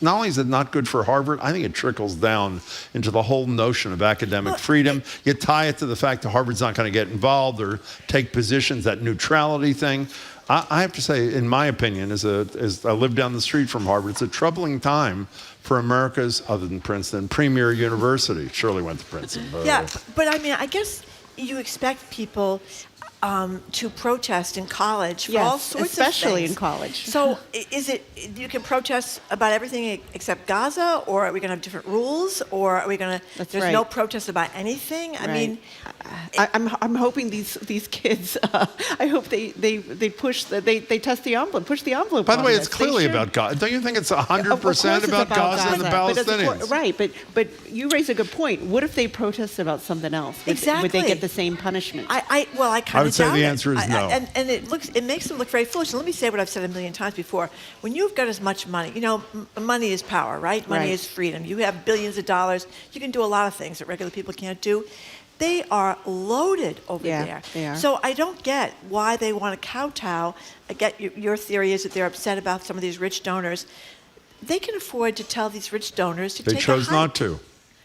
not only is it not good for Harvard, I think it trickles down into the whole notion of academic freedom. You tie it to the fact that Harvard's not going to get involved or take positions, that neutrality thing. I have to say, in my opinion, as I live down the street from Harvard, it's a troubling time for America's, other than Princeton, premier university. Shirley went to Princeton. But I guess you expect people. to protest in college for Yes, all sorts especially of things. in college. So is it you can protest about everything except Gaza, or are we going to have different rules, or are we going to? That's There's right. no protest about anything. I mean, I'm hoping these kids. I hope they push they test the envelope, push the envelope. By the on way, this. it's They clearly should. about Gaza. Don't you think it's 100% Of course it's about Gaza and the but it's Palestinians? right, but you raise a good point. What if they protest about something else? Would they get the same punishment? I kind I of would say doubt the it. answer is no. And it makes them look very foolish. And let me say what I've said a million times before. When you've got as much money, money is power, right? Money is freedom. You have billions of dollars. You can do a lot of things that regular people can't do. They are loaded over there. They are. So I don't get why they want to kowtow. I get your theory is that they're upset about some of these rich donors. They can afford to tell these rich donors to They take a chose hike. not to.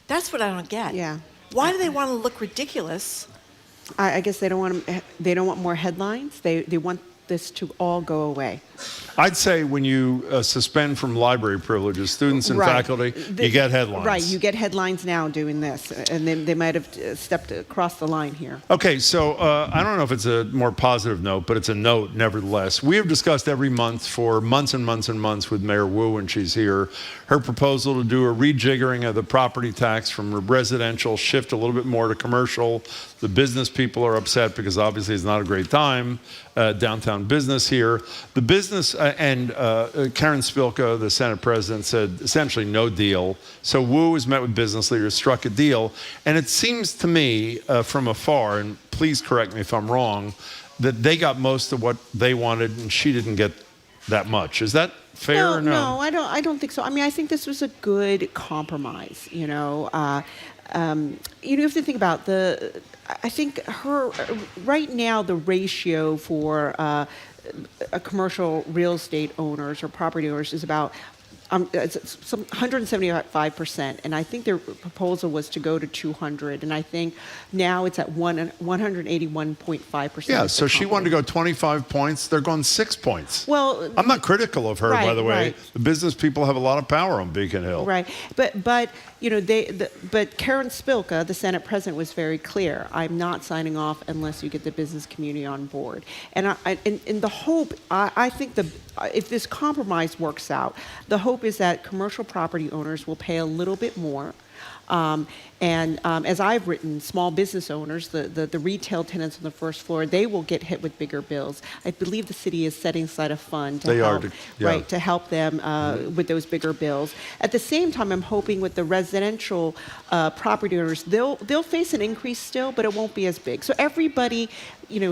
That's what I don't get. Yeah. Why do they want to look ridiculous? I guess they don't want more headlines. They want this to all go away. I'd say when you suspend from library privileges students and Right. faculty, you get headlines. Right, you get headlines now doing this, and they might have stepped across the line here. Okay, so I don't know if it's a more positive note, but it's a note nevertheless. We have discussed every month for months and months and months with Mayor Wu when she's here, her proposal to do a rejiggering of the property tax from residential, shift a little bit more to commercial. The business people are upset because obviously it's not a great time, downtown business here. The business, and Karen Spilka, the Senate president, said essentially no deal. So Wu has met with business leaders, struck a deal. And it seems to me from afar, and please correct me if I'm wrong, that they got most of what they wanted and she didn't get that much. Is that fair or no? No, I don't think so. I mean, I think this was a good compromise, you have to think about I think right now the ratio for a commercial real estate owners or property owners is about it's some 175%, and I think their proposal was to go to 200, and I think now it's at 181.5%. Yeah, so she wanted to go 25 points. They're going 6 points. Well, I'm not critical of her, by the way. Right. The business people have a lot of power on Beacon Hill. Right, but but Karen Spilka, the Senate president, was very clear. I'm not signing off unless you get the business community on board. And in the hope, I think if this compromise works out, the hope is that commercial property owners will pay a little bit more. As I've written, small business owners, the retail tenants on the first floor, they will get hit with bigger bills. I believe the city is setting aside a fund to help them with those bigger bills. At the same time, I'm hoping with the residential property owners, they'll face an increase still, but it won't be as big. So everybody,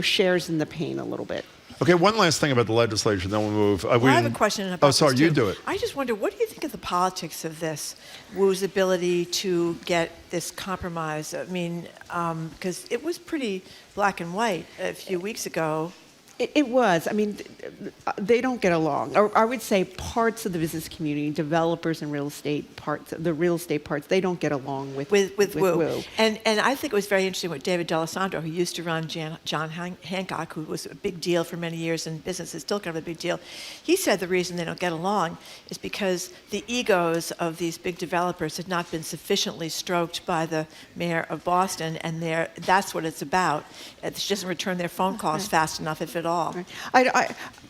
shares in the pain a little bit. Okay, one last thing about the legislature, then we'll move. I have a question about Oh, sorry, this you too. do it. I just wonder, what do you think of the politics of this? Wu's ability to get this compromise? I mean, because it was pretty black and white a few weeks ago. It was. I mean, they don't get along. Or I would say parts of the business community, developers and real estate parts, the real estate parts, they don't get along with Wu. And I think it was very interesting what David D'Alessandro, who used to run John Hancock, who was a big deal for many years in business, is still kind of a big deal. He said the reason they don't get along is because the egos of these big developers had not been sufficiently stroked by the mayor of Boston, and that's what it's about. She doesn't return their phone calls fast enough, if at all.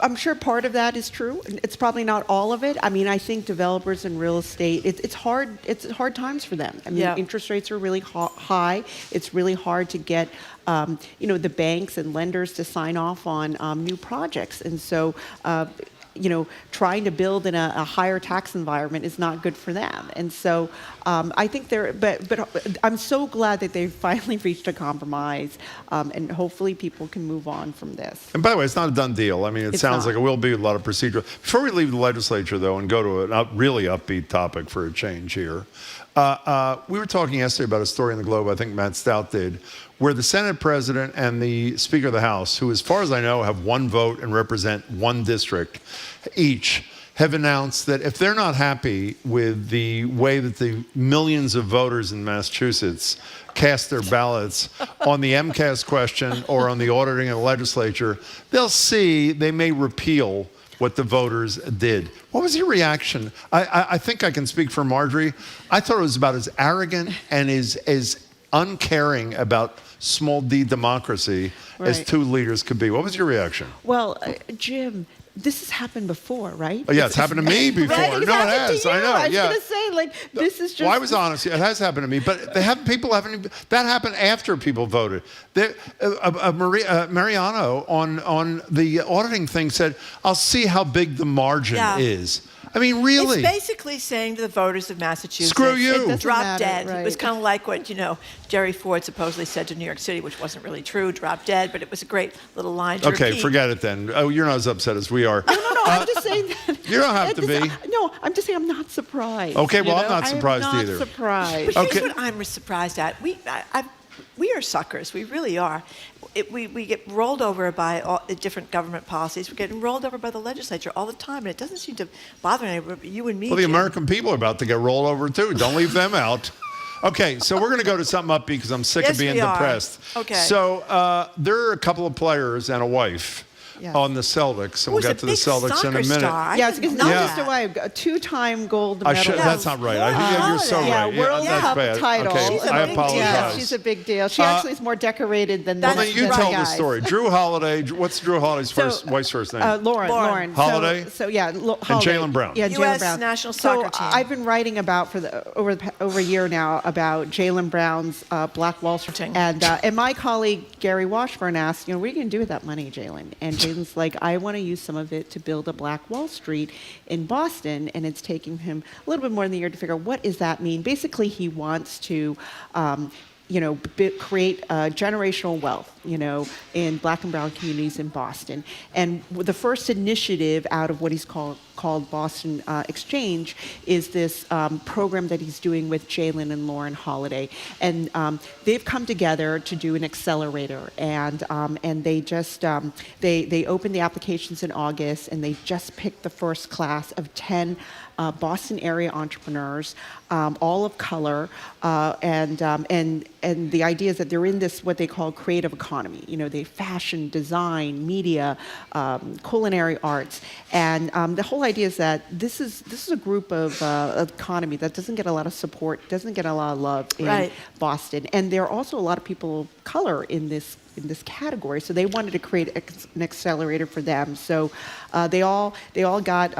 I'm sure part of that is true. It's probably not all of it. I mean, I think developers in real estate, it's hard. It's hard times for them. I mean, interest rates are really high. It's really hard to get, the banks and lenders to sign off on new projects, and so. Trying to build in a higher tax environment is not good for them. And so I think but I'm so glad that they finally reached a compromise, and hopefully people can move on from this. And by the way, it's not a done deal. I mean, it sounds like it will be a lot of procedural. Before we leave the legislature, though, and go to a really upbeat topic for a change here, we were talking yesterday about a story in the Globe, I think Matt Stout did, where the Senate president and the Speaker of the House, who as far as I know have one vote and represent one district each, have announced that if they're not happy with the way that the millions of voters in Massachusetts cast their ballots on the MCAS question or on the auditing of the legislature, they may repeal what the voters did. What was your reaction? I think I can speak for Marjorie. I thought it was about as arrogant and as uncaring about small d democracy as two leaders could be. What was your reaction? Well, Jim, this has happened before, right? Oh, yeah, it's happened to me before. Right? No, it has. I know. I was yeah. going to say, like, this is just. Well, I was honest. It has happened to me, but they have people having that happened after people voted. Mariano on the auditing thing said, "I'll see how big the margin is." I mean, really? It's basically saying to the voters of Massachusetts, screw you. Drop dead. Right. It was kind of like what, Jerry Ford supposedly said to New York City, which wasn't really true, drop dead, but it was a great little line to Okay, repeat. forget it then. Oh, you're not as upset as we are. No, I'm just saying that. You don't have to be. No, I'm just saying I'm not surprised. Okay, well, I'm not surprised I'm not either. surprised. But here's what I'm surprised at. We are suckers. We really are. We get rolled over by all different government policies. We're getting rolled over by the legislature all the time, and it doesn't seem to bother anybody but you and me. Well, the Jim. American people are about to get rolled over, too. Don't leave them out. Okay, so we're going to go to something upbeat because I'm sick of being depressed. Okay. So there are a couple of players and a wife on the Celtics, and we'll get to the Celtics in a minute. Yes, it's not just a wife, a two-time gold medal. That's not right. You're so right. World Cup title. Okay, I apologize. Yeah, she's a big deal. She actually is more decorated than well, the then you tell the story. Drew Holiday. What's Drew Holiday's wife's first name? Lauren. Holiday. Holiday. And Jaylen Brown. Yeah, U.S. Jaylen Brown. national soccer team. I've been writing about over a year now about Jaylen Brown's Black Wall Street, and my colleague Gary Washburn asked, what are you going to do with that money, Jaylen? And Jaylen's like, I want to use some of it to build a Black Wall Street in Boston, and it's taking him a little bit more than a year to figure out what does that mean. Basically, he wants to create generational wealth, in Black and Brown communities in Boston. And the first initiative out of what he's called Boston Exchange is this program that he's doing with Jaylen and Lauren Holiday. And they've come together to do an accelerator. And they just, they opened the applications in August, and they just picked the first class of 10 Boston area entrepreneurs, all of color, and the idea is that they're in this what they call creative economy. They fashion, design, media, culinary arts, and the whole idea is that this is a group of economy that doesn't get a lot of support, doesn't get a lot of love in Boston, and there are also a lot of people of color in this category. So they wanted to create an accelerator for them. So they all got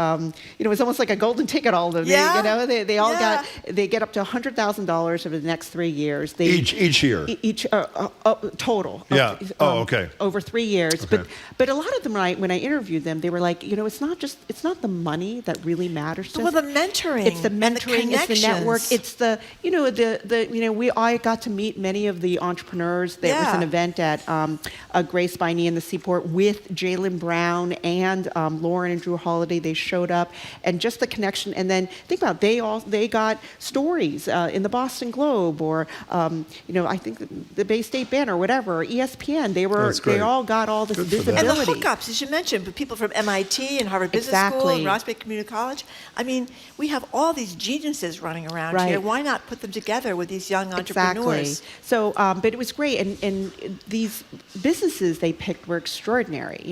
it was almost like a golden ticket. All of them. Yeah. They all got they get up to $100,000 over the next 3 years. Each year. Each total. Yeah. Okay. Over 3 years. Okay. But a lot of them, when I interviewed them, they were like, it's not the money that really matters to us. Well, the mentoring. It's the mentoring. It's the network. It's I got to meet many of the entrepreneurs. There was an event at Grace by Knee in the Seaport with Jaylen Brown and Lauren and Drew Holiday. They showed up, and just the connection. And then think about they got stories in the Boston Globe or I think the Bay State Banner, whatever, ESPN. They all got all this visibility. And the hookups, as you mentioned, with people from MIT and Harvard Business School and Ross Bay Community College. I mean, we have all these geniuses running around here. Why not put them together with these young entrepreneurs? Exactly. So, but it was great, and these businesses they picked were extraordinary.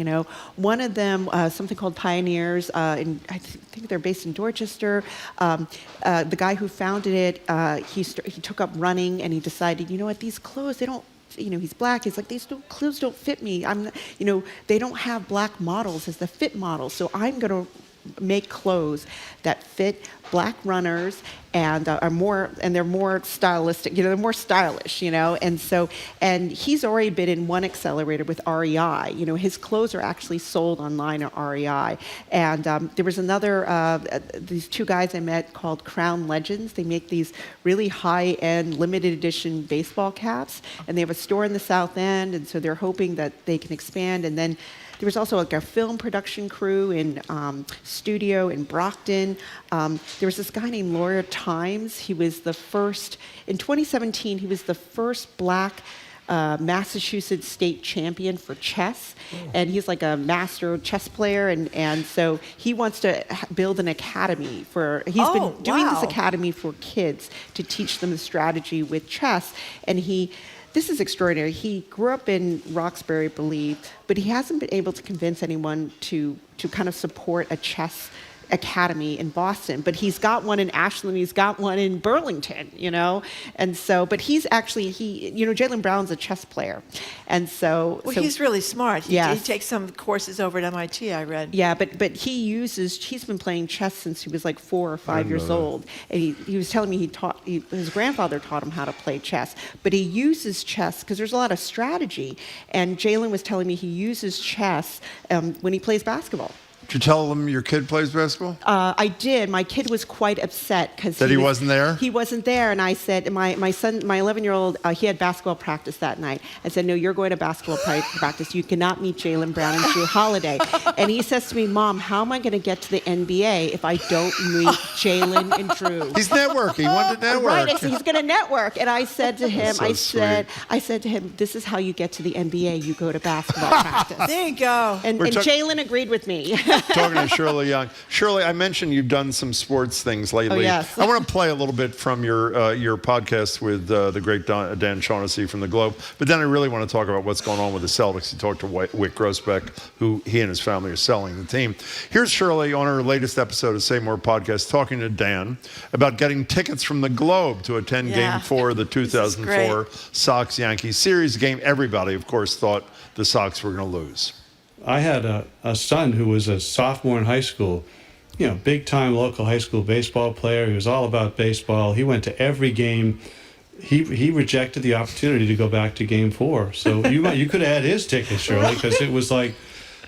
One of them, something called Pioneers, and I think they're based in Dorchester. The guy who founded it, he took up running, and he decided, these clothes, they don't. He's black. He's like, these clothes don't fit me. They don't have black models as the fit models. So I'm going to make clothes that fit black runners and they're more stylistic. They're more stylish. And he's already been in one accelerator with REI. His clothes are actually sold online at REI. And there was another these two guys I met called Crown Legends. They make these really high-end limited edition baseball caps, and they have a store in the South End. And so they're hoping that they can expand. And then there was also a film production crew in studio in Brockton. There was this guy named Lawyer Times. He was the first, in 2017, he was the first black Massachusetts state champion for chess. And he's like a master chess player. And so he wants to build an academy he's been doing this academy for kids to teach them the strategy with chess. And this is extraordinary. He grew up in Roxbury, I believe, but he hasn't been able to convince anyone to kind of support a chess academy in Boston, but he's got one in Ashland, he's got one in Burlington, and so, but he's actually, Jaylen Brown's a chess player, and so. Well, he's really smart. He Yes. takes some courses over at MIT, I read. Yeah, but he's been playing chess since he was like 4 or 5 years old, and he was telling me his grandfather taught him how to play chess, but he uses chess, because there's a lot of strategy, and Jaylen was telling me he uses chess when he plays basketball. Did you tell them your kid plays basketball? I did. My kid was quite upset because That he wasn't there? He wasn't there, and I said, my son, my 11-year-old, he had basketball practice that night. I said, no, you're going to basketball practice. You cannot meet Jaylen Brown and Drew Holiday. And he says to me, Mom, how am I going to get to the NBA if I don't meet Jaylen and Drew? He's networking. He wanted to network. Right. I said, he's going to network. And I said to him, So I said to him, this is how you get to the NBA. You go to basketball practice. There you go. And Jaylen agreed with me. Talking to Shirley Young. Shirley, I mentioned you've done some sports things lately. Oh, yes. I want to play a little bit from your podcast with the great Dan Shaughnessy from the Globe, but then I really want to talk about what's going on with the Celtics. You talked to Wick Grossbeck, who he and his family are selling the team. Here's Shirley on her latest episode of Say More Podcast talking to Dan about getting tickets from the Globe to attend Game 4 of the 2004 Sox-Yankees series, a game everybody, of course, thought the Sox were going to lose. I had a son who was a sophomore in high school, big-time local high school baseball player. He was all about baseball. He went to every game. He rejected the opportunity to go back to Game 4. So you could have had his tickets, Shirley, because it was like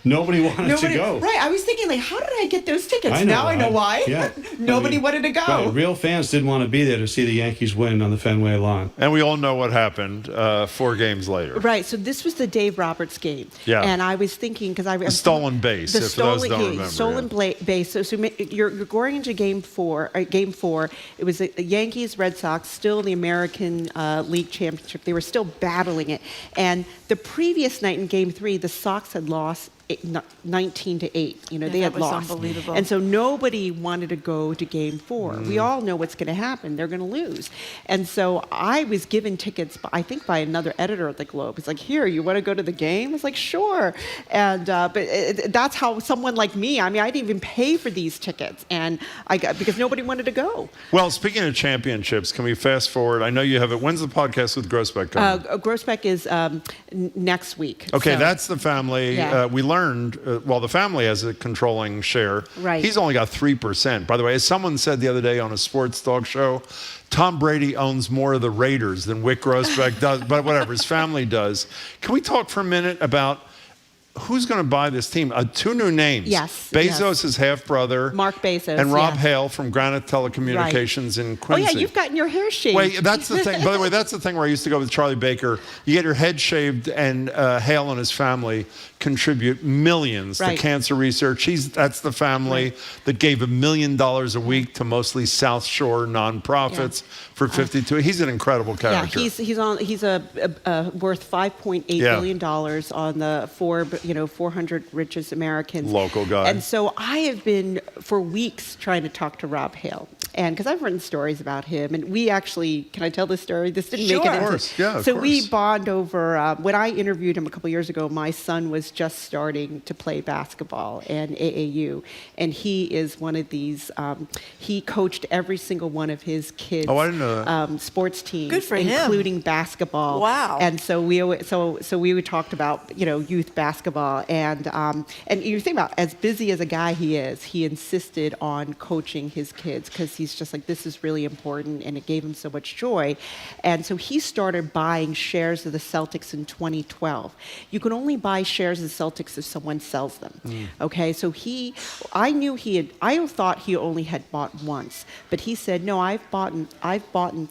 nobody wanted to go. Right. I was thinking, how did I get those tickets? Now I know why. Yeah. Nobody wanted to go. Right, real fans didn't want to be there to see the Yankees win on the Fenway lawn. And we all know what happened 4 games later. Right. So this was the Dave Roberts game. Yeah. And I was thinking, because The stolen base, if those don't remember. Stolen base. So you're going into Game 4. Game 4. It was the Yankees, Red Sox, still the American League Championship. They were still battling it. And the previous night in Game 3, the Sox had lost 19-8. They had lost. Unbelievable. And so nobody wanted to go to Game 4. We all know what's going to happen. They're going to lose. And so I was given tickets, I think, by another editor at the Globe. It's like, here, you want to go to the game? I was like, sure. And that's how someone like me, I didn't even pay for these tickets, and because nobody wanted to go. Well, speaking of championships, can we fast forward? I know you have it. When's the podcast with Grossbeck coming? Grossbeck is next week. Okay, so. that's the family. Yeah. We learned, the family has a controlling share. Right. He's only got 3%. By the way, as someone said the other day on a sports talk show, Tom Brady owns more of the Raiders than Wick Grossbeck does, but whatever, his family does. Can we talk for a minute about who's going to buy this team? 2 new names. Yes. Bezos' half-brother. Mark Bezos. And Rob Hale from Granite Telecommunications in Quincy. Oh, yeah, you've gotten your hair shaved. Wait, that's the thing. By the way, that's the thing where I used to go with Charlie Baker. You get your head shaved, and Hale and his family contribute millions to cancer research. That's the family that gave $1 million a week to mostly South Shore nonprofits for 52. He's an incredible character. Yeah, he's worth $5.8 billion on the 400 richest Americans. Local guy. And so I have been for weeks trying to talk to Rob Hale. And because I've written stories about him, and we actually, can I tell this story? This didn't make it into. Of course. Yeah, of so course. we bond over, when I interviewed him a couple years ago, my son was just starting to play basketball and AAU. And he is one of these, he coached every single one of his kids' I didn't know that. sports teams, Good for him. including basketball. Wow. And so we talked about, youth basketball. And you think about, as busy as a guy he is, he insisted on coaching his kids because he's just like, this is really important, and it gave him so much joy. And so he started buying shares of the Celtics in 2012. You can only buy shares of the Celtics if someone sells them. Okay, so I thought he only had bought once, but he said, no, I've bought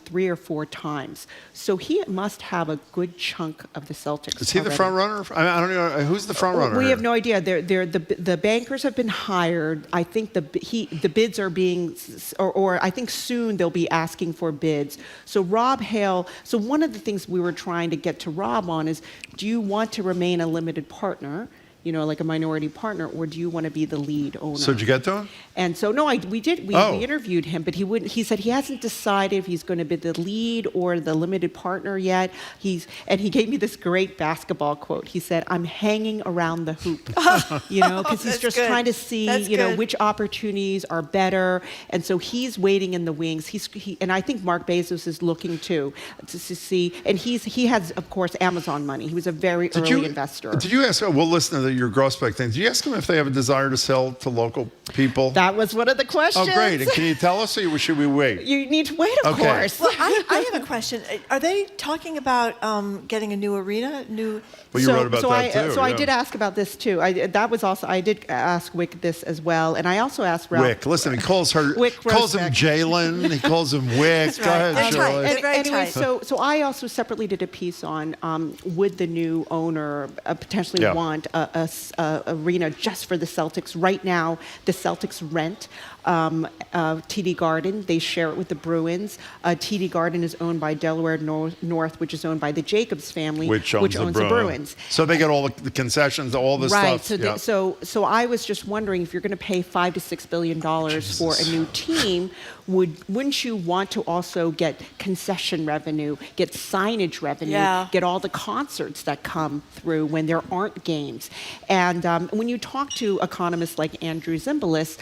3 or 4 times. So he must have a good chunk of the Celtics. Is he the front runner? I don't know. Who's the front runner? We have no idea. The bankers have been hired. I think the bids are being, or I think soon they'll be asking for bids. So Rob Hale. So one of the things we were trying to get to Rob on is, do you want to remain a limited partner? like a minority partner, or do you want to be the lead owner? So did you get to him? And so, no, we did. We interviewed him, but he said he hasn't decided if he's going to be the lead or the limited partner yet. And he gave me this great basketball quote. He said, "I'm hanging around the hoop," because he's just trying to see, which opportunities are better. And so he's waiting in the wings. And I think Mark Bezos is looking to see. And he has, of course, Amazon money. He was a very early investor. Did you ask? We'll listen to your Grossbeck thing. Did you ask them if they have a desire to sell to local people? That was one of the questions. Oh, great. And can you tell us, or should we wait? You need to wait, of course. Well, I have a question. Are they talking about getting a new arena? Well, you wrote about that too. So I did ask about this too. I did ask Wick this as well, and I also asked Ralph. Wick, listen, he calls him Jaylen. He calls him Wick. Go ahead, Shirley. Anyway, so I also separately did a piece on would the new owner potentially want a arena just for the Celtics. Right now, the Celtics rent TD Garden. They share it with the Bruins. TD Garden is owned by Delaware North, which is owned by the Jacobs family, which owns the Bruins. So they get all the concessions, all the stuff. Right. So I was just wondering, if you're going to pay $5 to $6 billion for a new team, wouldn't you want to also get concession revenue, get signage revenue, get all the concerts that come through when there aren't games? And when you talk to economists like Andrew Zimbalist,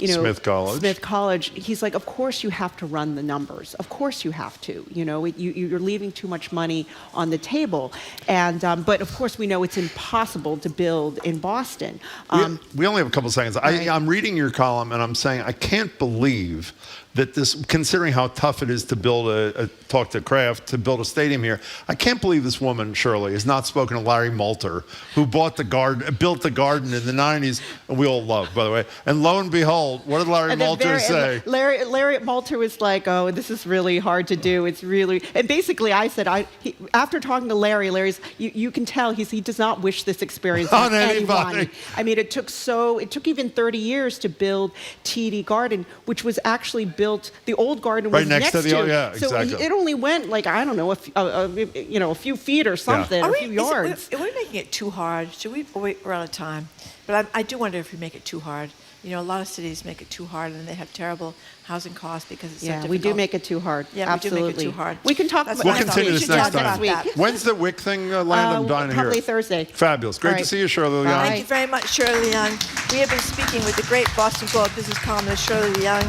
Smith College, he's like, of course you have to run the numbers. Of course you have to. You're leaving too much money on the table. And but of course we know it's impossible to build in Boston. We only have a couple seconds. I'm reading your column and I'm saying I can't believe that this, considering how tough it is to build talk to Kraft, to build a stadium here, I can't believe this woman, Shirley, has not spoken to Larry Moulter, who built the garden in the 90s, and we all love, by the way. And lo and behold, what did Larry Moulter say? Larry Moulter was like, oh, this is really hard to do. It's really, and basically I said, after talking to Larry's, you can tell he does not wish this experience on anyone. I mean, it took even 30 years to build TD Garden, which was actually built. The old garden was right next to the exactly. So it only went I don't know, a few feet or something, a few yards. Are we making it too hard? Should we? We're out of time, but I do wonder if we make it too hard. A lot of cities make it too hard, and they have terrible housing costs because it's so difficult. We do make it too hard. Yeah, absolutely. We do make it too hard. We can talk about We'll continue this next time. When's the Wick thing land? I'm dying to hear. Probably Thursday. Fabulous. Great to see you, Shirley Young. Thank you very much, Shirley Young. We have been speaking with the great Boston Globe business columnist, Shirley Young.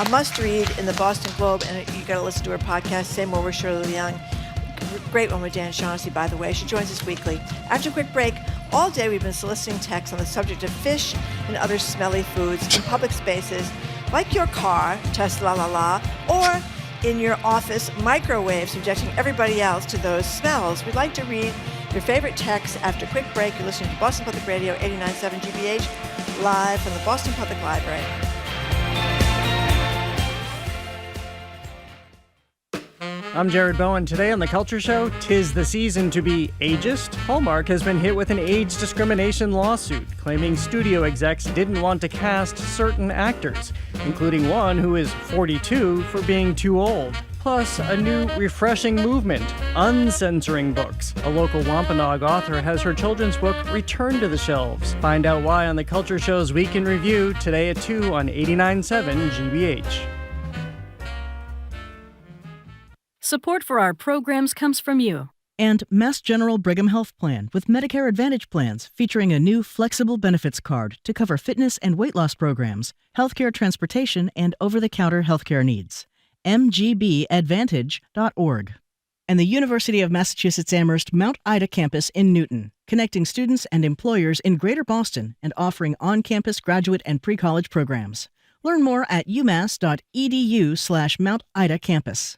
A must-read in the Boston Globe, and you got to listen to her podcast, Say More with Shirley Young. Great one with Dan Shaughnessy, by the way. She joins us weekly. After a quick break, all day we've been soliciting texts on the subject of fish and other smelly foods in public spaces, like your car, Tesla la la, or in your office microwave, subjecting everybody else to those smells. We'd like to read your favorite texts after a quick break. You're listening to Boston Public Radio 89.7 GBH, live from the Boston Public Library. I'm Jared Bowen. Today on The Culture Show, 'tis the season to be ageist. Hallmark has been hit with an age discrimination lawsuit, claiming studio execs didn't want to cast certain actors, including one who is 42 for being too old. Plus, a new refreshing movement, uncensoring books. A local Wampanoag author has her children's book returned to the shelves. Find out why on The Culture Show's Week in Review, today at 2 on 89.7 GBH. Support for our programs comes from you. And Mass General Brigham Health Plan with Medicare Advantage plans featuring a new flexible benefits card to cover fitness and weight loss programs, healthcare transportation, and over-the-counter healthcare needs. mgbadvantage.org. And the University of Massachusetts Amherst Mount Ida campus in Newton, connecting students and employers in Greater Boston and offering on-campus graduate and pre-college programs. Learn more at umass.edu/Mount Ida campus.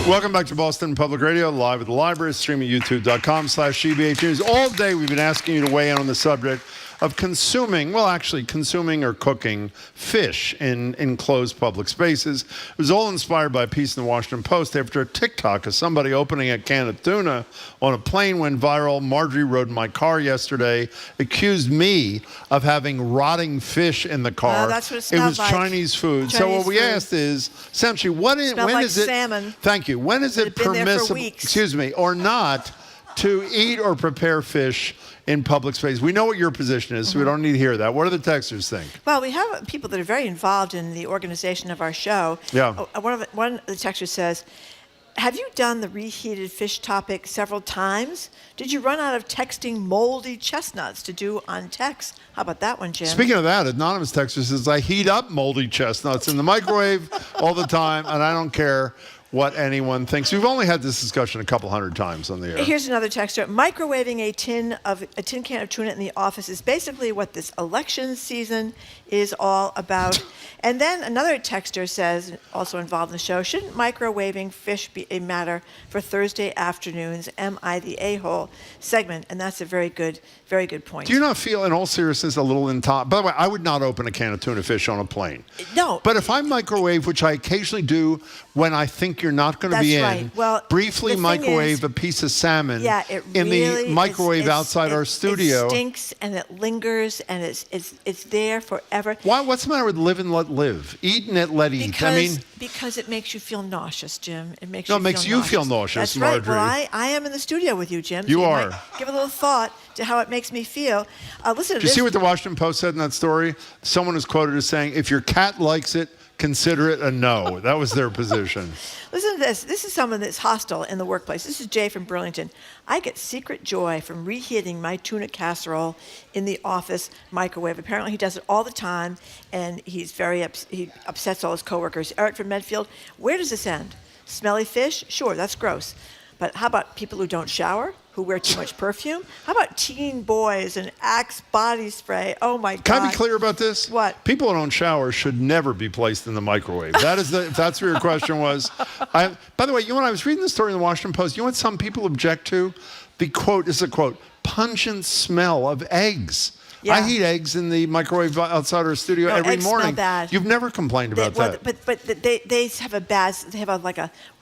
Welcome back to Boston Public Radio, live at the library, streaming at youtube.com/GBH News. All day we've been asking you to weigh in on the subject of consuming or cooking fish in enclosed public spaces. It was all inspired by a piece in the Washington Post after a TikTok of somebody opening a can of tuna on a plane went viral. Marjorie rode in my car yesterday, accused me of having rotting fish in the car. That's what it was smelled like. Chinese food. So what we asked is, essentially, when like is it? Salmon. Thank you. When is it permissible? Excuse me, or not to eat or prepare fish in public space? We know what your position is, so we don't need to hear that. What do the texters think? Well, we have people that are very involved in the organization of our show. Yeah. One of the texters says, have you done the reheated fish topic several times? Did you run out of texting moldy chestnuts to do on text? How about that one, Jim? Speaking of that, anonymous texter says, I heat up moldy chestnuts in the microwave all the time, and I don't care what anyone thinks. We've only had this discussion a couple hundred times on the air. Here's another texter. Microwaving a tin can of tuna in the office is basically what this election season is all about. And then another texter says, also involved in the show, shouldn't microwaving fish be a matter for Thursday afternoons? Am I the a-hole segment? And that's a very good point. Do you not feel, in all seriousness, a little by the way, I would not open a can of tuna fish on a plane. No. But if I microwave, which I occasionally do when I think you're not going to be in, well, briefly microwave a piece of salmon in the microwave outside our studio. It stinks and it lingers and it's there forever. What's the matter with live and let live? Eat and let eat. Because it makes you feel nauseous, Jim. It makes you feel nauseous, That's Marjorie. right. Well, I am in the studio with you, Jim. You so are. Might give a little thought to how it makes me feel. Listen to this. Did you see what the Washington Post said in that story? Someone was quoted as saying, if your cat likes it, consider it a no. That was their position. Listen to this. This is someone that's hostile in the workplace. This is Jay from Burlington. I get secret joy from reheating my tuna casserole in the office microwave. Apparently he does it all the time, and he's he upsets all his coworkers. Eric from Medfield, where does this end? Smelly fish? Sure, that's gross. But how about people who don't shower, who wear too much perfume? How about teen boys and Axe body spray? Oh, my God. Can I be clear about this? What? People who don't shower should never be placed in the microwave. If that's what your question was. By the way, when I was reading the story in the Washington Post, you know what some people object to? The quote is a quote, pungent smell of eggs. Yeah. I heat eggs in the microwave outside our studio every eggs morning. Smell bad. You've never complained about that. But they have a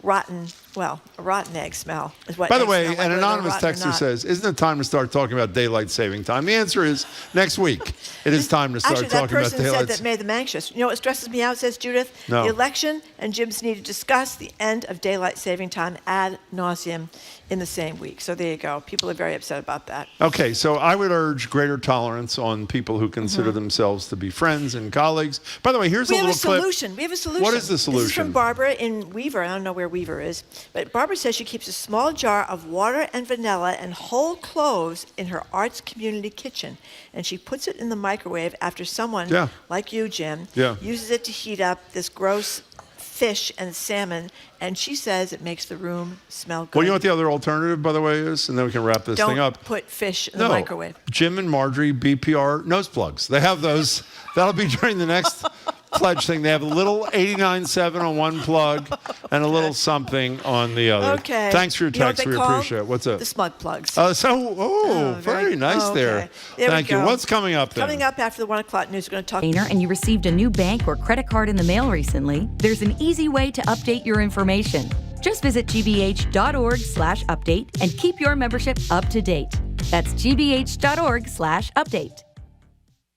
rotten egg smell. Is what By the way, like an anonymous texter says, isn't it time to start talking about daylight saving time? The answer is next week. It is time to start talking about daylight. Actually, that person said that made them anxious. You know what stresses me out, says Judith? No. The election and Jim's need to discuss the end of daylight saving time ad nauseum in the same week. So there you go. People are very upset about that. Okay, so I would urge greater tolerance on people who consider themselves to be friends and colleagues. By the way, here's a little clip. We have a solution. What is the solution? This is from Barbara in Weaver. I don't know where Weaver is. But Barbara says she keeps a small jar of water and vanilla and whole cloves in her arts community kitchen. And she puts it in the microwave after someone, like you, Jim, uses it to heat up this gross fish and salmon, and she says it makes the room smell good. Well, you know what the other alternative, by the way, is? And then we can wrap this thing up. Don't put fish in the microwave. Jim and Marjorie BPR nose plugs. They have those. That'll be during the next pledge thing. They have a little 89.7 on one plug and a little something on the other. Okay. Thanks for your text. We appreciate it. What's up? The smug plugs. Very nice there. Thank you. What's coming up then? Coming up after the 1 o'clock news, we're going to talk. And you received a new bank or credit card in the mail recently, there's an easy way to update your information. Just visit gbh.org/update and keep your membership up to date. That's gbh.org/update.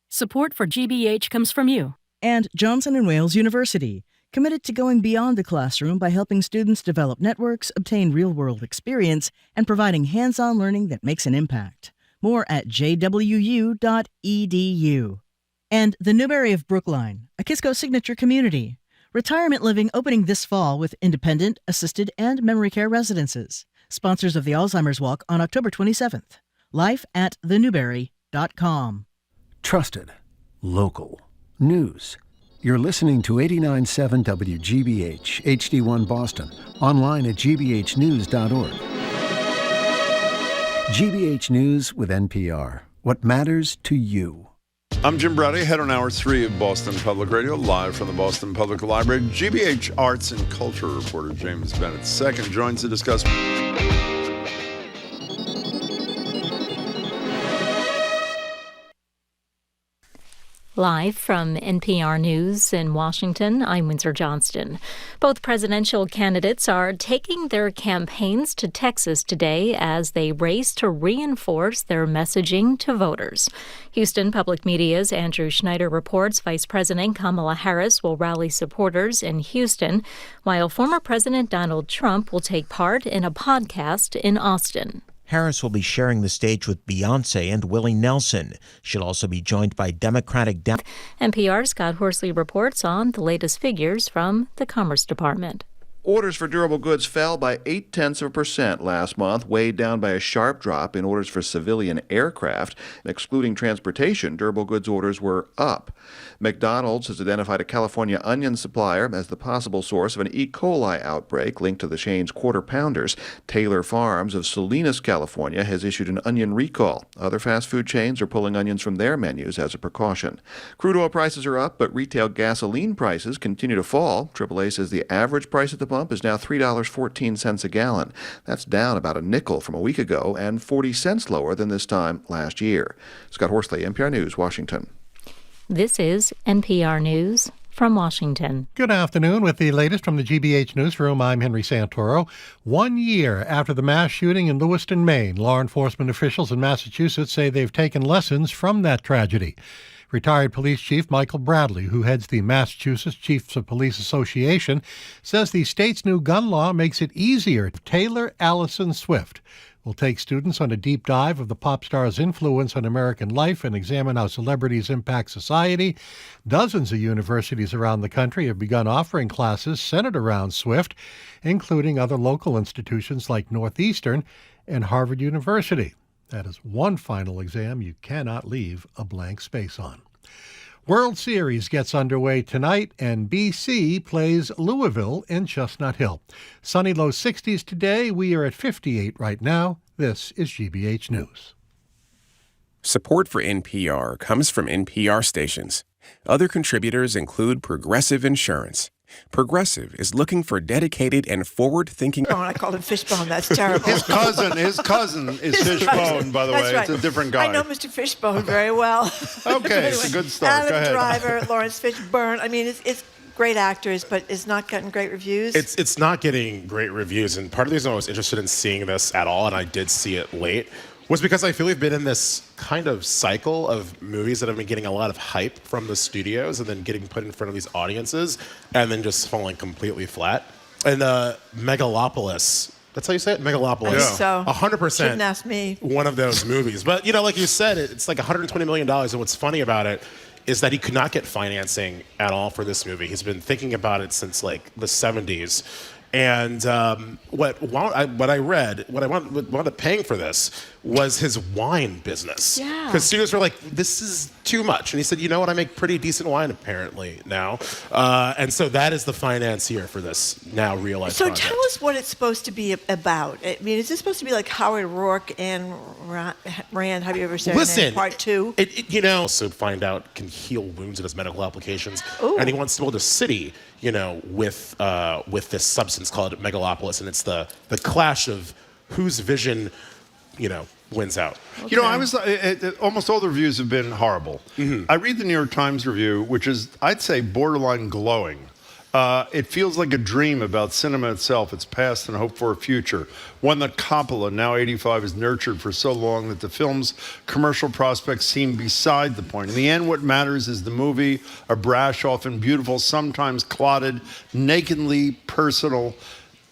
Support for GBH comes from you. And Johnson & Wales University, committed to going beyond the classroom by helping students develop networks, obtain real-world experience, and providing hands-on learning that makes an impact. More at jwu.edu. And the Newberry of Brookline, a Kisco signature community. Retirement living opening this fall with independent, assisted, and memory care residences. Sponsors of the Alzheimer's Walk on October 27th. Life at thenewberry.com. Trusted. Local. News. You're listening to 89.7 WGBH, HD1 Boston, online at gbhnews.org. GBH News with NPR. What matters to you. I'm Jim Browdy, head on Hour 3 of Boston Public Radio, live from the Boston Public Library. GBH Arts and Culture reporter James Bennett II joins to discuss... Live from NPR News in Washington, I'm Windsor Johnston. Both presidential candidates are taking their campaigns to Texas today as they race to reinforce their messaging to voters. Houston Public Media's Andrew Schneider reports Vice President Kamala Harris will rally supporters in Houston, while former President Donald Trump will take part in a podcast in Austin. Harris will be sharing the stage with Beyoncé and Willie Nelson. She'll also be joined by Democratic... NPR's Scott Horsley reports on the latest figures from the Commerce Department. Orders for durable goods fell by 0.8% last month, weighed down by a sharp drop in orders for civilian aircraft. Excluding transportation, durable goods orders were up. McDonald's has identified a California onion supplier as the possible source of an E. coli outbreak linked to the chain's Quarter Pounders. Taylor Farms of Salinas, California, has issued an onion recall. Other fast food chains are pulling onions from their menus as a precaution. Crude oil prices are up, but retail gasoline prices continue to fall. AAA says the average price at the pump is now $3.14 a gallon. That's down about a nickel from a week ago and 40 cents lower than this time last year. Scott Horsley, NPR News, Washington. This is NPR News from Washington. Good afternoon. With the latest from the GBH Newsroom, I'm Henry Santoro. 1 year after the mass shooting in Lewiston, Maine, law enforcement officials in Massachusetts say they've taken lessons from that tragedy. Retired Police Chief Michael Bradley, who heads the Massachusetts Chiefs of Police Association, says the state's new gun law makes it easier. Taylor Allison Swift will take students on a deep dive of the pop star's influence on American life and examine how celebrities impact society. Dozens of universities around the country have begun offering classes centered around Swift, including other local institutions like Northeastern and Harvard University. That is one final exam you cannot leave a blank space on. World Series gets underway tonight, and BC plays Louisville in Chestnut Hill. Sunny low 60s today. We are at 58 right now. This is GBH News. Support for NPR comes from NPR stations. Other contributors include Progressive Insurance. Progressive is looking for dedicated and forward-thinking... Oh, I called him Fishbone. That's terrible. His cousin is Fishbone, by the way. Right. It's a different guy. I know Mr. Fishbone very well. Okay, it's a good start. Adam Go ahead. Driver, Lawrence Fishburne. I mean, it's great actors, but it's not getting great reviews. It's not getting great reviews, and part of the reason I was interested in seeing this at all, and I did see it late, was because I feel we've been in this kind of cycle of movies that have been getting a lot of hype from the studios and then getting put in front of these audiences and then just falling completely flat. And Megalopolis, that's how you say it? Megalopolis. I think so. 100%. Shouldn't ask me. One of those movies. But, like you said, it's like $120 million. And what's funny about it is that he could not get financing at all for this movie. He's been thinking about it since like the 70s. And what I wound up paying for this was his wine business. Yeah. Because studios were like, this is too much. And he said, you know what, I make pretty decent wine apparently now. And so that is the financier for this now realized project. So tell us what it's supposed to be about. I mean, is this supposed to be like Howard Rourke and Rand, have you ever said Listen, part two? Also find out can heal wounds in his medical applications. Ooh. And he wants to build a city, with this substance called Megalopolis. And it's the clash of whose vision, wins out. Okay. I was almost all the reviews have been horrible. Mm-hmm. I read the New York Times review, which is, I'd say, borderline glowing. It feels like a dream about cinema itself, its past and hope for a future. One that Coppola, now 85, has nurtured for so long that the film's commercial prospects seem beside the point. In the end, what matters is the movie, a brash, often beautiful, sometimes clotted, nakedly personal.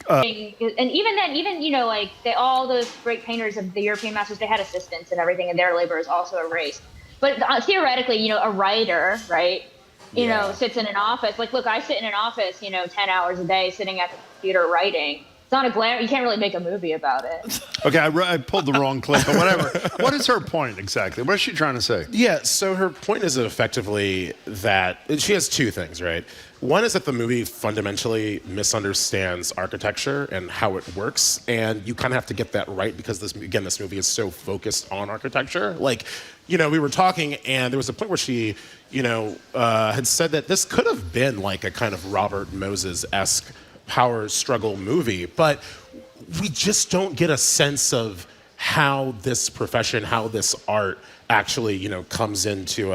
And even then, all those great painters of the European masters, they had assistants and everything, and their labor is also erased. But theoretically, a writer, right? Sits in an office. Like, look, I sit in an office, 10 hours a day sitting at the computer writing. It's not a glamour. You can't really make a movie about it. Okay, I pulled the wrong clip, but whatever. What is her point exactly? What is she trying to say? Yeah, so her point is effectively that she has two things, right? One is that the movie fundamentally misunderstands architecture and how it works, and you kind of have to get that right because this movie is so focused on architecture. Like, we were talking, and there was a point where she, had said that this could have been like a kind of Robert Moses-esque power struggle movie, but we just don't get a sense of how this profession, how this art actually, comes into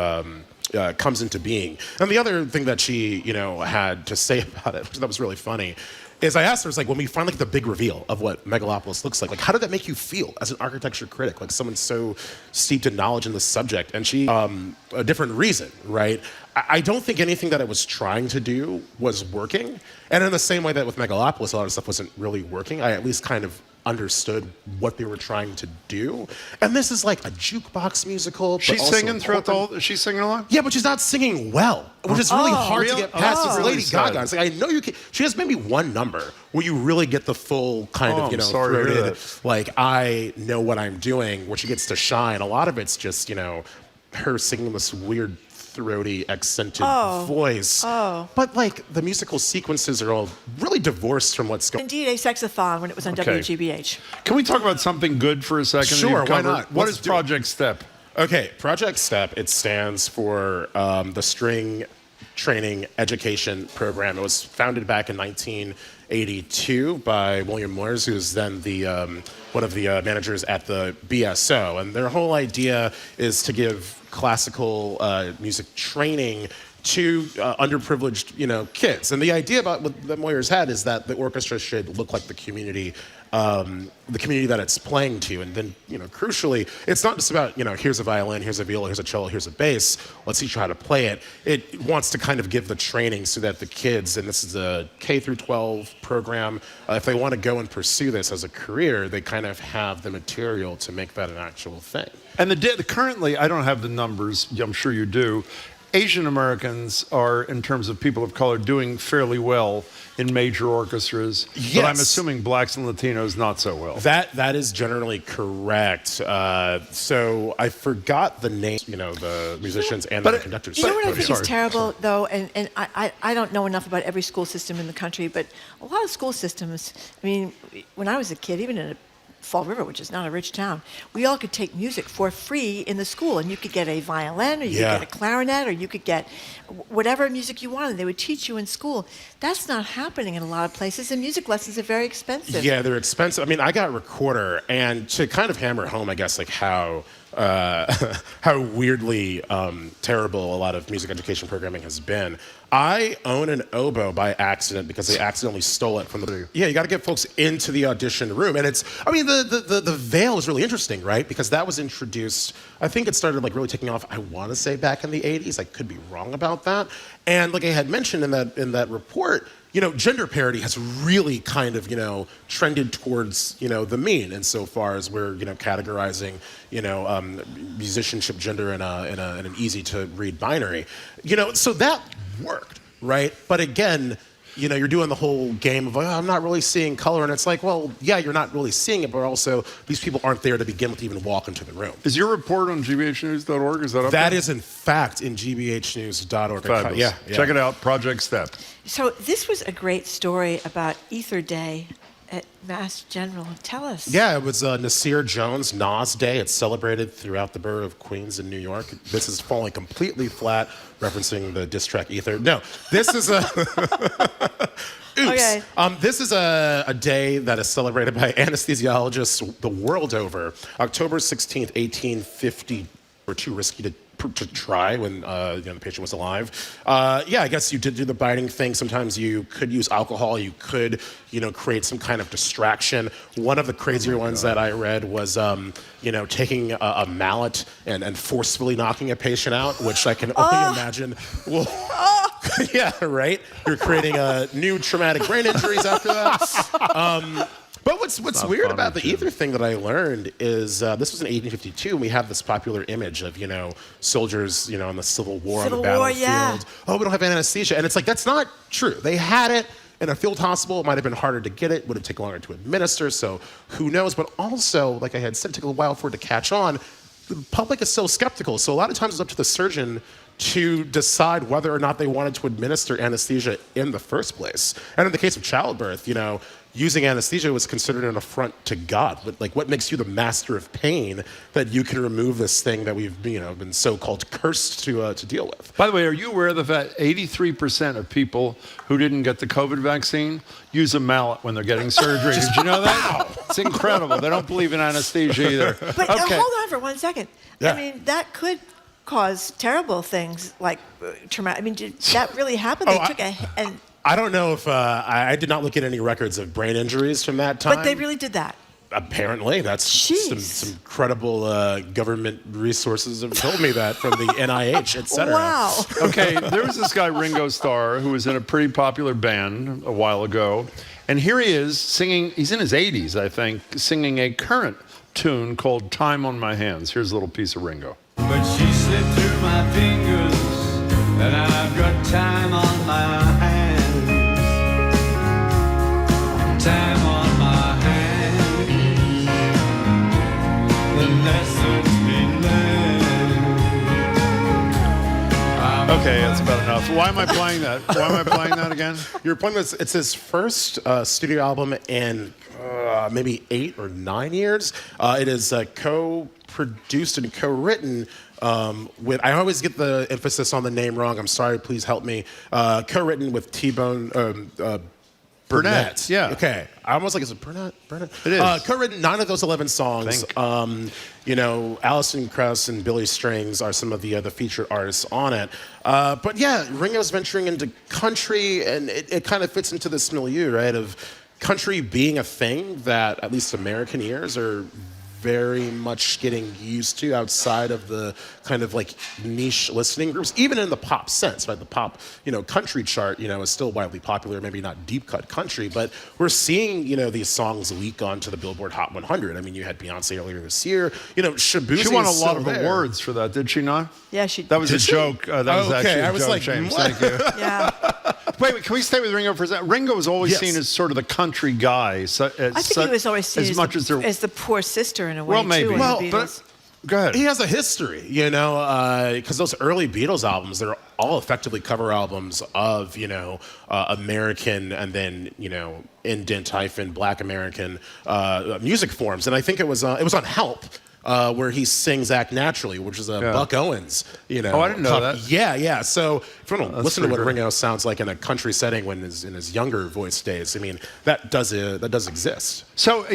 comes into being. And the other thing that she, had to say about it, that was really funny, is I asked her, when we finally get the big reveal of what Megalopolis looks like how did that make you feel as an architecture critic, like someone so steeped in knowledge in the subject? And she, a different reason, right? I don't think anything that it was trying to do was working. And in the same way that with Megalopolis, a lot of stuff wasn't really working, I at least kind of understood what they were trying to do. And this is like a jukebox musical. She's singing throughout the whole, she's singing along? Yeah, but she's not singing well, which is really hard to get past. It's Lady Gaga. It's like, I know you can. She has maybe one number where you really get the full kind of, throated, like, I know what I'm doing, where she gets to shine. A lot of it's just, her singing this weird throaty, accented voice. But like the musical sequences are all really divorced from what's going on. Indeed, a sexathon when it was on WGBH. Can we talk about something good for a second? Sure, why not? What is Project STEP? Okay, Project STEP, it stands for the String Training Education Program. It was founded back in 1982 by William Moyers, who's then the one of the managers at the BSO. And their whole idea is to give classical music training to underprivileged, kids. And the idea about what the Moyers had is that the orchestra should look like the community that it's playing to. And then, crucially, it's not just about, here's a violin, here's a viola, here's a cello, here's a bass, let's teach you how to play it. It wants to kind of give the training so that the kids, and this is a K through 12 program, if they want to go and pursue this as a career, they kind of have the material to make that an actual thing. And currently, I don't have the numbers, I'm sure you do, Asian Americans are, in terms of people of color, doing fairly well in major orchestras. Yes. But I'm assuming blacks and Latinos not so well. That is generally correct. So I forgot the name, the musicians and the conductors. You know what I think is terrible, though, and I don't know enough about every school system in the country, but a lot of school systems, when I was a kid, even in Fall River, which is not a rich town, we all could take music for free in the school, and you could get a violin, or you could get a clarinet, or you could get whatever music you wanted. They would teach you in school. That's not happening in a lot of places, and music lessons are very expensive. Yeah, they're expensive. I got a recorder, and to kind of hammer home, I guess, like how weirdly terrible a lot of music education programming has been. I own an oboe by accident because they accidentally stole it from the... Yeah, you got to get folks into the audition room. And it's... the veil is really interesting, right? Because that was introduced... I think it started really taking off, I want to say, back in the 80s. I could be wrong about that. And like I had mentioned in that report, gender parity has really kind of, trended towards, the mean insofar as we're, categorizing, musicianship gender in an easy to read binary. So that worked, right? But again, you're doing the whole game of, I'm not really seeing color. And it's like, well, yeah, you're not really seeing it, but also these people aren't there to begin with to even walk into the room. Is your report on gbhnews.org? Is that up That there? is, in fact, in gbhnews.org. Fabulous. Yeah. Check it out, Project STEP. So this was a great story about Ether Day at Mass General. Tell us. Yeah, it was Nasir Jones Nas Day. It's celebrated throughout the borough of Queens in New York. This is falling completely flat, referencing the diss track Ether. No, this is a... Oops. Okay. This is a day that is celebrated by anesthesiologists the world over. October 16th, 1850, were too risky to try when the patient was alive. I guess you did do the biting thing. Sometimes you could use alcohol. You could, create some kind of distraction. One of the crazier ones that I read was, taking a mallet and forcefully knocking a patient out, which I can only imagine will... Yeah, right? You're creating new traumatic brain injuries after that. But what's weird about the ether thing that I learned is this was in 1852, and we have this popular image of, soldiers, in the Civil War on the battlefield. Yeah. Oh, we don't have anesthesia. And it's like, that's not true. They had it in a field hospital. It might have been harder to get it, would have taken longer to administer, so who knows? But also, like I had said, it took a while for it to catch on. The public is so skeptical, so a lot of times it's up to the surgeon to decide whether or not they wanted to administer anesthesia in the first place. And in the case of childbirth, using anesthesia was considered an affront to God. What makes you the master of pain that you can remove this thing that we've been so-called cursed to deal with? By the way, are you aware of the fact 83% of people who didn't get the COVID vaccine use a mallet when they're getting surgery? Did you know that? It's incredible. They don't believe in anesthesia either. But hold on for 1 second. Yeah. That could cause terrible things like traumatic. I mean, did that really happen? They took and. I don't know if I did not look at any records of brain injuries from that time. But they really did that. Apparently, that's some credible government resources have told me that from the NIH, et cetera. Wow. Okay, there was this guy, Ringo Starr, who was in a pretty popular band a while ago. And here he is singing, he's in his 80s, I think, singing a current tune called Time on My Hands. Here's a little piece of Ringo. But she slipped through my fingers, and I've got time on my hands. Time on my hands. The lessons been learned. Okay, that's about enough. Why am I playing that? Why am I playing that again? You're playing this. It's his first studio album in maybe 8 or 9 years. It is co-produced and co-written with. I always get the emphasis on the name wrong. I'm sorry. Please help me. Co-written with T-Bone. Burnett, yeah. Okay. I almost like, is it Burnett? It is. Co-written 9 of those 11 songs. Alison Krauss and Billy Strings are some of the featured artists on it. But yeah, Ringo's venturing into country, and it kind of fits into this milieu, right, of country being a thing that at least American ears are very much getting used to outside of the kind of like niche listening groups, even in the pop sense, right? The pop, country chart, is still widely popular, maybe not deep cut country, but we're seeing, these songs leak onto the Billboard Hot 100. I mean, you had Beyonce earlier this year, Shabuzi. She won a lot of awards for that, did she not? Yeah, she did. That was a joke. That was actually a joke, James. What? Thank you. Yeah. Wait, can we stay with Ringo for a second? Ringo was always seen as sort of the country guy. I think he was always seen as the poor sister in a way, well, maybe. too. Well, but go ahead. He has a history, because those early Beatles albums, they're all effectively cover albums of, American and then, indent-Black American music forms. And I think it was on Help. Where he sings Act Naturally, which is a Buck Owens, Oh, I didn't know that. Yeah. So if you want to listen to what Ringo sounds like in a country setting when in his younger voice days, I mean, that does exist. So,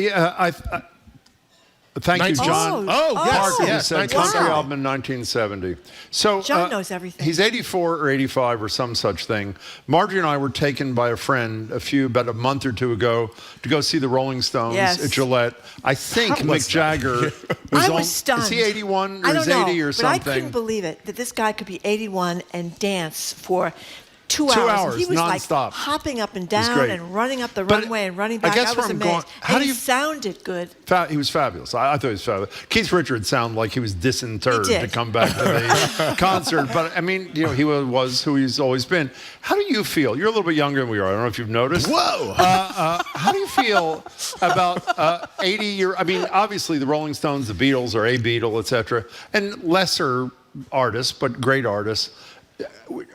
thank you, John. He said country album in 1970. So John knows everything. He's 84 or 85 or some such thing. Marjorie and I were taken by a friend about a month or two ago to go see the Rolling Stones at Gillette. I think Mick Jagger I was stunned. Is he 81 or I don't is know, 80 or something? But I couldn't believe it that this guy could be 81 and dance for 2 hours. 2 hours. He was non-stop. Like hopping up and down and running up the runway and running back. I guess was amazed. He sounded good. He was fabulous. I thought he was fabulous. Keith Richards sounded like he was disinterred to come back to the concert. But I mean, he was who he's always been. How do you feel? You're a little bit younger than we are. I don't know if you've noticed. Whoa! How do you feel about 80 year? I mean, obviously the Rolling Stones, the Beatles, or a Beatle, etc., and lesser artists, but great artists.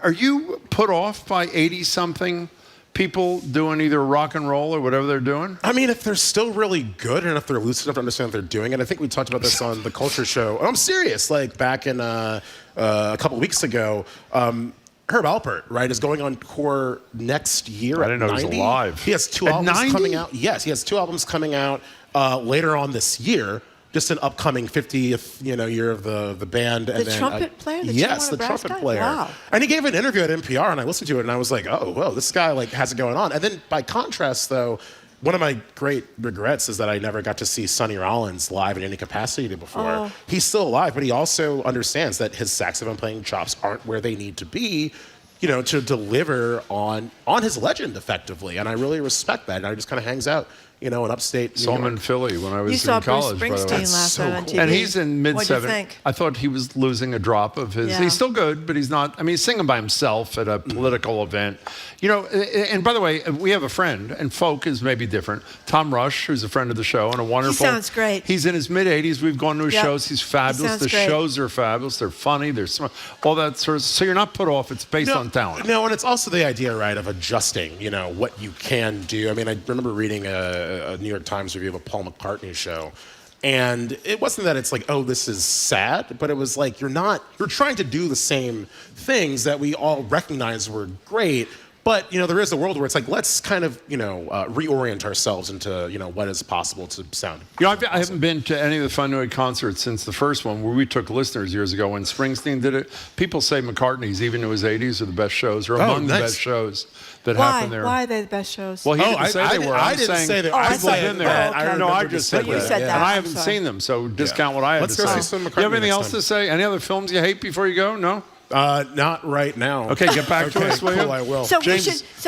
Are you put off by 80-something people doing either rock and roll or whatever they're doing? I mean, if they're still really good and if they're lucid enough to understand what they're doing, and I think we talked about this on the Culture Show. I'm serious. Like back in a couple of weeks ago, Herb Alpert, right, is going on tour next year. I didn't know 90? He was alive. He has 2 albums coming out. Yes, he has 2 albums coming out later on this year. Just an upcoming 50th, year of the band. The trumpet player? Yes, the trumpet player. Wow. And he gave an interview at NPR, and I listened to it, and I was like, oh, well, this guy has it going on. And then by contrast, though, one of my great regrets is that I never got to see Sonny Rollins live in any capacity before. Oh. He's still alive, but he also understands that his saxophone playing chops aren't where they need to be, to deliver on his legend effectively. And I really respect that. And I just kind of hangs out, in upstate Saw him in Philly when I was in college. You saw Bruce Springsteen last night on TV. And he's in mid-70s. What'd you think? I thought he was losing a drop of his. Yeah. He's still good, but he's not. I mean, he's singing by himself at a political event. And by the way, we have a friend, and folk is maybe different. Tom Rush, who's a friend of the show and a wonderful. He sounds great. He's in his mid-80s. We've gone to his shows. He's fabulous. The shows are fabulous. They're funny. They're smart. All that sort of. So you're not put off. It's based on talent. No, and it's also the idea, right, of adjusting, what you can do. I mean, I remember reading a New York Times review of a Paul McCartney show. And it wasn't that it's like, oh, this is sad, but it was like, you're trying to do the same things that we all recognize were great, But, there is a world where it's like, let's kind of, reorient ourselves into, what is possible to sound. I haven't been to any of the Finlay concerts since the first one where we took listeners years ago when Springsteen did it. People say McCartney's, even in his 80s, are the best shows, or among the best shows that happen there. Why are they the best shows? Well, he didn't say they were. I didn't say they were. I said that. I just said you that. said that. And I haven't seen them, so discount what I had to say. Let's go see some McCartney. You have anything else time. to say? Any other films you hate before you go? No? Not right now. Okay, get back to us, will you? Cool, I will. So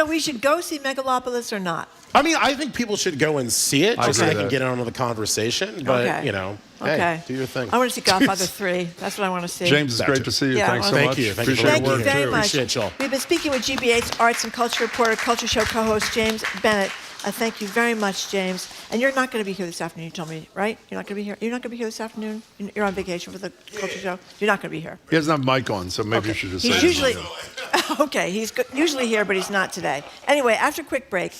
we should go see Megalopolis or not? I mean, I think people should go and see it just so they can get on with the conversation. But, hey, do your thing. I want to see Godfather 3. That's what I want to see. James, it's great to see you. Yeah, Thanks so much. Thank you very much. Appreciate y'all. We've been speaking with GBH Arts and Culture reporter, Culture Show co-host James Bennett. Thank you very much, James. And you're not going to be here this afternoon, you told me, right? You're not going to be here? You're not going to be here this afternoon? You're on vacation for the Culture Show? You're not going to be here? He doesn't have mic on, so maybe you should just say he's usually okay, he's usually here, but he's not today. Anyway, after a quick break,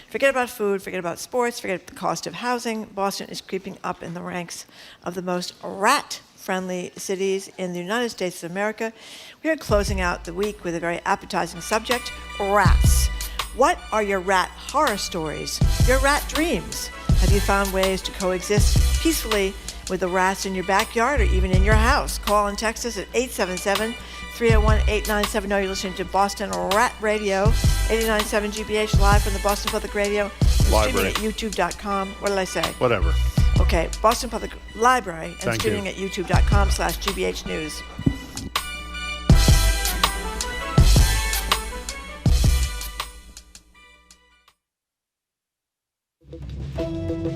forget about food, forget about sports, forget the cost of housing. Boston is creeping up in the ranks of the most rat-friendly cities in the United States of America. We are closing out the week with a very appetizing subject, rats. What are your rat horror stories? Your rat dreams? Have you found ways to coexist peacefully with the rats in your backyard or even in your house? Call and text us at 877-301-8970. You're listening to Boston Rat Radio, 89.7 GBH, live from the Boston Public Radio. Streaming at youtube.com. What did I say? Whatever. Okay, Boston Public Library and streaming at youtube.com/GBH News.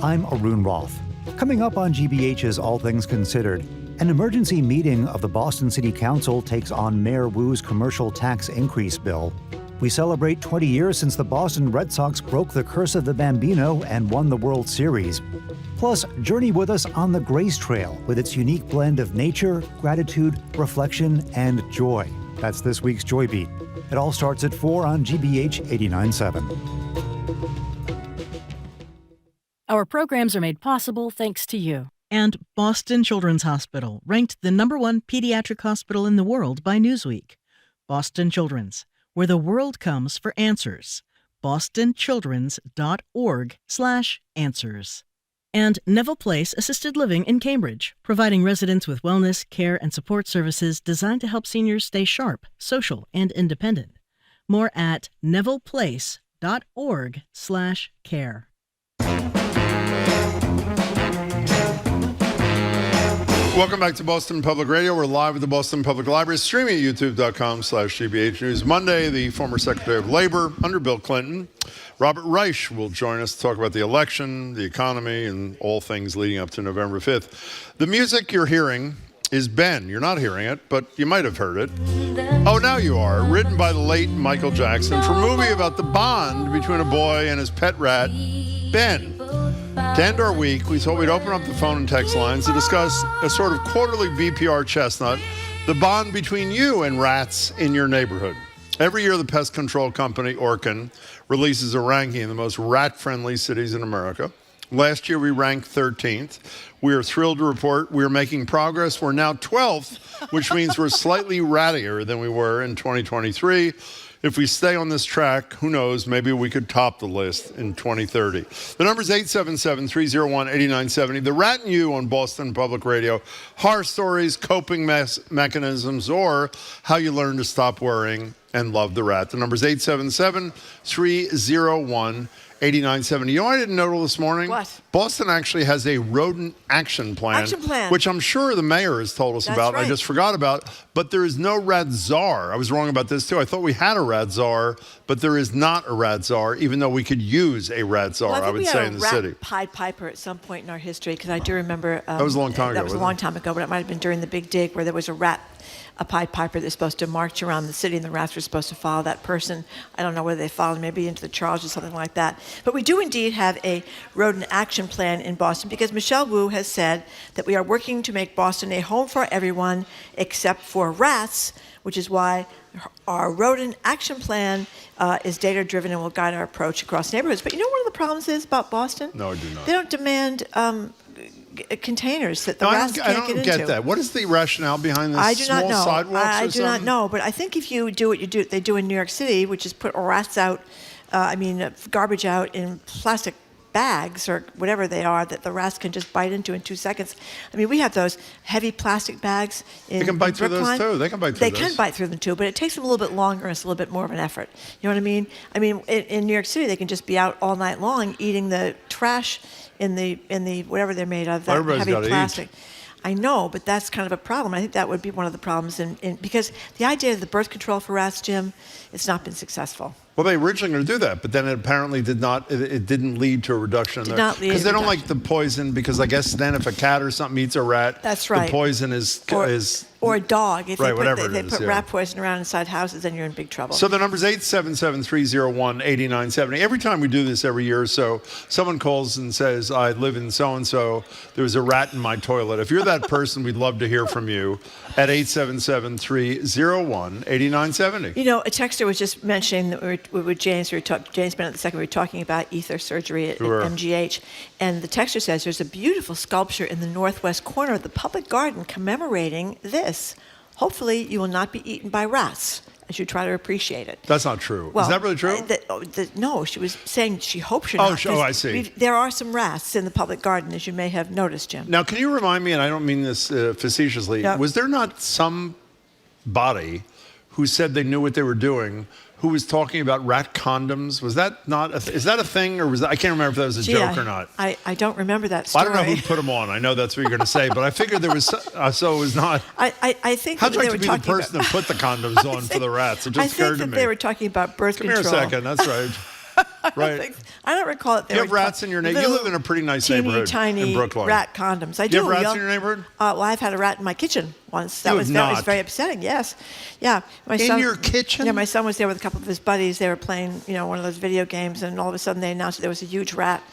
I'm Arun Roth. Coming up on GBH's All Things Considered, an emergency meeting of the Boston City Council takes on Mayor Wu's commercial tax increase bill. We celebrate 20 years since the Boston Red Sox broke the curse of the Bambino and won the World Series. Plus, journey with us on the Grace Trail with its unique blend of nature, gratitude, reflection, and joy. That's this week's Joy Beat. It all starts at 4 on GBH 89.7. Our programs are made possible thanks to you. And Boston Children's Hospital, ranked the =1 pediatric hospital in the world by Newsweek. Boston Children's, where the world comes for answers. bostonchildrens.org/answers. And Neville Place Assisted Living in Cambridge, providing residents with wellness, care, and support services designed to help seniors stay sharp, social, and independent. More at nevilleplace.org/care. Welcome back to Boston Public Radio. We're live at the Boston Public Library, streaming at youtube.com/GBH News. Monday, the former Secretary of Labor under Bill Clinton, Robert Reich, will join us to talk about the election, the economy, and all things leading up to November 5th. The music you're hearing is Ben. You're not hearing it, but you might have heard it. Oh, now you are. Written by the late Michael Jackson for a movie about the bond between a boy and his pet rat, Ben. To end our week, we thought we'd open up the phone and text lines to discuss a sort of quarterly VPR chestnut, the bond between you and rats in your neighborhood. Every year, the pest control company, Orkin, releases a ranking of the most rat-friendly cities in America. Last year, we ranked 13th. We are thrilled to report we are making progress. We're now 12th, which means we're slightly rattier than we were in 2023. If we stay on this track, who knows, maybe we could top the list in 2030. The number is 877-301-8970. The Rat and You on Boston Public Radio. Horror stories, coping mechanisms, or how you learn to stop worrying and love the rat. The number is 877-301-8970. You know what I didn't know this morning? What? Boston actually has a rodent action plan. Which I'm sure the mayor has told us about. Right. I just forgot about. But there is no rat czar. I was wrong about this too. I thought we had a rat czar, but there is not a rat czar, even though we could use a rat czar, I would say, in the city. We had a rat Pied Piper at some point in our history, because I do remember... that was a long time ago. That was a long time ago, but it might have been during the Big Dig, where there was a Pied Piper that's supposed to march around the city, and the rats were supposed to follow that person. I don't know whether they followed maybe into the Charles or something like that. But we do indeed have a rodent action plan in Boston, because Michelle Wu has said that we are working to make Boston a home for everyone except for rats, which is why our rodent action plan is data-driven and will guide our approach across neighborhoods. But you know what one of the problems is about Boston? No, I do not. They don't demand containers that the rats can't get into. I don't get that. What is the rationale behind this? I do not know. Sidewalks I or do not something? know. But I think if you do what they do in New York City, which is put rats out, garbage out in plastic bags or whatever they are that the rats can just bite into in 2 seconds. I mean, we have those heavy plastic bags They can bite through those too. They can bite through those. They can bite through them too, but it takes them a little bit longer and it's a little bit more of an effort. You know what I mean? I mean, in New York City, they can just be out all night long eating the trash in the whatever they're made of, that Everybody's heavy gotta plastic. eat. I know, but that's kind of a problem. I think that would be one of the problems because the idea of the birth control for rats, Jim, it's not been successful. Well, they originally were going to do that, but then it apparently did not. It didn't lead to a reduction. Did not lead to because they don't reduction. like the poison. Because I guess then if a cat or something eats a rat, That's right. the poison is or a dog. If right, they put rat poison around inside houses, then you're in big trouble. So the number's 877-301-8970. Every time we do this every year or so, someone calls and says, I live in so-and-so, there was a rat in my toilet. If you're that person, we'd love to hear from you at 877-301-8970. You know, a texter was just mentioning that we were with James Bennett II, we were talking about ether surgery at MGH. And the texter says there's a beautiful sculpture in the northwest corner of the public garden commemorating this. Hopefully you will not be eaten by rats as you try to appreciate it. That's not true. Well, is that really true? No, she was saying she hopes you're not. I see. There are some rats in the public garden, as you may have noticed, Jim. Now, can you remind me, and I don't mean this facetiously, was there not somebody who said they knew what they were doing who was talking about rat condoms? Was that not? Is that a thing, or was that? I can't remember if that was a joke or not. I don't remember that story. I don't know who put them on. I know that's what you're going to say, but I figured there was. So it was not. I think how'd you they like were to be the person that put the condoms on for the rats? It just scared me. I think that they were talking about birth control. Come here a second. That's right. Right. I don't recall it. You have rats in your neighborhood. You live in a pretty nice neighborhood tiny in Brookline. Rat condoms. I do. You have rats in your neighborhood? Well, I've had a rat in my kitchen once. That was very upsetting. Yes. Yeah. In your kitchen? Yeah. My son was there with a couple of his buddies. They were playing, one of those video games, and all of a sudden they announced that there was a huge rat.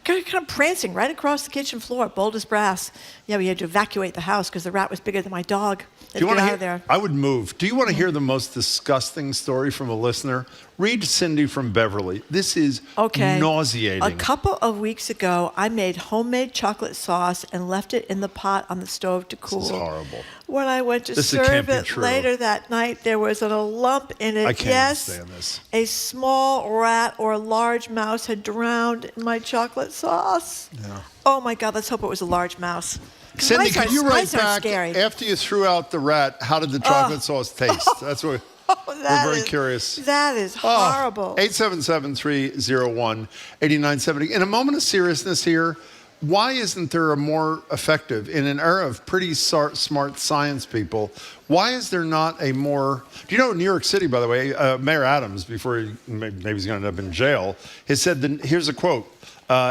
Kind of prancing right across the kitchen floor, bold as brass. Yeah, we had to evacuate the house because the rat was bigger than my dog. Do you want to out of there? I would move. Do you want to hear the most disgusting story from a listener? Read Cindy from Beverly. This is nauseating. A couple of weeks ago, I made homemade chocolate sauce and left it in the pot on the stove to cool. This is horrible. When I went to serve it later that night, there was a lump in it. I can't stand this. A small rat or a large mouse had drowned in my chocolate sauce. Yeah. Oh my God, let's hope it was a large mouse. Cindy, can you write back, scary. after you threw out the rat, how did the chocolate sauce taste? That's what we're very curious. That is horrible. 877-301-8970. In a moment of seriousness here, why isn't there a more effective, in an era of pretty smart science people, why is there not a more, do you know in New York City, by the way, Mayor Adams, before maybe he's going to end up in jail, has said, here's a quote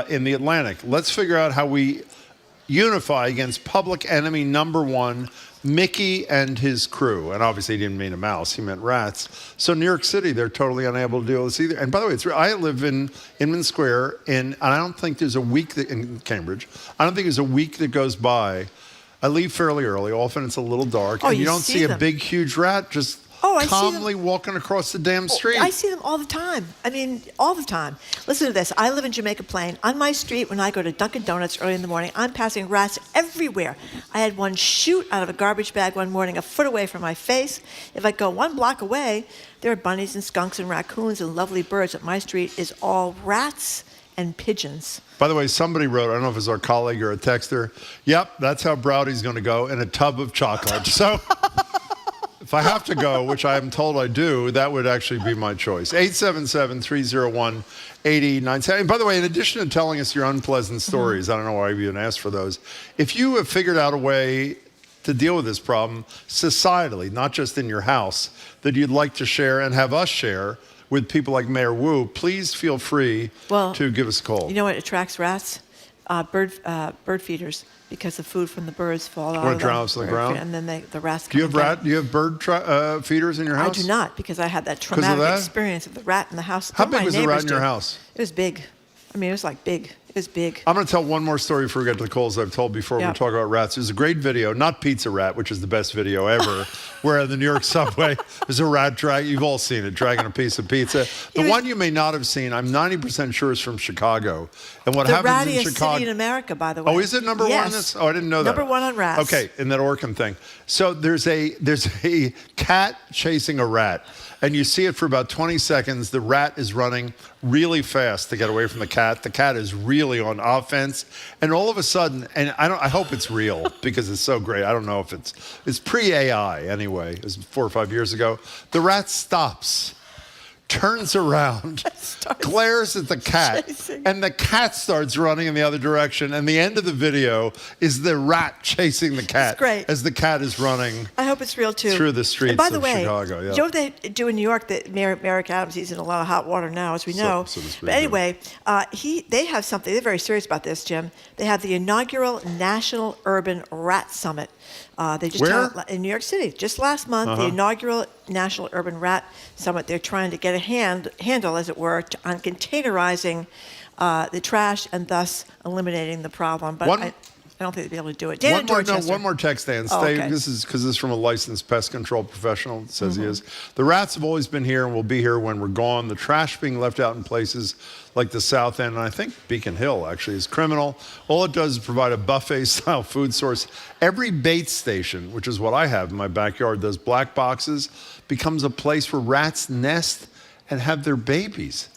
in The Atlantic, let's figure out how we unify against public enemy number one, Mickey and his crew. And obviously he didn't mean a mouse, he meant rats. So New York City, they're totally unable to deal with this either. And by the way, I live in Nubian Square, and I don't think there's a week in Cambridge, I don't think there's a week that goes by. I leave fairly early, often it's a little dark, and you don't see a big, huge rat just calmly walking across the damn street. I see them all the time. I mean, all the time. Listen to this. I live in Jamaica Plain. On my street, when I go to Dunkin' Donuts early in the morning, I'm passing rats everywhere. I had one shoot out of a garbage bag one morning a foot away from my face. If I go 1 block away, there are bunnies and skunks and raccoons and lovely birds. But my street is all rats and pigeons. By the way, somebody wrote, I don't know if it's our colleague or a texter, yep, that's how Browdy's going to go, in a tub of chocolate. So if I have to go, which I am told I do, that would actually be my choice. 877-301-8097. And by the way, in addition to telling us your unpleasant stories, I don't know why you even asked for those, if you have figured out a way to deal with this problem societally, not just in your house, that you'd like to share and have us share with people like Mayor Wu, please feel free to give us a call. You know what attracts rats? Bird feeders, because the food from the birds fall out of drowns on the ground, and then the rats. Do you have bird feeders in your house? I do not, because I had that traumatic experience of the rat in the house. How big was the rat in your house? It was big. I mean, it was like big. It was big. I'm going to tell one more story before we get to the calls I've told before. Yeah. We talk about rats. There's a great video, not Pizza Rat, which is the best video ever, where in the New York subway, there's a rat you've all seen it, dragging a piece of pizza. The one you may not have seen, I'm 90% sure is from Chicago. And what happens in Chicago... city in America, by the way. Oh, is it number one on this? Oh, I didn't know that. Number one on rats. Okay, in that Orkin thing. So there's a cat chasing a rat. And you see it for about 20 seconds. The rat is running really fast to get away from the cat. The cat is really on offense. And all of a sudden, and I hope it's real because it's so great. I don't know if it's pre-AI anyway. It was 4 or 5 years ago. The rat stops, turns around, glares at the cat, and the cat starts running in the other direction. And the end of the video is the rat chasing the cat as the cat is running. I hope it's real too. Through the streets and by the of way, Chicago. Yeah. You know what they do in New York? That Mayor Adams, he's in a lot of hot water now, as we know. So to speak, but anyway, they have something. They're very serious about this, Jim. They have the inaugural National Urban Rat Summit. They just held it in New York City just last month. The inaugural National Urban Rat Summit. They're trying to get a handle, as it were, on containerizing the trash and thus eliminating the problem. But I don't think they'll be able to do it. One more text, Dan. Okay. This is because this is from a licensed pest control professional. It says he is. The rats have always been here and will be here when we're gone. The trash being left out in places like the South End, and I think Beacon Hill actually, is criminal. All it does is provide a buffet-style food source. Every bait station, which is what I have in my backyard, those black boxes, becomes a place where rats nest and have their babies.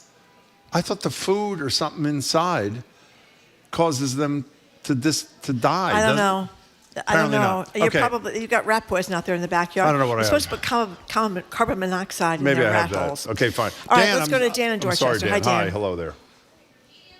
I thought the food or something inside causes them to die. I don't know. I don't know. Okay. You've got rat poison out there in the backyard. I don't know what You're I have. supposed to put carbon monoxide Maybe in their I have rat holes. that. Okay, fine. All right, Dan, let's go to Dan in Dorchester. I'm sorry, Dan. Hi, Dan. Hi, hello there.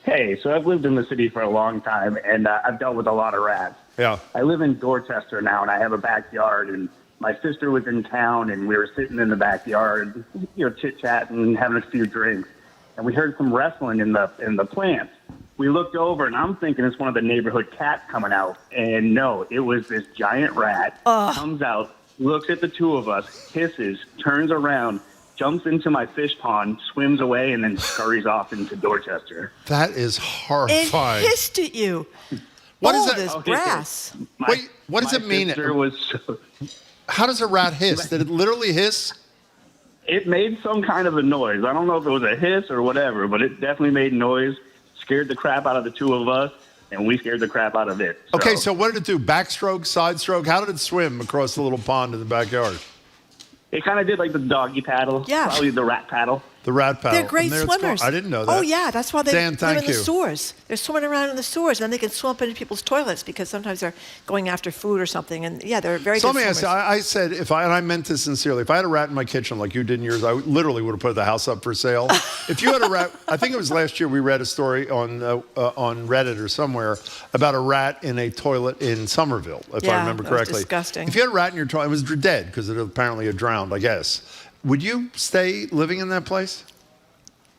Hey, so I've lived in the city for a long time, and I've dealt with a lot of rats. Yeah. I live in Dorchester now, and I have a backyard, and my sister was in town, and we were sitting in the backyard, chit-chatting, having a few drinks, and we heard some wrestling in the plants. We looked over, and I'm thinking it's one of the neighborhood cats coming out, and no, it was this giant rat. Comes out, looks at the two of us, hisses, turns around, jumps into my fish pond, swims away, and then scurries off into Dorchester. That is horrifying. It hissed at you. What is Bold that? as brass. Wait, what does it mean? How does a rat hiss? Did it literally hiss? It made some kind of a noise. I don't know if it was a hiss or whatever, but it definitely made noise, scared the crap out of the two of us, and we scared the crap out of it. Okay, so what did it do? Backstroke, side stroke? How did it swim across the little pond in the backyard? It kind of did like the doggy paddle. Yeah. Probably the rat paddle. The rat paddle. They're great swimmers. I didn't know that. Oh, yeah. That's why they Dan, live in thank the you. sewers. They're swimming around in the sewers, and then they can swim up into people's toilets because sometimes they're going after food or something. And, yeah, they're very good swimmers. I said, and I meant this sincerely, if I had a rat in my kitchen like you did in yours, I literally would have put the house up for sale. If you had a rat, I think it was last year we read a story on Reddit or somewhere about a rat in a toilet in Somerville, if I remember correctly. That was disgusting. If you had a rat in your toilet, it was dead because it apparently had drowned, I guess. Would you stay living in that place?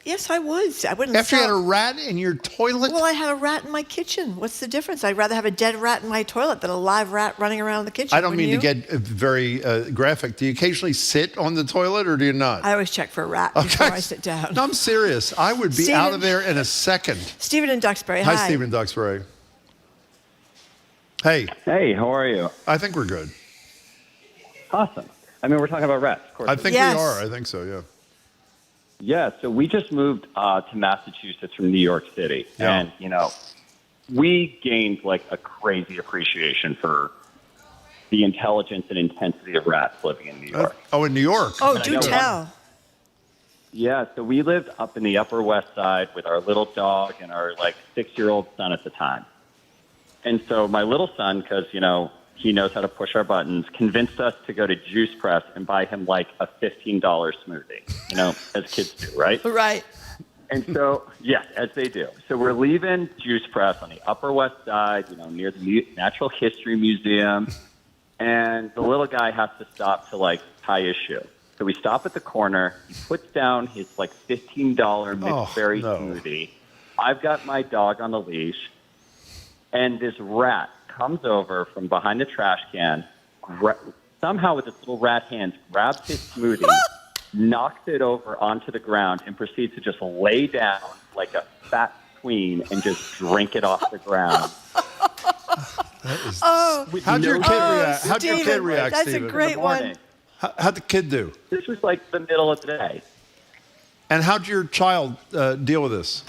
Yes, I would. I wouldn't. After you had a rat in your toilet? Well, I had a rat in my kitchen. What's the difference? I'd rather have a dead rat in my toilet than a live rat running around the kitchen. I don't mean to get very graphic. Do you occasionally sit on the toilet or do you not? I always check for a rat before I sit down. No, I'm serious. I would be out of there in a second. Stephen in Duxbury. Hi. Hi, Stephen in Duxbury. Hey. Hey, how are you? I think we're good. Awesome. I mean, we're talking about rats, of course. I think we are. I think so, yeah. Yeah, so we just moved to Massachusetts from New York City. Yeah. And, we gained like a crazy appreciation for the intelligence and intensity of rats living in New York. In New York? Oh, do tell. Yeah, so we lived up in the Upper West Side with our little dog and our 6-year-old son at the time. And so my little son, because, he knows how to push our buttons, convinced us to go to Juice Press and buy him a $15 smoothie, as kids do, right? Right. And so, yes, as they do. So we're leaving Juice Press on the Upper West Side, near the Natural History Museum. And the little guy has to stop to tie his shoe. So we stop at the corner. He puts down his $15 mixed berry smoothie. I've got my dog on the leash. And this rat comes over from behind the trash can, somehow with its little rat hands, grabs his smoothie, knocks it over onto the ground, and proceeds to just lay down like a fat queen and just drink it off the ground. How'd your kid react? That's Stephen? a great one. How'd the kid do? This was like the middle of the day. And how'd your child deal with this?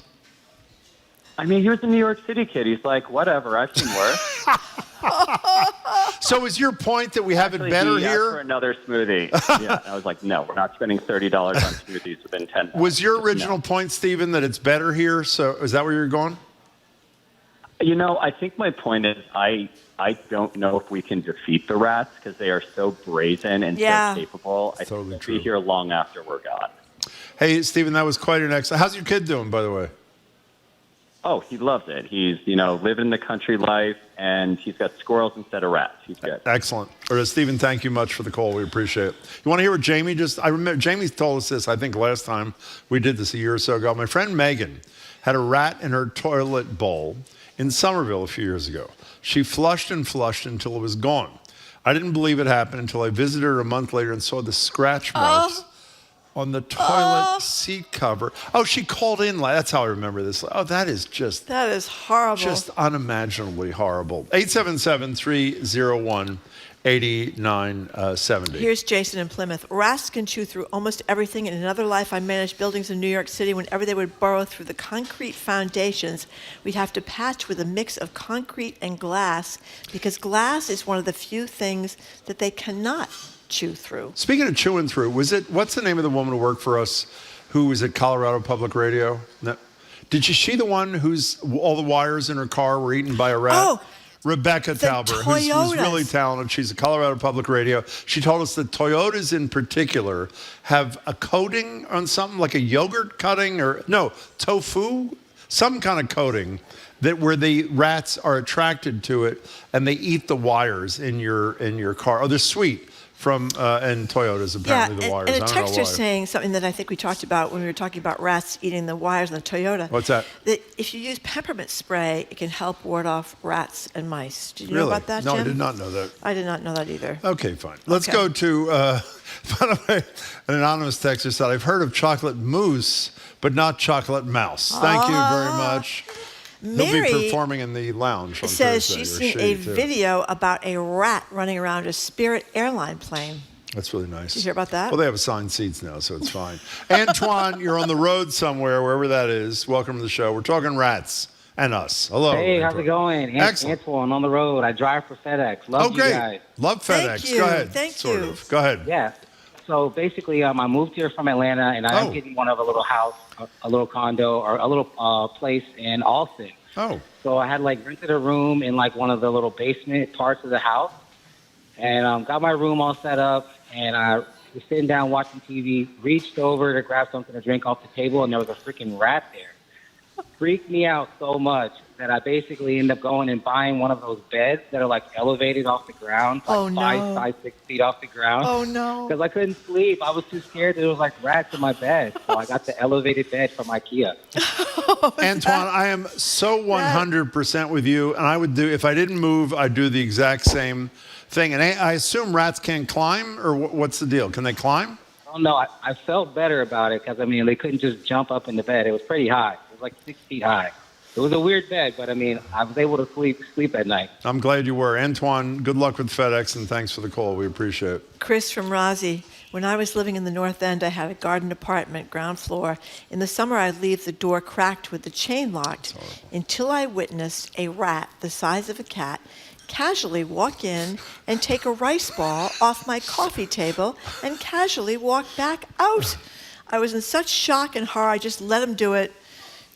I mean, he was a New York City kid. He's like, whatever, I've seen worse. So is your point that we have Actually, it better he asked here? for another smoothie. Yeah, I was like, no, we're not spending $30 on smoothies within 10 minutes. Was your original point, Stephen, that it's better here? So is that where you're going? You know, I think my point is I don't know if we can defeat the rats because they are so brazen and so capable. I think they'll be here long after we're gone. Hey, Stephen, that was quite an excellent. How's your kid doing, by the way? Oh, he loves it. He's, living the country life, and he's got squirrels instead of rats. He's good. Excellent. Stephen, thank you much for the call. We appreciate it. You want to hear what Jamie I remember Jamie told us this, I think, last time we did this a year or so ago. My friend Megan had a rat in her toilet bowl in Somerville a few years ago. She flushed and flushed until it was gone. I didn't believe it happened until I visited her a month later and saw the scratch marks on the toilet seat cover. Oh, she called in. That's how I remember this. Oh, that is horrible. Just unimaginably horrible. 877-301-8970. Here's Jason in Plymouth. Rats can chew through almost everything. In another life, I managed buildings in New York City. Whenever they would burrow through the concrete foundations, we'd have to patch with a mix of concrete and glass because glass is one of the few things that they cannot chew through. Speaking of chewing through, what's the name of the woman who worked for us who was at Colorado Public Radio? No. Did you see the one whose all the wires in her car were eaten by a rat? Oh, Rebecca Talbert, who's really talented. She's at Colorado Public Radio. She told us that Toyotas in particular have a coating on something like a yogurt cutting tofu, some kind of coating where the rats are attracted to it and they eat the wires in your car. Oh, they're sweet. And Toyotas, apparently, the wires. And a texter saying something that I think we talked about when we were talking about rats eating the wires in the Toyota. What's that? That if you use peppermint spray, it can help ward off rats and mice. Did you know about that, Jim? No, I did not know that. I did not know that either. Okay, fine. Let's go to, by the way, an anonymous texter said, I've heard of chocolate mousse, but not chocolate mouse. Thank you very much. Mary He'll be performing in the lounge on says Thursday, she's seen a video about a rat running around a Spirit airline plane. That's really nice. Did you hear about that? Well, they have assigned seats now, so it's fine. Antoine, you're on the road somewhere, wherever that is. Welcome to the show. We're talking rats and us. Hello. Hey, how's it going? Excellent. Antoine on the road. I drive for FedEx. Love you guys. Love FedEx. Thank you. Go ahead. Thank you. Go ahead. Yeah. So basically, I moved here from Atlanta, and I'm getting one of a little house, a little condo, or a little place in Alston. Oh. So I had rented a room in one of the little basement parts of the house, and got my room all set up, and I was sitting down watching TV, reached over to grab something to drink off the table, and there was a freaking rat there. Freaked me out so much that I basically ended up going and buying one of those beds that are elevated off the ground, 5, 6 feet off the ground. Oh no! Because I couldn't sleep. I was too scared that there was rats in my bed. So I got the elevated bed from IKEA. Antoine, I am so 100% with you, and I would do, if I didn't move, I'd do the exact same thing. And I assume rats can't climb, or what's the deal? Can they climb? Oh no, I felt better about it because they couldn't just jump up in the bed. It was pretty high. It was 6 feet high. It was a weird bed, but I was able to sleep at night. I'm glad you were. Antoine, good luck with FedEx, and thanks for the call. We appreciate it. Chris from Rossi. When I was living in the North End, I had a garden apartment, ground floor. In the summer, I'd leave the door cracked with the chain locked until I witnessed a rat the size of a cat casually walk in and take a rice ball off my coffee table and casually walk back out. I was in such shock and horror, I just let him do it,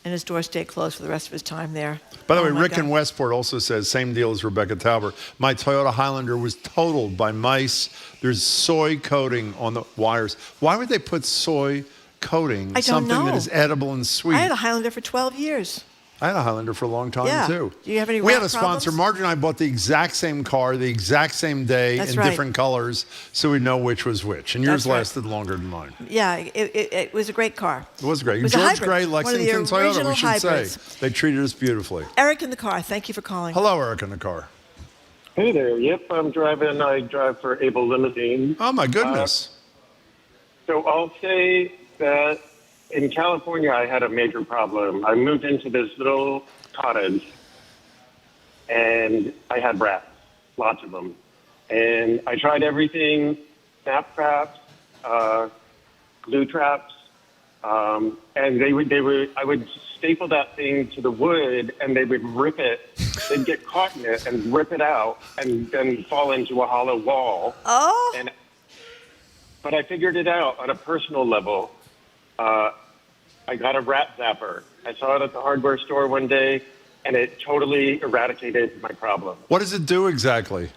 and his door stayed closed for the rest of his time there. By the way, Rick in Westport also says, same deal as Rebecca Talbert. My Toyota Highlander was totaled by mice. There's soy coating on the wires. Why would they put soy coating, something that is edible and sweet? I had a Highlander for 12 years. I had a Highlander for a long time, too. Do you have any We had rat a sponsor. problems? Marjorie and I bought the exact same car, the exact same day, in different colors, so we'd know which was which. And yours lasted longer than mine. Yeah, it was a great car. It was great. It was George a Gray, hybrid, one of the Lexington Toyota, original we should hybrids. say. They treated us beautifully. Eric in the car, thank you for calling. Hello, Eric in the car. Hey there. Yep, I'm driving. I drive for Able Limousine. Oh, my goodness. So I'll say that in California, I had a major problem. I moved into this little cottage, and I had rats, lots of them. And I tried everything, snap traps, glue traps, and I would staple that thing to the wood, and they would rip it. They'd get caught in it and rip it out, and then fall into a hollow wall. Oh. But I figured it out on a personal level. I got a rat zapper. I saw it at the hardware store one day, and it totally eradicated my problem. What does it do exactly?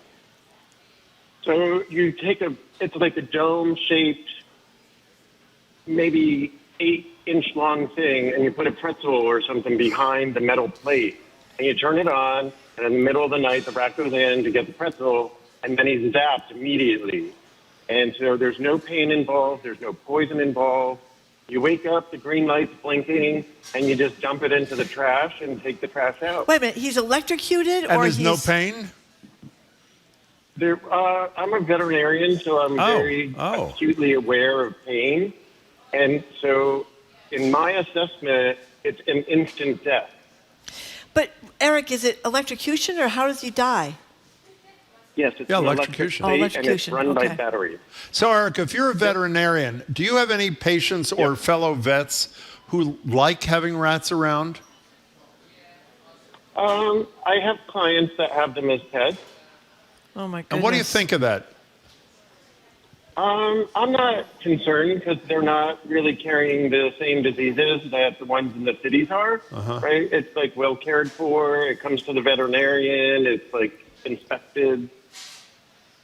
So you take it's like a dome-shaped, maybe 8-inch long thing, and you put a pretzel or something behind the metal plate, and you turn it on, and in the middle of the night, the rat goes in to get the pretzel, and then he's zapped immediately. And so there's no pain involved, there's no poison involved. You wake up, the green light's blinking, and you just dump it into the trash and take the trash out. Wait a minute, he's electrocuted, and there's no pain? I'm a veterinarian, so I'm very acutely aware of pain. And so in my assessment, it's an instant death. But, Eric, is it electrocution, or how does he die? Yes, it's an electrocution. Oh, And electrocution. it's run by batteries. So, Eric, if you're a veterinarian, do you have any patients or fellow vets who like having rats around? I have clients that have them as pets. Oh, my goodness. And what do you think of that? I'm not concerned because they're not really carrying the same diseases that the ones in the cities are, right? It's like well cared for. It comes to the veterinarian. It's like inspected.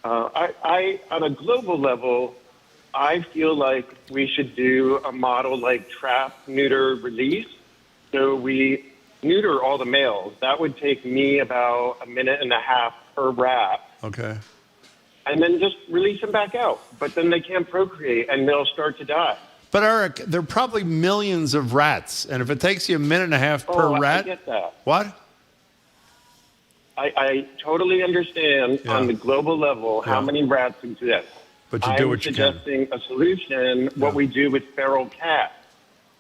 On a global level, I feel like we should do a model like trap, neuter, release. So we neuter all the males. That would take me about a minute and a half per rat. Okay. And then just release them back out. But then they can't procreate, and they'll start to die. But, Eric, there are probably millions of rats. And if it takes you a minute and a half per rat. I get that. What? I totally understand on the global level how many rats exist. But you do what you can. I'm suggesting a solution, what we do with feral cats.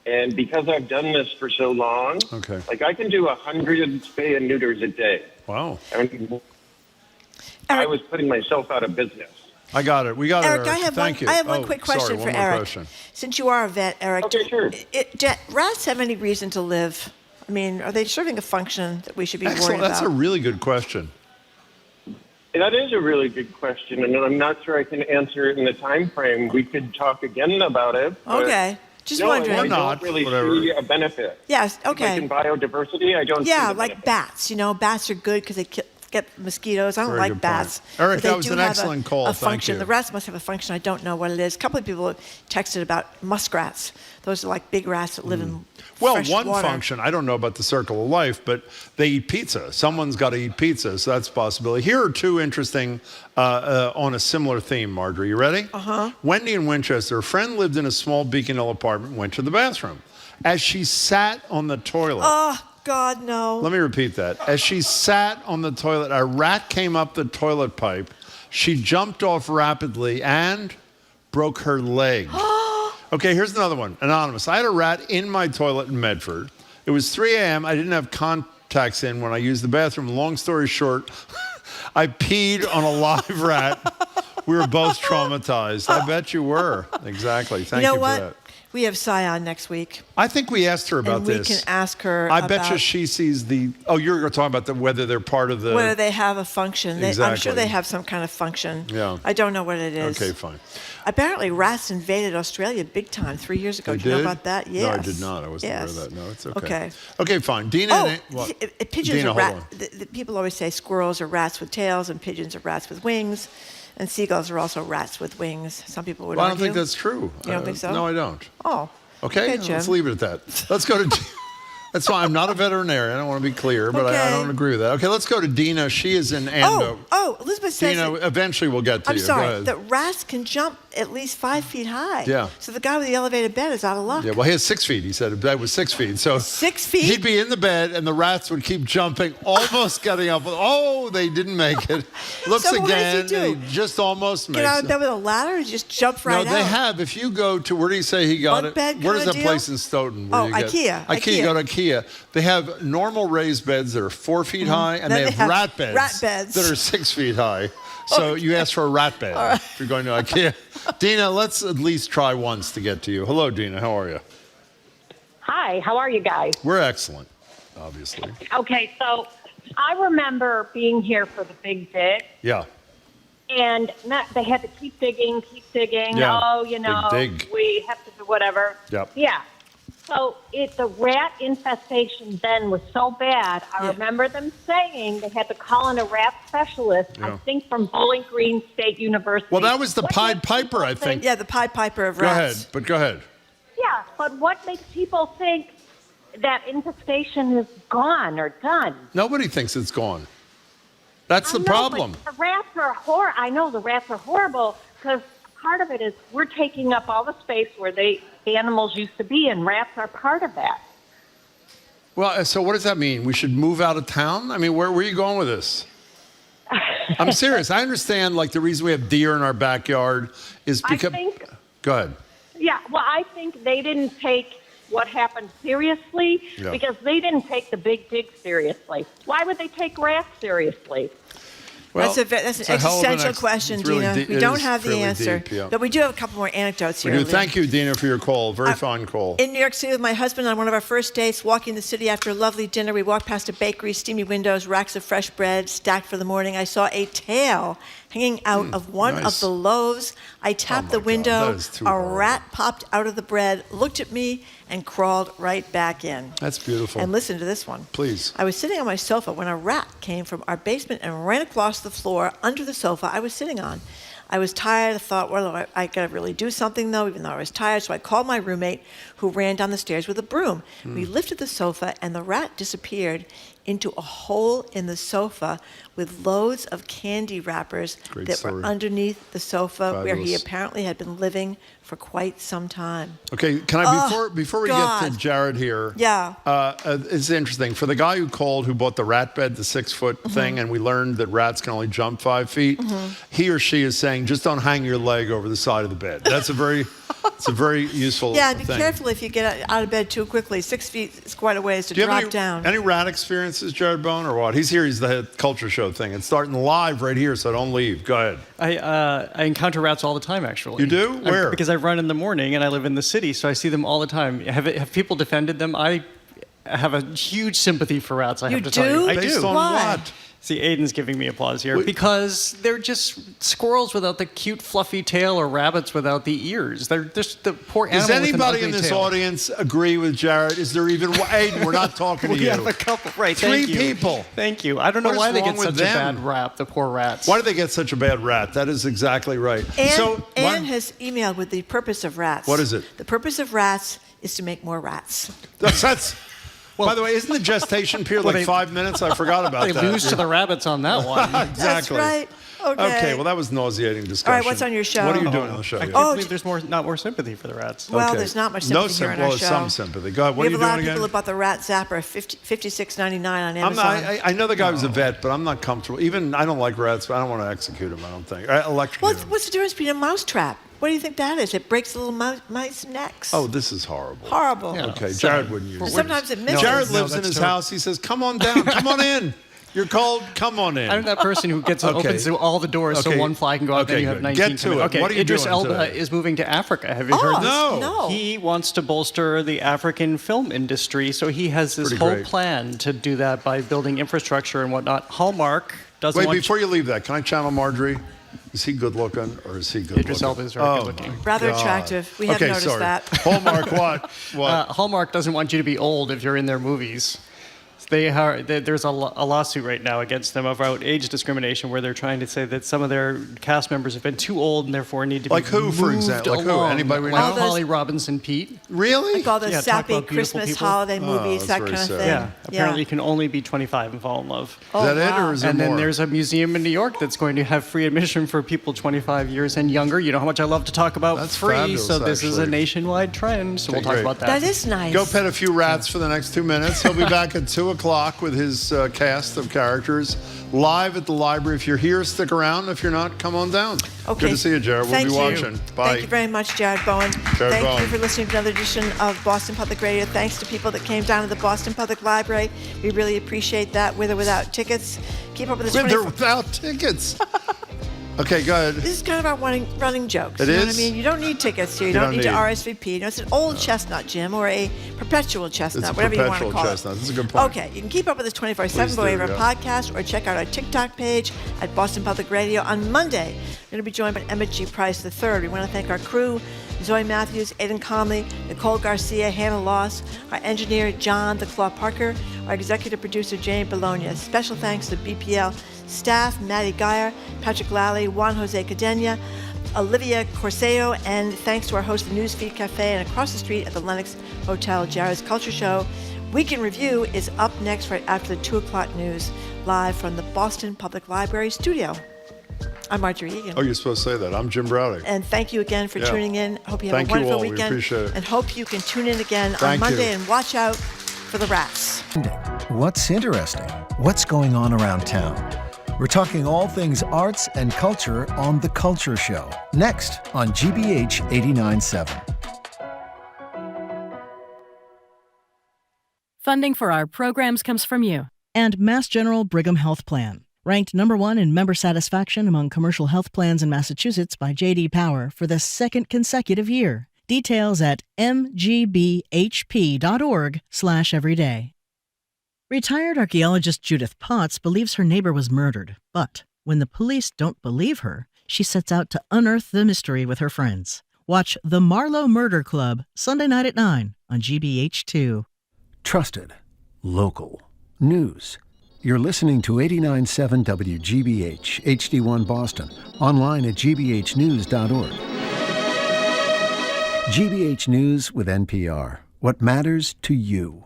And because I've done this for so long, like I can do 100 spay and neuters a day. Wow. I was putting myself out of business. I got it. We got Eric, it, Eric. I have one quick question for Eric. Question. Since you are a vet, Eric, okay, sure. Do rats have any reason to live? I mean, are they serving a function that we should be Excellent. worried about? That's a really good question. That is a really good question, and I'm not sure I can answer it in the time frame. We could talk again about it. Okay. Just wondering. I don't really see a benefit. Yes, okay. Like in biodiversity, I don't see the like benefit. bats. You know, bats are good because they get mosquitoes. I don't Very like good bats. point. Eric, but they that was do an have excellent call. A Thank function. you. The rats must have a function. I don't know what it is. A couple of people have texted about muskrats. Those are like big rats that live in fresh one water. function, I don't know about the circle of life, but they eat pizza. Someone's got to eat pizza, so that's a possibility. Here are two interesting on a similar theme, Marjorie. You ready? Wendy in Winchester, a friend lived in a small Beacon Hill apartment, went to the bathroom. As she sat on the toilet. Oh, God, no. Let me repeat that. As she sat on the toilet, a rat came up the toilet pipe. She jumped off rapidly and broke her leg. Okay, here's another one. Anonymous. I had a rat in my toilet in Medford. It was 3 a.m. I didn't have contacts in when I used the bathroom. Long story short, I peed on a live rat. We were both traumatized. I bet you were. Exactly. Thank you for that. We have Sion next week. I think we asked her about this. And we can ask her I bet you she sees the... Oh, you're talking about whether they're part of the... Whether they have a function. Exactly. I'm sure they have some kind of function. Yeah. I don't know what it is. Okay, fine. Apparently, rats invaded Australia big time 3 years ago. They Did you know about that? Yes. No, I did not. I wasn't aware of that. No, it's okay. Okay. Okay, fine. Dina... Pigeons Dina, are rats. People always say squirrels are rats with tails and pigeons are rats with wings. And seagulls are also rats with wings. Some people would argue. I don't think that's true. You don't think so? No, I don't. Oh. Okay, Jim. let's leave it at that. Let's go to... That's why I'm not a veterinarian. I want to be clear, but I don't agree with that. Okay, let's go to Dina. She is in Andover. Elizabeth says... Dina, eventually we'll get to you. I'm sorry. That rats can jump at least 5 feet high. Yeah. So the guy with the elevated bed is out of luck. Yeah, well, he has 6 feet. He said the bed was 6 feet. So 6 feet? He'd be in the bed, and the rats would keep jumping, almost getting up. Oh, they didn't make it. Looks So what again. does he do? They just almost makes Get out it. of bed with a ladder and just jump right out? No, they have. If you go to, where do you say he got Bunk it? bed Where's kinda that deal? place in Stoughton? Where Oh, you get, IKEA. IKEA. You go to IKEA. They have normal raised beds that are 4 feet high, and Then they they have have rat beds, rat beds. that are 6 feet high. So you ask for a rat bed if you're going to IKEA. Dina, let's at least try once to get to you. Hello, Dina. How are you? Hi, how are you guys? We're excellent, obviously. Okay, so I remember being here for the big dig, Yeah. and they had to keep digging. Yeah, Oh, big dig. we have to do whatever. Yep. Yeah. So the rat infestation then was so bad. I remember them saying they had to call in a rat specialist, I Yeah. think from Bowling Green State University. Well, that was the What Pied makes Piper, people I think. Yeah, the Pied Piper of Go rats. ahead, go ahead. Yeah, but what makes people think that infestation is gone or done? Nobody thinks it's gone. That's the I know, problem. but the rats are I know the rats are horrible because part of it is we're taking up all the space where the animals used to be, and rats are part of that. Well, so what does that mean? We should move out of town? I mean, where are you going with this? I'm serious. I understand, like, the reason we have deer in our backyard is because... Go ahead. Yeah, well, I think they didn't take what happened seriously because they didn't take the big dig seriously. Why would they take rats seriously? Well, that's it's an a hell of an existential question, it's really Dina. deep. We It don't is have the really answer. deep, yeah. But we do have a couple more anecdotes We here. do. Thank you, Dina, for your call. Very fine call. In New York City with my husband on one of our first dates, walking the city after a lovely dinner, we walked past a bakery, steamy windows, racks of fresh bread stacked for the morning. I saw a tail hanging out of one of the loaves. I tapped the window. that is too A horrible. rat popped out of the bread, looked at me, and crawled right back in. That's beautiful. And listen to this one. Please. I was sitting on my sofa when a rat came from our basement and ran across the floor under the sofa I was sitting on. I was tired. I thought, well, I got to really do something, though, even though I was tired. So I called my roommate, who ran down the stairs with a broom. We lifted the sofa, and the rat disappeared into a hole in the sofa with loads of candy wrappers Great that story. were underneath the sofa where he Fabulous. apparently had been living for quite some time. Okay, can I, Oh, before we God. get to Jared here, Yeah. it's interesting. For the guy who called, who bought the rat bed, the 6-foot thing, and we learned that rats can only jump 5 feet, he or she is saying, just don't hang your leg over the side of the bed. That's a very, it's a very useful Yeah, and be thing. careful if you get out of bed too quickly. 6 feet is quite a ways to Do you drop have down. any rat experiences, Jared Bone, or what? He's here. He's the head culture show thing. It's starting live right here, so don't leave. Go ahead. I encounter rats all the time, actually. You do? Where? Because I run in the morning and I live in the city, so I see them all the time. Have people defended them? I have a huge sympathy for rats, I have to tell you. I Based do. on what? See, Aiden's giving me applause here because they're just squirrels without the cute fluffy tail or rabbits without the ears. They're just the poor animal. Does anybody with an in ugly this tail. audience agree with Jared? Is there even Aiden? We're not talking to We you. have a couple, right? Three thank you. people. Thank you. I don't know What is why they wrong get with such them? a bad rap. The poor rats. Why do they get such a bad rat? That is exactly right. Anne has emailed with the purpose of rats. What is it? The purpose of rats is to make more rats. That's by the way, isn't the gestation period like 5 minutes? I forgot about They that. lose to the rabbits on that one. Exactly. That's right. Okay. Well, that was nauseating discussion. All right, what's on your show? What are you doing on the show? I can't believe there's not more sympathy for the rats. Well, there's not much sympathy here on our show. Some sympathy. Go ahead. What we are you have a lot doing of people again? about the rat zapper, $56.99 on Amazon. I know the guy was a vet, but I'm not comfortable. Even I don't like rats, but I don't want to execute him. I don't think. Electrocute him. What's the difference between a mousetrap? What do you think that is? It breaks the little mice necks. Oh, this is horrible. Horrible. Yeah, okay, Jared wouldn't use it. Sometimes it misses. Jared lives in his house. He says, "Come on down. Come on in. You're cold. Come on in." I'm that person who opens all the doors so one fly can go out, then you have 19 Get to come in. it. Okay, What are you Idris doing Elba today? is moving to Africa. Have you heard this? No. He wants to bolster the African film industry, so he has this Pretty whole great. plan to do that by building infrastructure and whatnot. Hallmark doesn't Wait, want before you leave that, can I channel Marjorie? Is he good looking or is he good Idris looking? Elba is very good looking. Rather attractive. We have noticed sorry. that. Hallmark what? What? Hallmark doesn't want you to be old if you're in their movies. There's a lawsuit right now against them about age discrimination, where they're trying to say that some of their cast members have been too old and therefore need to be who, for example? Like who? Anybody we know? Like Holly Robinson Peete. Really? Like all those sappy Christmas holiday movies, that kind of thing. Yeah. Apparently, you can only be 25 and fall in love. Is that it, or is there And then more? there's a museum in New York that's going to have free admission for people 25 years and younger. You know how much I love to talk about free, fabulous, so this is a actually. nationwide trend. So we'll talk great. about that. That is nice. Go pet a few rats for the next 2 minutes. He'll be back at 2 o'clock with his cast of characters live at the library. If you're here, stick around. If you're not, come on down. Okay. Good to see you, Jared. We'll be watching. Bye. Thank you very much, Jared Bowen. Jared Thank Bowen. you for listening to another edition of Boston Public Radio. Thanks to people that came down to the Boston Public Library. We really appreciate that, with or without tickets. Keep up with the With or without tickets. Okay, go ahead. This is kind of our running jokes. It you know what I is? mean? You don't need tickets here. You don't need to RSVP. You know, it's an old chestnut, Jim, or a perpetual chestnut, It's a whatever you want to perpetual call chestnut. it. This is a good point. Okay, you can keep up with us 24/7 Please by way of do, our yeah. podcast, or check out our TikTok page at Boston Public Radio. On Monday, we're going to be joined by Emmett G. Price III. We want to thank our crew, Zoe Matthews, Aidan Conley, Nicole Garcia, Hannah Loss, our engineer, John the Claw Parker, our executive producer, Jane Bologna. Special thanks to BPL staff, Maddie Geyer, Patrick Lally, Juan Jose Cadena, Olivia Corseo, and thanks to our host, the Newsfeed Cafe, and across the street at the Lenox Hotel, Jared's Culture Show. Weekend Review is up next right after the 2 o'clock news, live from the Boston Public Library studio. I'm Marjorie Egan. Oh, you're supposed to say that. I'm Jim Browder. And thank you again for tuning in. Hope you have Thank a wonderful you all. We weekend. appreciate it. And hope you can tune in again on Thank Monday you. and watch out for the rats. What's interesting? What's going on around town? We're talking all things arts and culture on The Culture Show, next on GBH 89.7. Funding for our programs comes from you. And Mass General Brigham Health Plan, ranked number 1 in member satisfaction among commercial health plans in Massachusetts by J.D. Power for the second consecutive year. Details at mgbhp.org/everyday. Retired archaeologist Judith Potts believes her neighbor was murdered, but when the police don't believe her, she sets out to unearth the mystery with her friends. Watch The Marlowe Murder Club, Sunday night at 9 on GBH2. Trusted, local, news. You're listening to 89.7 WGBH, HD1 Boston, online at gbhnews.org. GBH News with NPR. What matters to you.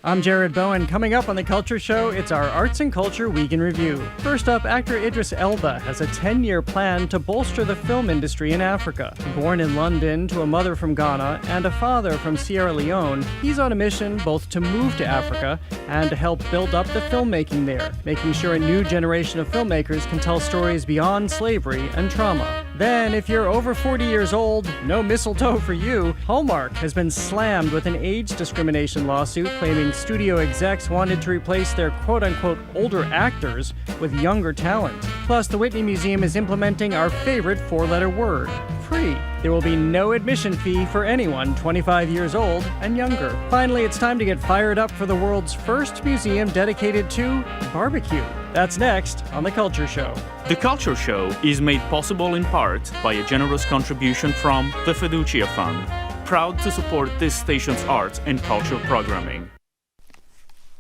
I'm Jared Bowen. Coming up on The Culture Show, it's our Arts and Culture Week in Review. First up, actor Idris Elba has a 10-year plan to bolster the film industry in Africa. Born in London to a mother from Ghana and a father from Sierra Leone, he's on a mission both to move to Africa and to help build up the filmmaking there, making sure a new generation of filmmakers can tell stories beyond slavery and trauma. Then, if you're over 40 years old, no mistletoe for you. Hallmark has been slammed with an age discrimination lawsuit claiming studio execs wanted to replace their quote-unquote older actors with younger talent. Plus, the Whitney Museum is implementing our favorite 4-letter word, free. There will be no admission fee for anyone 25 years old and younger. Finally, it's time to get fired up for the world's first museum dedicated to barbecue. That's next on The Culture Show. The Culture Show is made possible in part by a generous contribution from the Fiducia Fund, proud to support this station's arts and culture programming.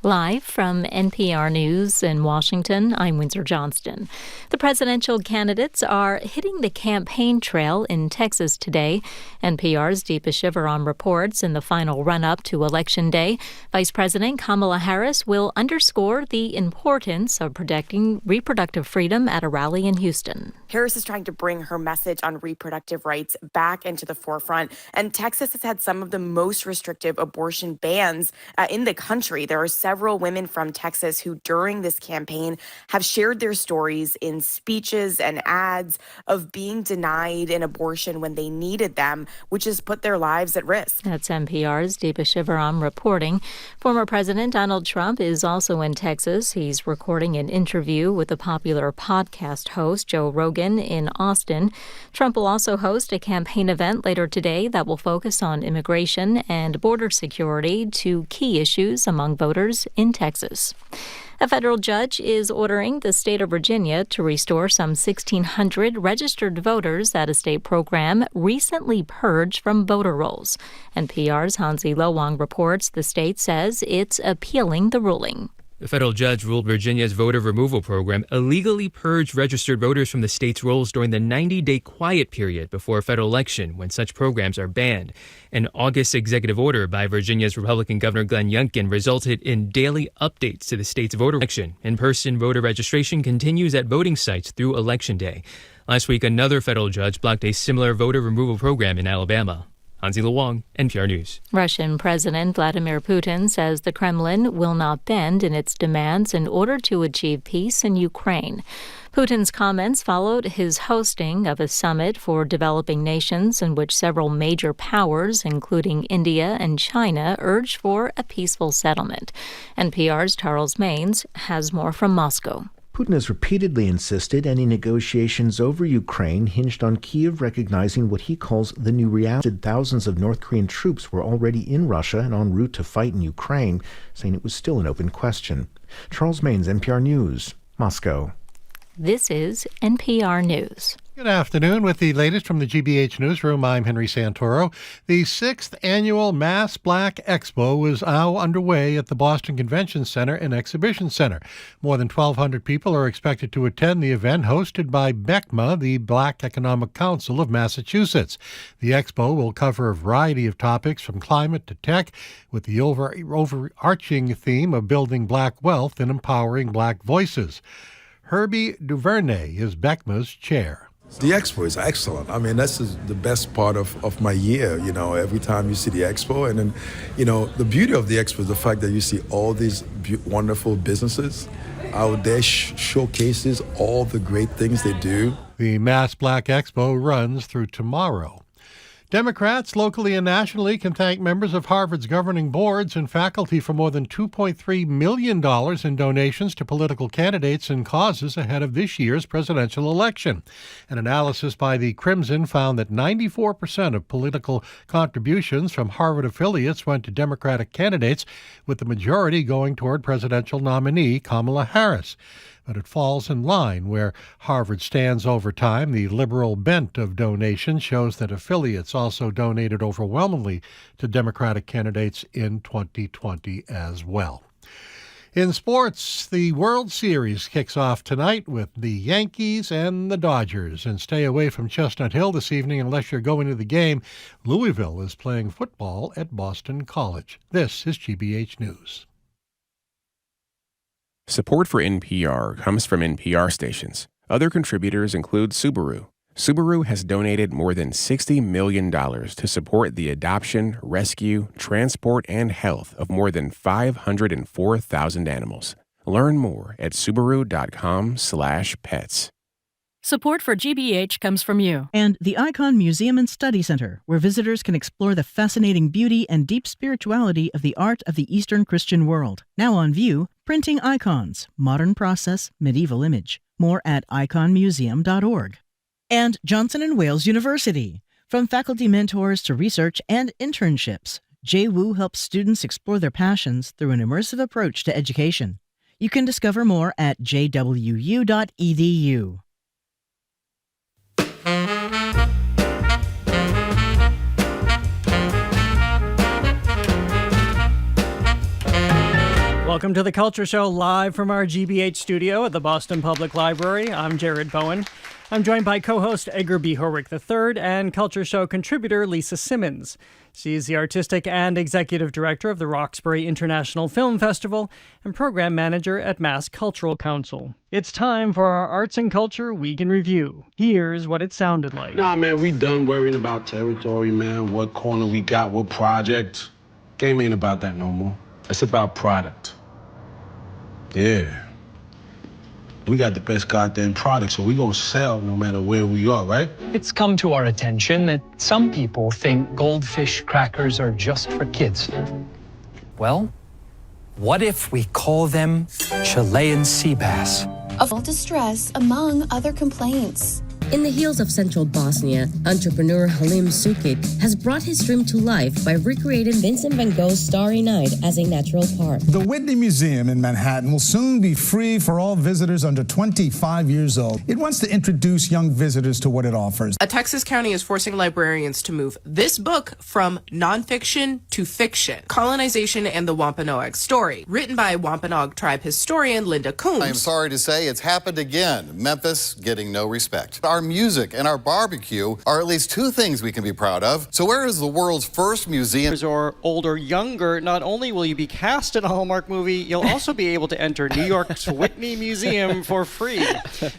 Live from NPR News in Washington, I'm Windsor Johnston. The presidential candidates are hitting the campaign trail in Texas today. NPR's Deepa Shivaram reports in the final run-up to Election Day, Vice President Kamala Harris will underscore the importance of protecting reproductive freedom at a rally in Houston. Harris is trying to bring her message on reproductive rights back into the forefront, and Texas has had some of the most restrictive abortion bans in the country. There are several women from Texas who, during this campaign, have shared their stories in speeches and ads of being denied an abortion when they needed them, which has put their lives at risk. That's NPR's Deepa Shivaram reporting. Former President Donald Trump is also in Texas. He's recording an interview with the popular podcast host Joe Rogan in Austin. Trump will also host a campaign event later today that will focus on immigration and border security, two key issues among voters in Texas. A federal judge is ordering the state of Virginia to restore some 1,600 registered voters that a state program recently purged from voter rolls. NPR's Hansi Lowang reports the state says it's appealing the ruling. The federal judge ruled Virginia's voter removal program illegally purged registered voters from the state's rolls during the 90-day quiet period before a federal election when such programs are banned. An August executive order by Virginia's Republican Governor Glenn Youngkin resulted in daily updates to the state's voter election. In-person voter registration continues at voting sites through Election Day. Last week, another federal judge blocked a similar voter removal program in Alabama. Hansi Lowang, NPR News. Russian President Vladimir Putin says the Kremlin will not bend in its demands in order to achieve peace in Ukraine. Putin's comments followed his hosting of a summit for developing nations in which several major powers, including India and China, urged for a peaceful settlement. NPR's Charles Maines has more from Moscow. Putin has repeatedly insisted any negotiations over Ukraine hinged on Kyiv recognizing what he calls the new reality. Thousands of North Korean troops were already in Russia and en route to fight in Ukraine, saying it was still an open question. Charles Maines, NPR News, Moscow. This is NPR News. Good afternoon. With the latest from the GBH Newsroom, I'm Henry Santoro. The 6th annual Mass Black Expo is now underway at the Boston Convention Center and Exhibition Center. More than 1,200 people are expected to attend the event hosted by BECMA, the Black Economic Council of Massachusetts. The expo will cover a variety of topics from climate to tech, with the overarching theme of building black wealth and empowering black voices. Herbie Duvernay is BECMA's chair. The expo is excellent. I mean, that's the best part of my year, every time you see the expo. And then, the beauty of the expo is the fact that you see all these wonderful businesses out there showcases all the great things they do. The Mass Black Expo runs through tomorrow. Democrats locally and nationally can thank members of Harvard's governing boards and faculty for more than $2.3 million in donations to political candidates and causes ahead of this year's presidential election. An analysis by the Crimson found that 94% of political contributions from Harvard affiliates went to Democratic candidates, with the majority going toward presidential nominee Kamala Harris. But it falls in line where Harvard stands over time. The liberal bent of donation shows that affiliates also donated overwhelmingly to Democratic candidates in 2020 as well. In sports, the World Series kicks off tonight with the Yankees and the Dodgers. And stay away from Chestnut Hill this evening unless you're going to the game. Louisville is playing football at Boston College. This is GBH News. Support for NPR comes from NPR stations. Other contributors include Subaru. Subaru has donated more than $60 million to support the adoption, rescue, transport, and health of more than 504,000 animals. Learn more at Subaru.com/pets. Support for GBH comes from you. And the Icon Museum and Study Center, where visitors can explore the fascinating beauty and deep spirituality of the art of the Eastern Christian world. Now on view, Printing Icons, Modern Process, Medieval Image. More at iconmuseum.org. And Johnson & Wales University. From faculty mentors to research and internships, JWU helps students explore their passions through an immersive approach to education. You can discover more at jwu.edu. Welcome to the Culture Show, live from our GBH studio at the Boston Public Library. I'm Jared Bowen. I'm joined by co-host Edgar B. Horwick III and Culture Show contributor Lisa Simmons. She's the artistic and executive director of the Roxbury International Film Festival and program manager at Mass Cultural Council. It's time for our Arts and Culture Week in Review. Here's what it sounded like. Nah, man, we done worrying about territory, man, what corner we got, what project. Game ain't about that no more. It's about product. Yeah. We got the best goddamn product, so we gonna sell no matter where we are, right? It's come to our attention that some people think goldfish crackers are just for kids. Well, what if we call them Chilean sea bass? Of distress, among other complaints. In the hills of central Bosnia, entrepreneur Halim Sukic has brought his dream to life by recreating Vincent van Gogh's Starry Night as a natural park. The Whitney Museum in Manhattan will soon be free for all visitors under 25 years old. It wants to introduce young visitors to what it offers. A Texas county is forcing librarians to move this book from nonfiction to fiction. Colonization and the Wampanoag Story, written by Wampanoag tribe historian Linda Coombs. I am sorry to say it's happened again. Memphis getting no respect. Our music and our barbecue are at least two things we can be proud of. So where is the world's first museum? Or old or younger, not only will you be cast in a Hallmark movie, you'll also be able to enter New York's Whitney Museum for free.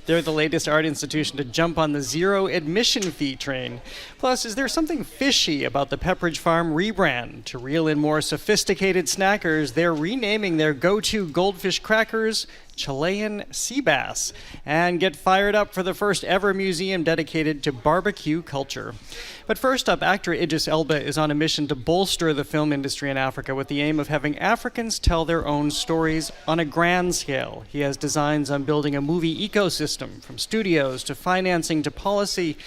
They're the latest art institution to jump on the zero admission fee train. Plus, is there something fishy about the Pepperidge Farm rebrand? To reel in more sophisticated snackers, they're renaming their go-to goldfish crackers Chilean sea bass, and get fired up for the first ever museum dedicated to barbecue culture. But first up, actor Idris Elba is on a mission to bolster the film industry in Africa with the aim of having Africans tell their own stories on a grand scale. He has designs on building a movie ecosystem, from studios to financing to policy,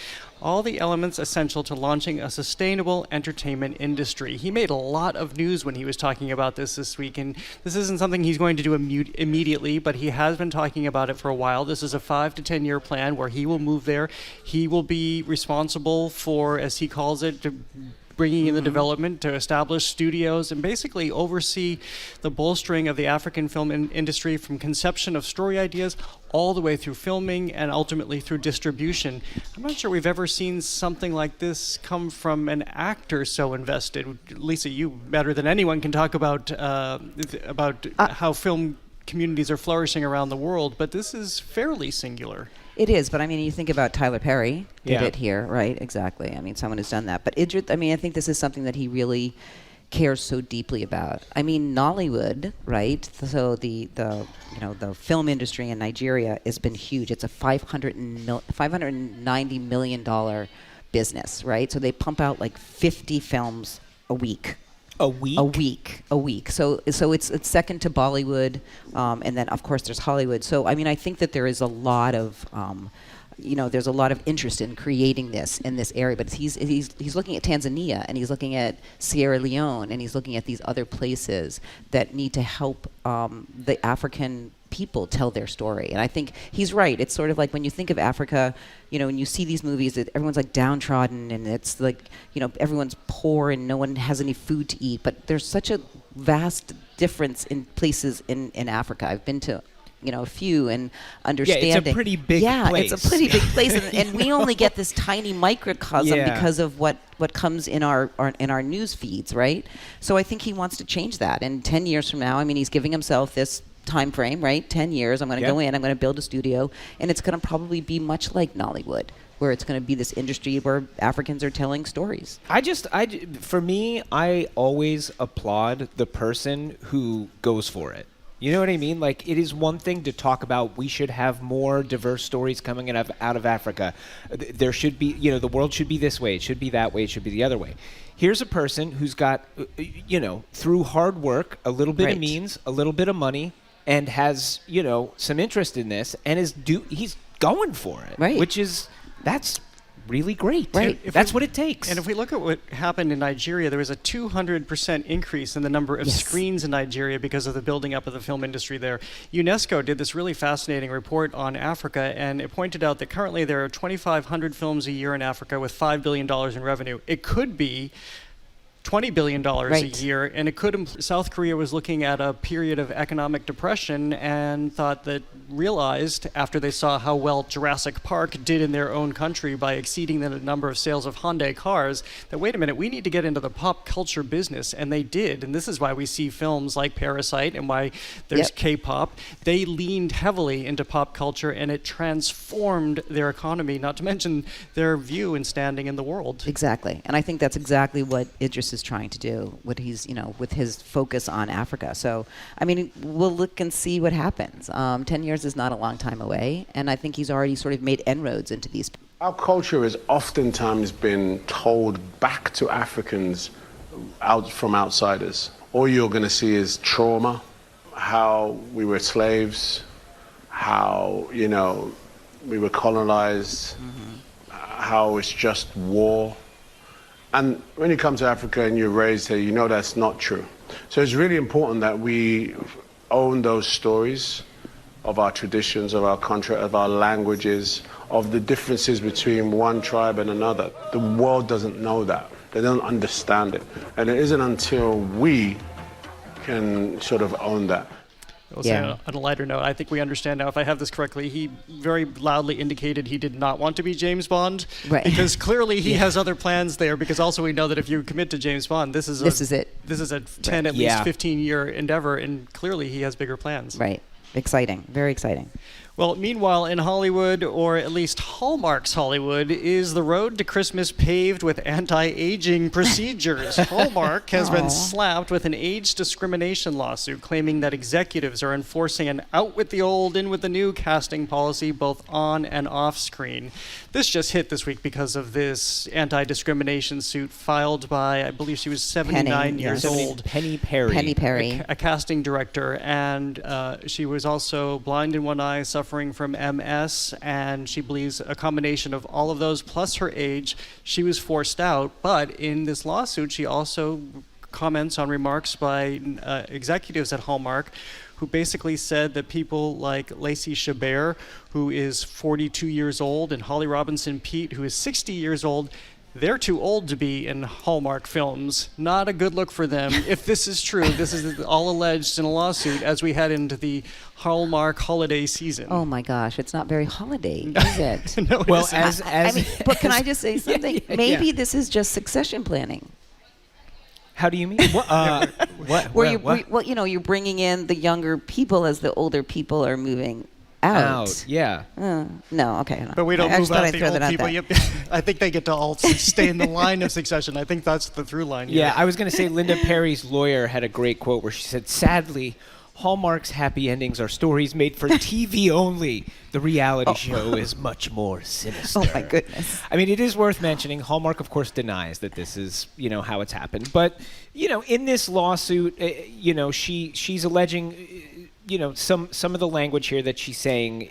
all the elements essential to launching a sustainable entertainment industry. He made a lot of news when he was talking about this week, and this isn't something he's going to do immediately, but he has been talking about it for a while. This is a 5 to 10 year plan where he will move there. He will be responsible for, as he calls it, bringing in the development to establish studios and basically oversee the bolstering of the African film industry from conception of story ideas all the way through filming and ultimately through distribution. I'm not sure we've ever seen something like this come from an actor so invested. Lisa, you better than anyone can talk about how film communities are flourishing around the world, but this is fairly singular. It is, but I mean, you think about Tyler Perry did it here, right? Exactly. I mean, someone who's done that. But Idris, I mean, I think this is something that he really cares so deeply about. I mean, Nollywood, right? So the film industry in Nigeria has been huge. It's a $590 million business, right? So they pump out like 50 films a week. A week? A week. So it's second to Bollywood, and then of course there's Hollywood. So I mean, I think that there is a lot of, there's a lot of interest in creating this in this area. But he's looking at Tanzania, and he's looking at Sierra Leone, and he's looking at these other places that need to help the African people tell their story. And I think he's right. It's sort of like when you think of Africa, when you see these movies, everyone's like downtrodden, and it's like, everyone's poor and no one has any food to eat. But there's such a vast difference in places in Africa. I've been to a few, and understanding. Yeah, it's a pretty big place. It's a pretty big place, and we only get this tiny microcosm because of what comes in our news feeds, right? So I think he wants to change that. And 10 years from now, I mean, he's giving himself this time frame, right? 10 years, I'm going to go in, I'm going to build a studio, and it's going to probably be much like Nollywood, where it's going to be this industry where Africans are telling stories. For me, I always applaud the person who goes for it. You know what I mean? Like, it is one thing to talk about we should have more diverse stories coming out of Africa. There should be, the world should be this way, it should be that way, it should be the other way. Here's a person who's got, through hard work, a little bit of means, a little bit of money, and has, some interest in this, and he's going for it. Right. That's really great. Right. That's what it takes. And if we look at what happened in Nigeria, there was a 200% increase in the number of screens in Nigeria because of the building up of the film industry there. UNESCO did this really fascinating report on Africa, and it pointed out that currently there are 2,500 films a year in Africa with $5 billion in revenue. It could be $20 billion a year, and it could. South Korea was looking at a period of economic depression and realized after they saw how well Jurassic Park did in their own country by exceeding the number of sales of Hyundai cars, that wait a minute, we need to get into the pop culture business, and they did. And this is why we see films like Parasite and why there's K-pop. They leaned heavily into pop culture, and it transformed their economy, not to mention their view and standing in the world. Exactly, and I think that's exactly what Idris is trying to do, what he's, with his focus on Africa. So, I mean, we'll look and see what happens. 10 years is not a long time away, and I think he's already sort of made inroads into these. Our culture has oftentimes been told back to Africans from outsiders. All you're going to see is trauma, how we were slaves, how, we were colonized, how it's just war. And when you come to Africa and you're raised here, you know that's not true. So it's really important that we own those stories of our traditions, of our country, of our languages, of the differences between one tribe and another. The world doesn't know that. They don't understand it. And it isn't until we can sort of own that. I'll say on a lighter note, I think we understand now, if I have this correctly, he very loudly indicated he did not want to be James Bond. Right. Because clearly he has other plans there, because also we know that if you commit to James Bond, this is it. This is a 10, at least 15-year endeavor, and clearly he has bigger plans. Right. Exciting. Very exciting. Well, meanwhile, in Hollywood, or at least Hallmark's Hollywood, is the road to Christmas paved with anti-aging procedures. Hallmark has been slapped with an age discrimination lawsuit claiming that executives are enforcing an out with the old, in with the new casting policy both on and off screen. This just hit this week because of this anti-discrimination suit filed by, I believe she was 79 years old. Penny Perry. A casting director, and she was also blind in one eye, suffering from MS, and she believes a combination of all of those plus her age, she was forced out. But in this lawsuit, she also comments on remarks by executives at Hallmark who basically said that people like Lacey Chabert, who is 42 years old, and Holly Robinson Peete, who is 60 years old, they're too old to be in Hallmark films. Not a good look for them. If this is true, this is all alleged in a lawsuit as we head into the Hallmark holiday season. Oh my gosh, it's not very holiday, is it? No, well, but can I just say something? Maybe this is just succession planning. How do you mean? Well, you're bringing in the younger people as the older people are moving out. Yeah. No, okay. No. But we don't move out the old people. I think they get to all stay in the line of succession. I think that's the through line. Yeah, I was going to say Linda Perry's lawyer had a great quote where she said, "Sadly, Hallmark's happy endings are stories made for TV only. The reality show is much more sinister." Oh my goodness. I mean, it is worth mentioning, Hallmark, of course, denies that this is, how it's happened. But, in this lawsuit, she's alleging, some of the language here that she's saying,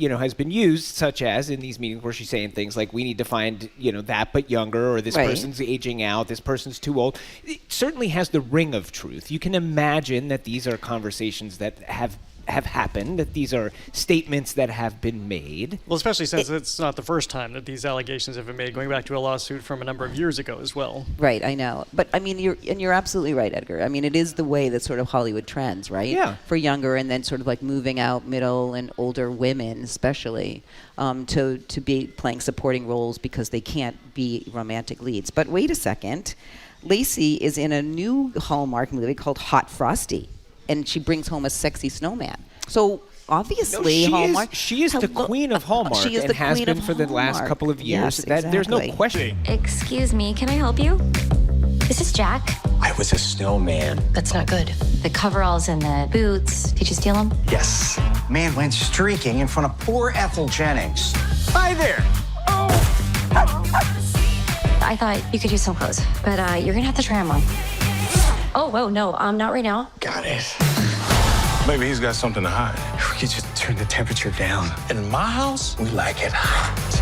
has been used, such as in these meetings where she's saying things like, we need to find, that but younger, or this person's aging out, this person's too old. It certainly has the ring of truth. You can imagine that these are conversations that have happened, that these are statements that have been made. Well, especially since it's not the first time that these allegations have been made, going back to a lawsuit from a number of years ago as well. Right, I know. But I mean, you're absolutely right, Edgar. I mean, it is the way that sort of Hollywood trends, right? Yeah. For younger and then sort of like moving out middle and older women, especially, to be playing supporting roles because they can't be romantic leads. But wait a second. Lacey is in a new Hallmark movie called Hot Frosty, and she brings home a sexy snowman. So obviously, Hallmark. She is the queen of Hallmark, she is and the has queen been of for the last Hallmark. couple of years. Yes, exactly. There's no question. Excuse me, can I help you? Is this Jack? I was a snowman. That's not good. The coveralls and the boots, did you steal them? Yes. Man went streaking in front of poor Ethel Jennings. Hi there. I thought you could use some clothes, but you're gonna have to try them on. Oh, whoa, no, not right now. Got it. Maybe he's got something to hide. We could just turn the temperature down. In my house, we like it hot.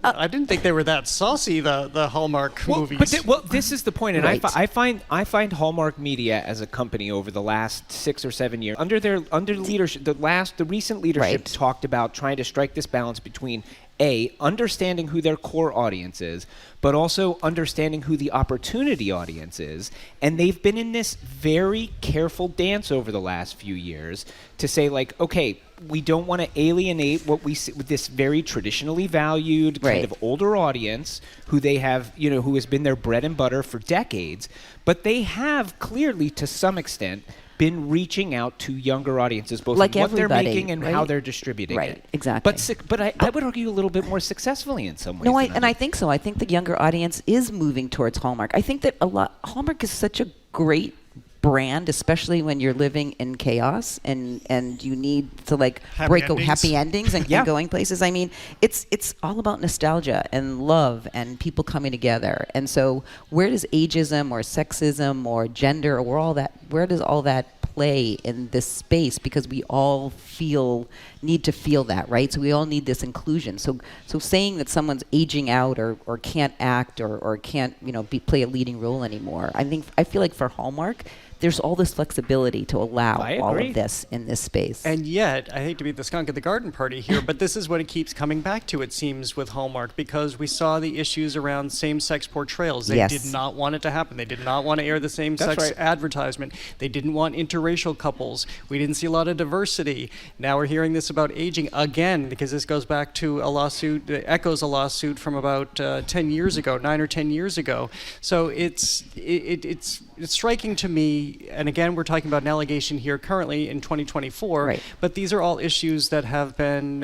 I didn't think they were that saucy, the Hallmark movies. But this is the point, and Right. I find Hallmark Media as a company over the last 6 or 7 years under leadership, the recent leadership talked about trying to strike this balance between understanding who their core audience is, but also understanding who the opportunity audience is. And they've been in this very careful dance over the last few years to say, like, okay, we don't want to alienate what we see with this very traditionally valued kind of older audience who they have, who has been their bread and butter for decades. But they have clearly, to some extent, been reaching out to younger audiences, both like in what they're everybody, making and how they're distributing Right, it. exactly. But I would argue a little bit more successfully in some ways. No, I think so. I think the younger audience is moving towards Hallmark. I think that Hallmark is such a great brand, especially when you're living in chaos and you need to happy endings and going places. I mean, it's all about nostalgia and love and people coming together. And so where does ageism or sexism or gender or where does all that play in this space because we all need to feel that, right? So we all need this inclusion. So saying that someone's aging out or can't act or can't, play a leading role anymore, I feel like for Hallmark, there's all this flexibility to allow all of this in this space. And yet, I hate to be the skunk at the garden party here, but this is what it keeps coming back to, it seems, with Hallmark, because we saw the issues around same-sex portrayals. They did not want it to happen. They did not want to air the same-sex advertisement. They didn't want interracial couples. We didn't see a lot of diversity. Now we're hearing this about aging again, because this goes back to a lawsuit, echoes a lawsuit from about 10 years ago, 9 or 10 years ago. So it's striking to me, and again, we're talking about an allegation here currently in 2024, but these are all issues that have been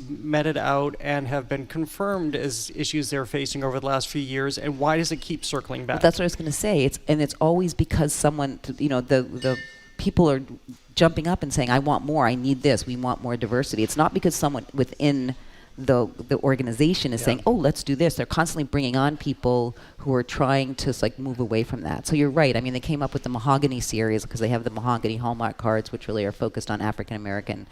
meted out and have been confirmed as issues they're facing over the last few years, and why does it keep circling back? But that's what I was going to say. It's always because someone, the people are jumping up and saying, I want more, I need this, we want more diversity. It's not because someone within the organization is saying, oh, let's do this. They're constantly bringing on people who are trying to move away from that. So you're right. I mean, they came up with the Mahogany series because they have the Mahogany Hallmark cards, which really are focused on African American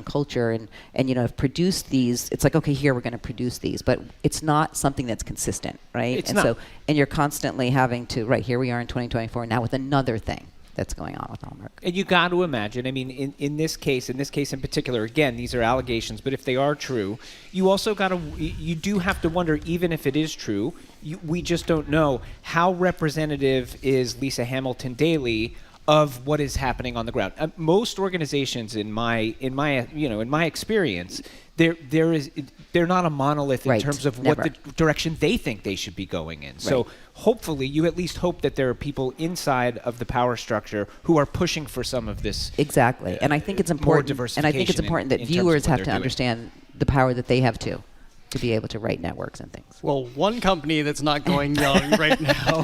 culture, and have produced these. It's like, okay, here we're going to produce these, but it's not something that's consistent, right? It's not. And you're constantly having to, here we are in 2024 now with another thing that's going on with Hallmark. And you got to imagine, I mean, in this case in particular, again, these are allegations, but if they are true, you do have to wonder, even if it is true, we just don't know how representative is Lisa Hamilton Daly of what is happening on the ground. Most organizations, in my experience, they're not a monolith in terms of what the direction they think they should be going in. So hopefully, you at least hope that there are people inside of the power structure who are pushing for some of this. Exactly, and I think it's important. And I think it's important that viewers have to understand the power that they have to be able to write networks and things. Well, one company that's not going young right now,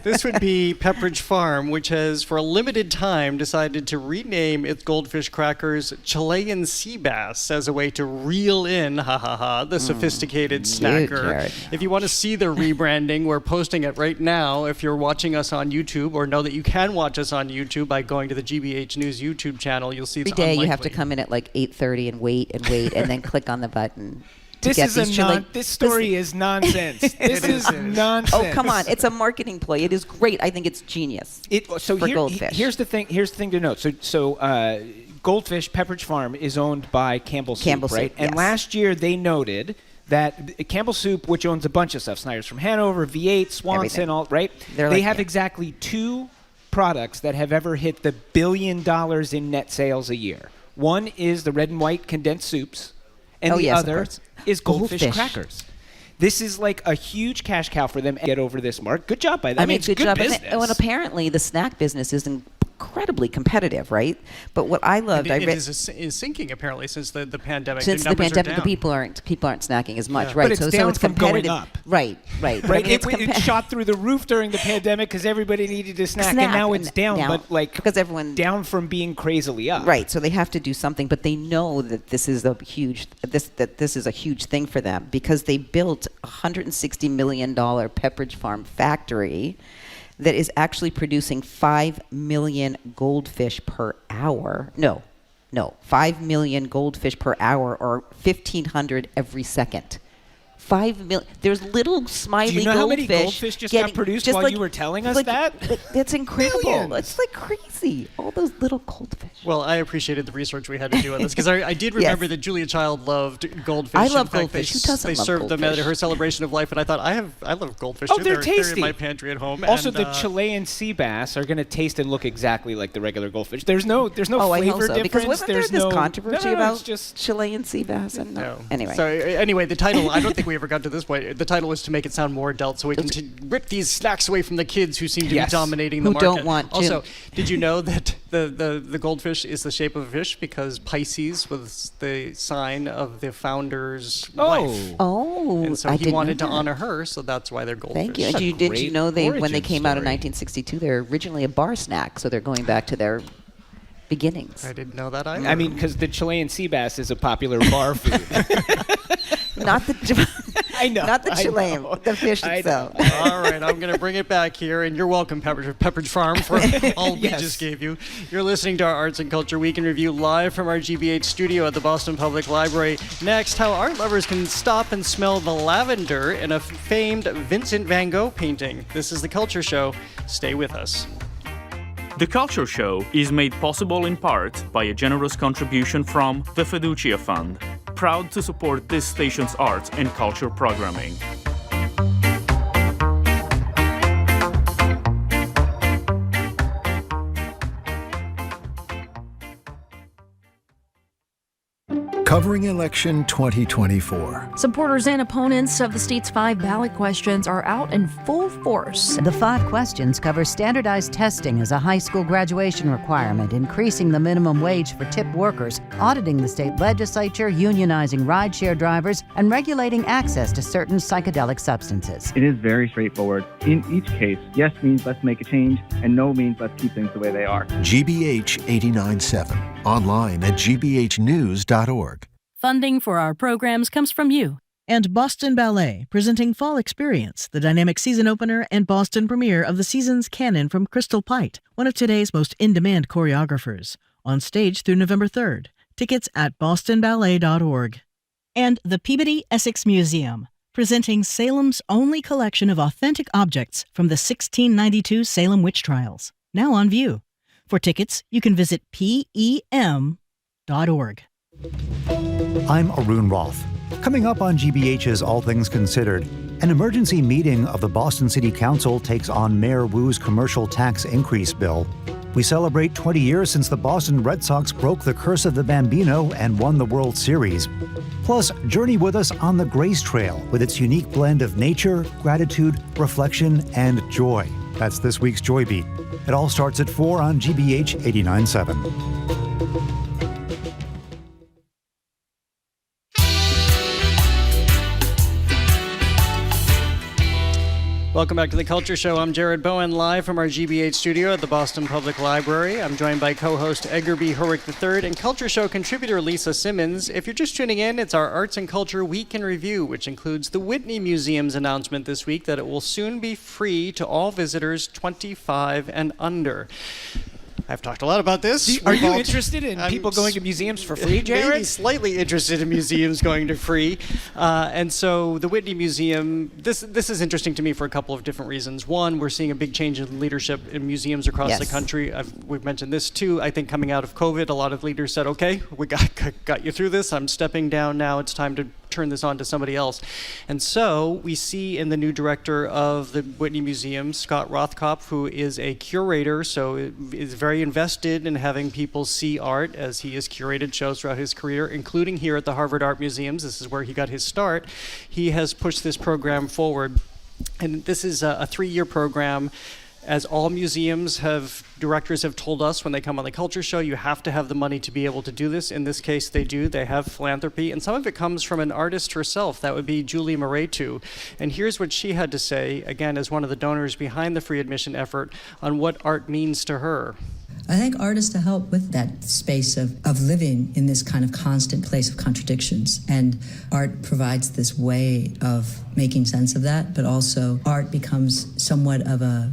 this would be Pepperidge Farm, which has, for a limited time, decided to rename its goldfish crackers Chilean sea bass as a way to reel in, the sophisticated snacker. If you want to see the rebranding, we're posting it right now. If you're watching us on YouTube, or know that you can watch us on YouTube by going to the GBH News YouTube channel, you'll see it's every day unlikely. You have to come in at 8:30 and wait, and then click on the button. This story is nonsense. This is nonsense. Oh, come on. It's a marketing play. It is great. I think it's genius for goldfish. Here's the thing to note. So Goldfish, Pepperidge Farm, is owned by Campbell Soup, right? And last year they noted that Campbell Soup, which owns a bunch of stuff, Snyder's from Hanover, V8, Swanson, all right? They have exactly 2 products that have ever hit the $1 billion in net sales a year. One is the red and white condensed soups, and the other is goldfish crackers. This is like a huge cash cow for them to get over this mark. Good job by them. I mean, it's good job. business. And apparently the snack business is incredibly competitive, right? But what I loved, it is sinking apparently since the pandemic. Since the pandemic, the people aren't snacking as much, right? But it's down it's from competitive. Going up. Right. It shot through the roof during the pandemic because everybody needed to snack, and now it's down. But because everyone down from being crazily up. Right. So they have to do something, but they know that this is a huge thing for them because they built a $160 million Pepperidge Farm factory that is actually producing 5 million goldfish per hour. No, 5 million goldfish per hour, or 1,500 every second. 5 million. There's little smiley goldfish. Do you know how many goldfish just got produced while you were telling us that? That's incredible. Millions. It's crazy. All those little goldfish. Well, I appreciated the research we had to do on this because I did remember that Julia Child loved goldfish. I love goldfish. Who doesn't They love served them goldfish? at her celebration of life, and I thought I love goldfish. Oh, too. they're tasty. They're in my pantry at home. Also, and, the Chilean sea bass are going to taste and look exactly like the regular goldfish. There's no flavor difference. Because wasn't there this controversy about just Chilean sea bass? And Anyway. So anyway, the title. I don't think we ever got to this point. The title was to make it sound more adult, so we can rip these snacks away from the kids who seem to be dominating the market. Who don't want to. Also, did you know that the goldfish is the shape of a fish because Pisces was the sign of the founder's wife? Oh, and so he wanted to honor her, so that's why they're goldfish. Thank you. And did you know when they came out in 1962, they were originally a bar snack, so they're going back to their beginnings. I didn't know that either. I mean, because the Chilean sea bass is a popular bar food. Not the I know. Not the chilame, the fish itself. All right, I'm going to bring it back here, and you're welcome, Pepperidge Farm, for all we just gave you. You're listening to our Arts and Culture Week in Review live from our GBH studio at the Boston Public Library. Next, how art lovers can stop and smell the lavender in a famed Vincent van Gogh painting. This is The Culture Show. Stay with us. The Culture Show is made possible in part by a generous contribution from the Fiducia Fund, proud to support this station's arts and culture programming. Covering election 2024. Supporters and opponents of the state's 5 ballot questions are out in full force. The 5 questions cover standardized testing as a high school graduation requirement, increasing the minimum wage for tip workers, auditing the state legislature, unionizing rideshare drivers, and regulating access to certain psychedelic substances. It is very straightforward. In each case, yes means let's make a change, and no means let's keep things the way they are. GBH 89.7. Online at gbhnews.org. Funding for our programs comes from you. And Boston Ballet, presenting Fall Experience, the dynamic season opener and Boston premiere of the season's canon from Crystal Pite, one of today's most in-demand choreographers. On stage through November 3rd. Tickets at bostonballet.org. And the Peabody Essex Museum, presenting Salem's only collection of authentic objects from the 1692 Salem witch trials. Now on view. For tickets, you can visit pem.org. I'm Arun Roth. Coming up on GBH's All Things Considered, an emergency meeting of the Boston City Council takes on Mayor Wu's commercial tax increase bill. We celebrate 20 years since the Boston Red Sox broke the curse of the Bambino and won the World Series. Plus, journey with us on the Grace Trail with its unique blend of nature, gratitude, reflection, and joy. That's this week's Joy Beat. It all starts at 4 on GBH 89.7. Welcome back to The Culture Show. I'm Jared Bowen, live from our GBH studio at the Boston Public Library. I'm joined by co-host Edgar B. Herwick III and Culture Show contributor Lisa Simmons. If you're just tuning in, it's our Arts and Culture Week in Review, which includes the Whitney Museum's announcement this week that it will soon be free to all visitors 25 and under. I've talked a lot about this. Are you interested in people going to museums for free, Jared? Maybe slightly interested in museums going to free. And so the Whitney Museum, this is interesting to me for a couple of different reasons. One, we're seeing a big change in leadership in museums across the country. We've mentioned this too. I think coming out of COVID, a lot of leaders said, okay, we got you through this. I'm stepping down now. It's time to turn this on to somebody else. And so we see in the new director of the Whitney Museum, Scott Rothkopf, who is a curator, so is very invested in having people see art, as he has curated shows throughout his career, including here at the Harvard Art Museums. This is where he got his start. He has pushed this program forward. And this is a 3-year program. As all museums directors have told us when they come on the Culture Show, you have to have the money to be able to do this. In this case, they do. They have philanthropy. And some of it comes from an artist herself. That would be Julie Moretu. And here's what she had to say, again, as one of the donors behind the free admission effort, on what art means to her. I think art is to help with that space of living in this kind of constant place of contradictions. And art provides this way of making sense of that, but also art becomes somewhat of a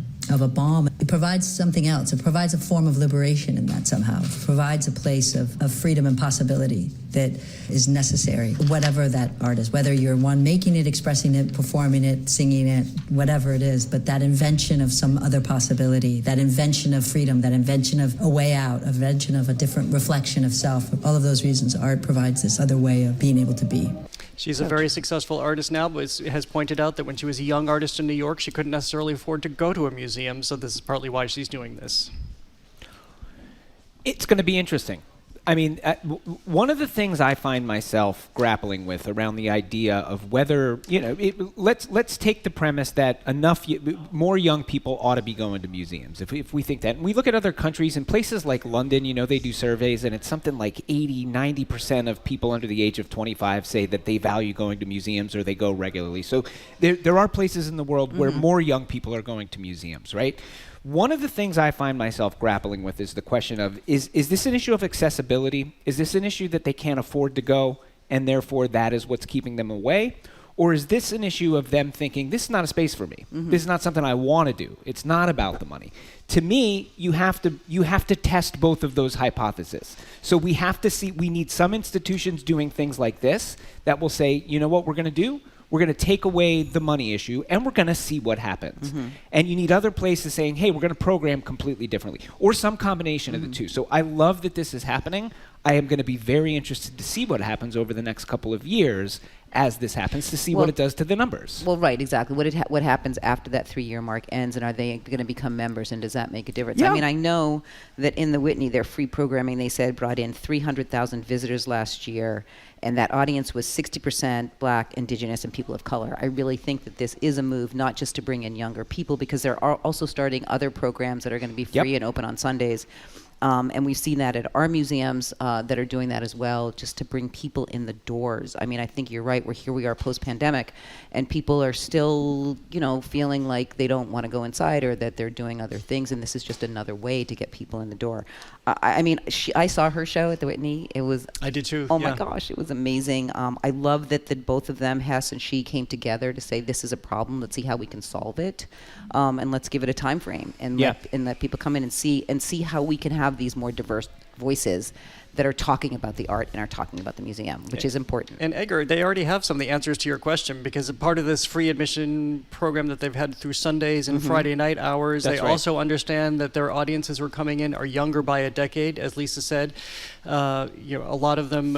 balm. It provides something else. It provides a form of liberation in that somehow. It provides a place of freedom and possibility that is necessary, whatever that art is, whether you're one making it, expressing it, performing it, singing it, whatever it is, but that invention of some other possibility, that invention of freedom, that invention of a way out, a invention of a different reflection of self, all of those reasons, art provides this other way of being able to be. She's a very successful artist now, but has pointed out that when she was a young artist in New York, she couldn't necessarily afford to go to a museum, so this is partly why she's doing this. It's going to be interesting. I mean, one of the things I find myself grappling with around the idea of whether, let's take the premise that more young people ought to be going to museums. If we think that, and we look at other countries in places like London, they do surveys, and it's something like 80-90% of people under the age of 25 say that they value going to museums or they go regularly. So there are places in the world where more young people are going to museums, right? One of the things I find myself grappling with is the question of, is this an issue of accessibility? Is this an issue that they can't afford to go, and therefore that is what's keeping them away? Or is this an issue of them thinking, this is not a space for me. This is not something I want to do. It's not about the money. To me, you have to test both of those hypotheses. So we have to see, we need some institutions doing things like this that will say, you know what we're going to do? We're going to take away the money issue, and we're going to see what happens. And you need other places saying, hey, we're going to program completely differently, or some combination of the two. So I love that this is happening. I am going to be very interested to see what happens over the next couple of years as this happens, to see what it does to the numbers. Well, right, exactly. What happens after that 3-year mark ends, and are they going to become members, and does that make a difference? Yeah. I mean, I know that in the Whitney, their free programming, they said, brought in 300,000 visitors last year, and that audience was 60% Black, Indigenous, and people of color. I really think that this is a move not just to bring in younger people, because they're also starting other programs that are going to be free and open on Sundays. And we've seen that at our museums that are doing that as well, just to bring people in the doors. I mean, I think you're right. We are post-pandemic, and people are still, feeling like they don't want to go inside or that they're doing other things, and this is just another way to get people in the door. I saw her show at the Whitney. It was. I did too. Oh my gosh, it was amazing. I love that both of them, Hess and she, came together to say this is a problem. Let's see how we can solve it, and let's give it a time frame, and let people come in and see how we can have these more diverse voices that are talking about the art and are talking about the museum, which is important. And Edgar, they already have some of the answers to your question, because a part of this free admission program that they've had through Sundays and Friday night hours, they also understand that their audiences who are coming in are younger by a decade, as Lisa said. A lot of them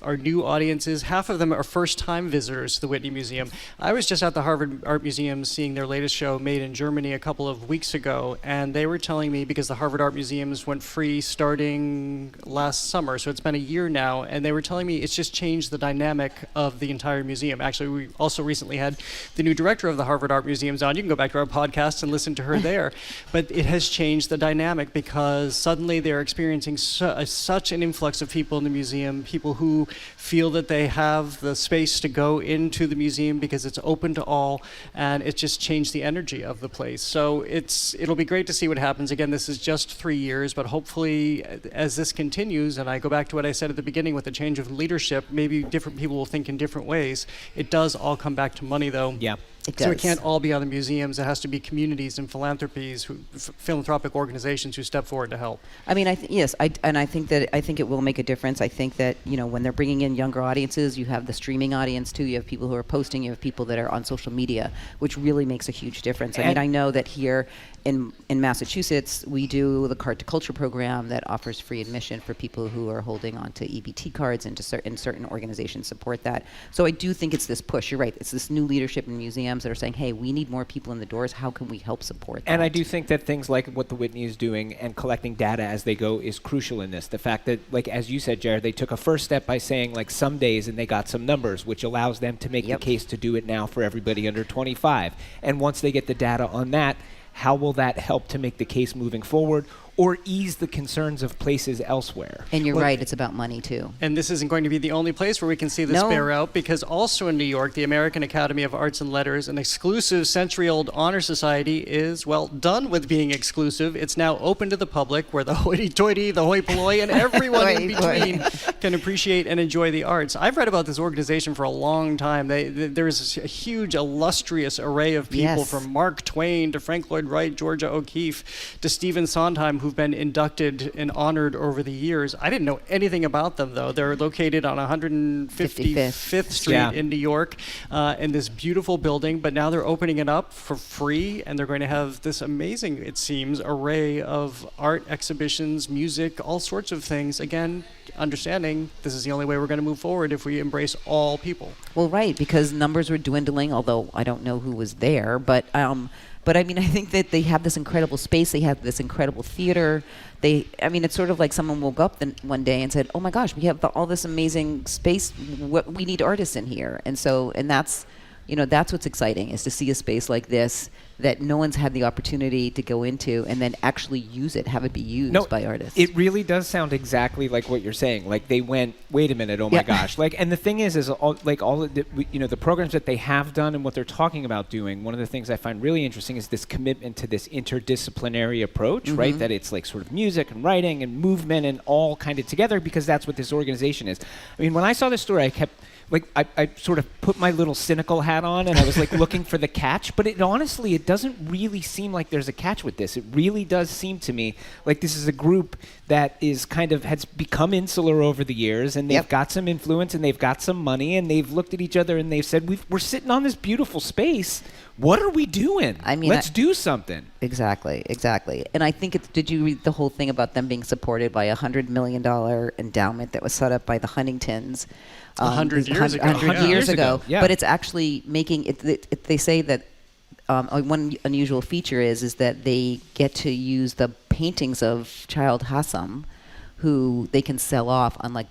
are new audiences. Half of them are first-time visitors to the Whitney Museum. I was just at the Harvard Art Museum seeing their latest show, Made in Germany, a couple of weeks ago, and they were telling me, because the Harvard Art Museums went free starting last summer, so it's been a year now, and they were telling me it's just changed the dynamic of the entire museum. Actually, we also recently had the new director of the Harvard Art Museums on. You can go back to our podcast and listen to her there. But it has changed the dynamic, because suddenly they're experiencing such an influx of people in the museum, people who feel that they have the space to go into the museum because it's open to all, and it just changed the energy of the place. So it'll be great to see what happens. Again, this is just 3 years, but hopefully as this continues, and I go back to what I said at the beginning with the change of leadership, maybe different people will think in different ways. It does all come back to money, though. Yeah. So it can't all be on the museums. It has to be communities and philanthropies, philanthropic organizations who step forward to help. I mean, I think it will make a difference. I think that when they're bringing in younger audiences, you have the streaming audience too. You have people who are posting. You have people that are on social media, which really makes a huge difference. I mean, I know that here in Massachusetts, we do the Card to Culture program that offers free admission for people who are holding on to EBT cards, and certain organizations support that. So I do think it's this push. You're right. It's this new leadership in museums that are saying, hey, we need more people in the doors. How can we help support that? And I do think that things like what the Whitney is doing and collecting data as they go is crucial in this. The fact that, like as you said, Jared, they took a first step by saying like some days, and they got some numbers, which allows them to make the case to do it now for everybody under 25. And once they get the data on that, how will that help to make the case moving forward, or ease the concerns of places elsewhere? And you're right, it's about money too. And this isn't going to be the only place where we can see this bear out, because also in New York, the American Academy of Arts and Letters, an exclusive century-old honor society, is, done with being exclusive. It's now open to the public, where the hoity-toity, the hoi polloi, and everyone in between can appreciate and enjoy the arts. I've read about this organization for a long time. There's a huge, illustrious array of people, from Mark Twain to Frank Lloyd Wright, Georgia O'Keeffe, to Stephen Sondheim, who've been inducted and honored over the years. I didn't know anything about them, though. They're located on 155th Street in New York, in this beautiful building, but now they're opening it up for free, and they're going to have this amazing, it seems, array of art exhibitions, music, all sorts of things. Again, understanding this is the only way we're going to move forward if we embrace all people. Well, right, because numbers were dwindling, although I don't know who was there, but I mean, I think that they have this incredible space. They have this incredible theater. It's sort of like someone woke up one day and said, "Oh my gosh, we have all this amazing space. We need artists in here." And that's what's exciting, is to see a space like this that no one's had the opportunity to go into and then actually use it, have it be used by artists. It really does sound exactly like what you're saying. Like they went, wait a minute, oh my gosh. Like, and the thing is all of the, the programs that they have done and what they're talking about doing, one of the things I find really interesting is this commitment to this interdisciplinary approach, right? That it's like sort of music and writing and movement and all kind of together, because that's what this organization is. I mean, when I saw this story, I kept, like, I sort of put my little cynical hat on and I was like looking for the catch, but honestly, it doesn't really seem like there's a catch with this. It really does seem to me like this is a group that is kind of has become insular over the years, and they've got some influence and they've got some money, and they've looked at each other and they've said, we're sitting on this beautiful space. What are we doing? I mean, let's do something. Exactly. And I think did you read the whole thing about them being supported by a $100 million endowment that was set up by the Huntingtons 100 years ago. 100 years ago. Yeah. But it's actually making it. They say that one unusual feature is that they get to use the paintings of Child Hassam, who they can sell off, unlike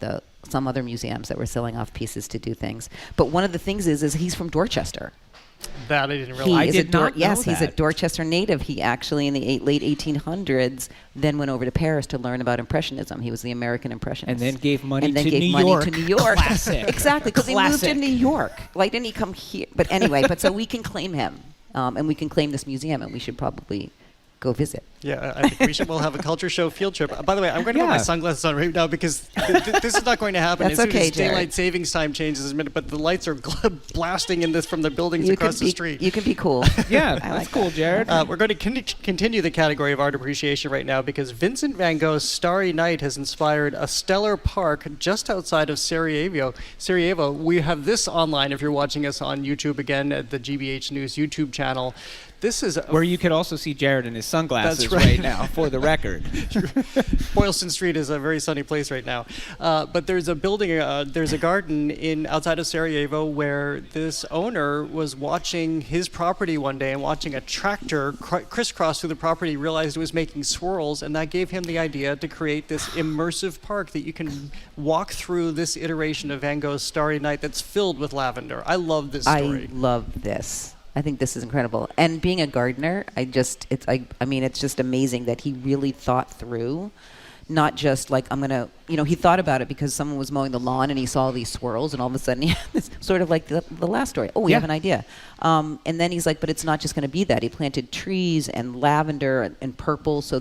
some other museums that were selling off pieces to do things. But one of the things is he's from Dorchester. That I didn't realize. I did not know that. He's a Dorchester native. He actually, in the late 1800s, then went over to Paris to learn about Impressionism. He was the American Impressionist. And then gave money to New York. Classic. Exactly, because he moved to New York. Like, didn't he come here? But anyway, so we can claim him, and we can claim this museum, and we should probably go visit. Yeah, I think we'll have a culture show field trip. By the way, I'm going to put my sunglasses on right now because this is not going to happen. That's as soon okay, as daylight savings time changes in a minute, but the lights are blasting in this from the buildings across the street. You can be cool. Yeah, that's cool, Jared. We're going to continue the category of art appreciation right now because Vincent van Gogh's Starry Night has inspired a stellar park just outside of Sarajevo. We have this online if you're watching us on YouTube, again, at the GBH News YouTube channel. This is where you could also see Jared in his sunglasses right now, for the record. Boylston Street is a very sunny place right now. But there's a building, there's a garden outside of Sarajevo where this owner was watching his property one day and watching a tractor crisscross through the property, realized it was making swirls, and that gave him the idea to create this immersive park that you can walk through this iteration of Van Gogh's Starry Night that's filled with lavender. I love this story. I love this. I think this is incredible. And being a gardener, it's just amazing that he really thought through, not just like, he thought about it because someone was mowing the lawn and he saw these swirls, and all of a sudden he had this sort of like the last story. Oh, we have an idea. And then he's like, but it's not just going to be that. He planted trees and lavender and purple so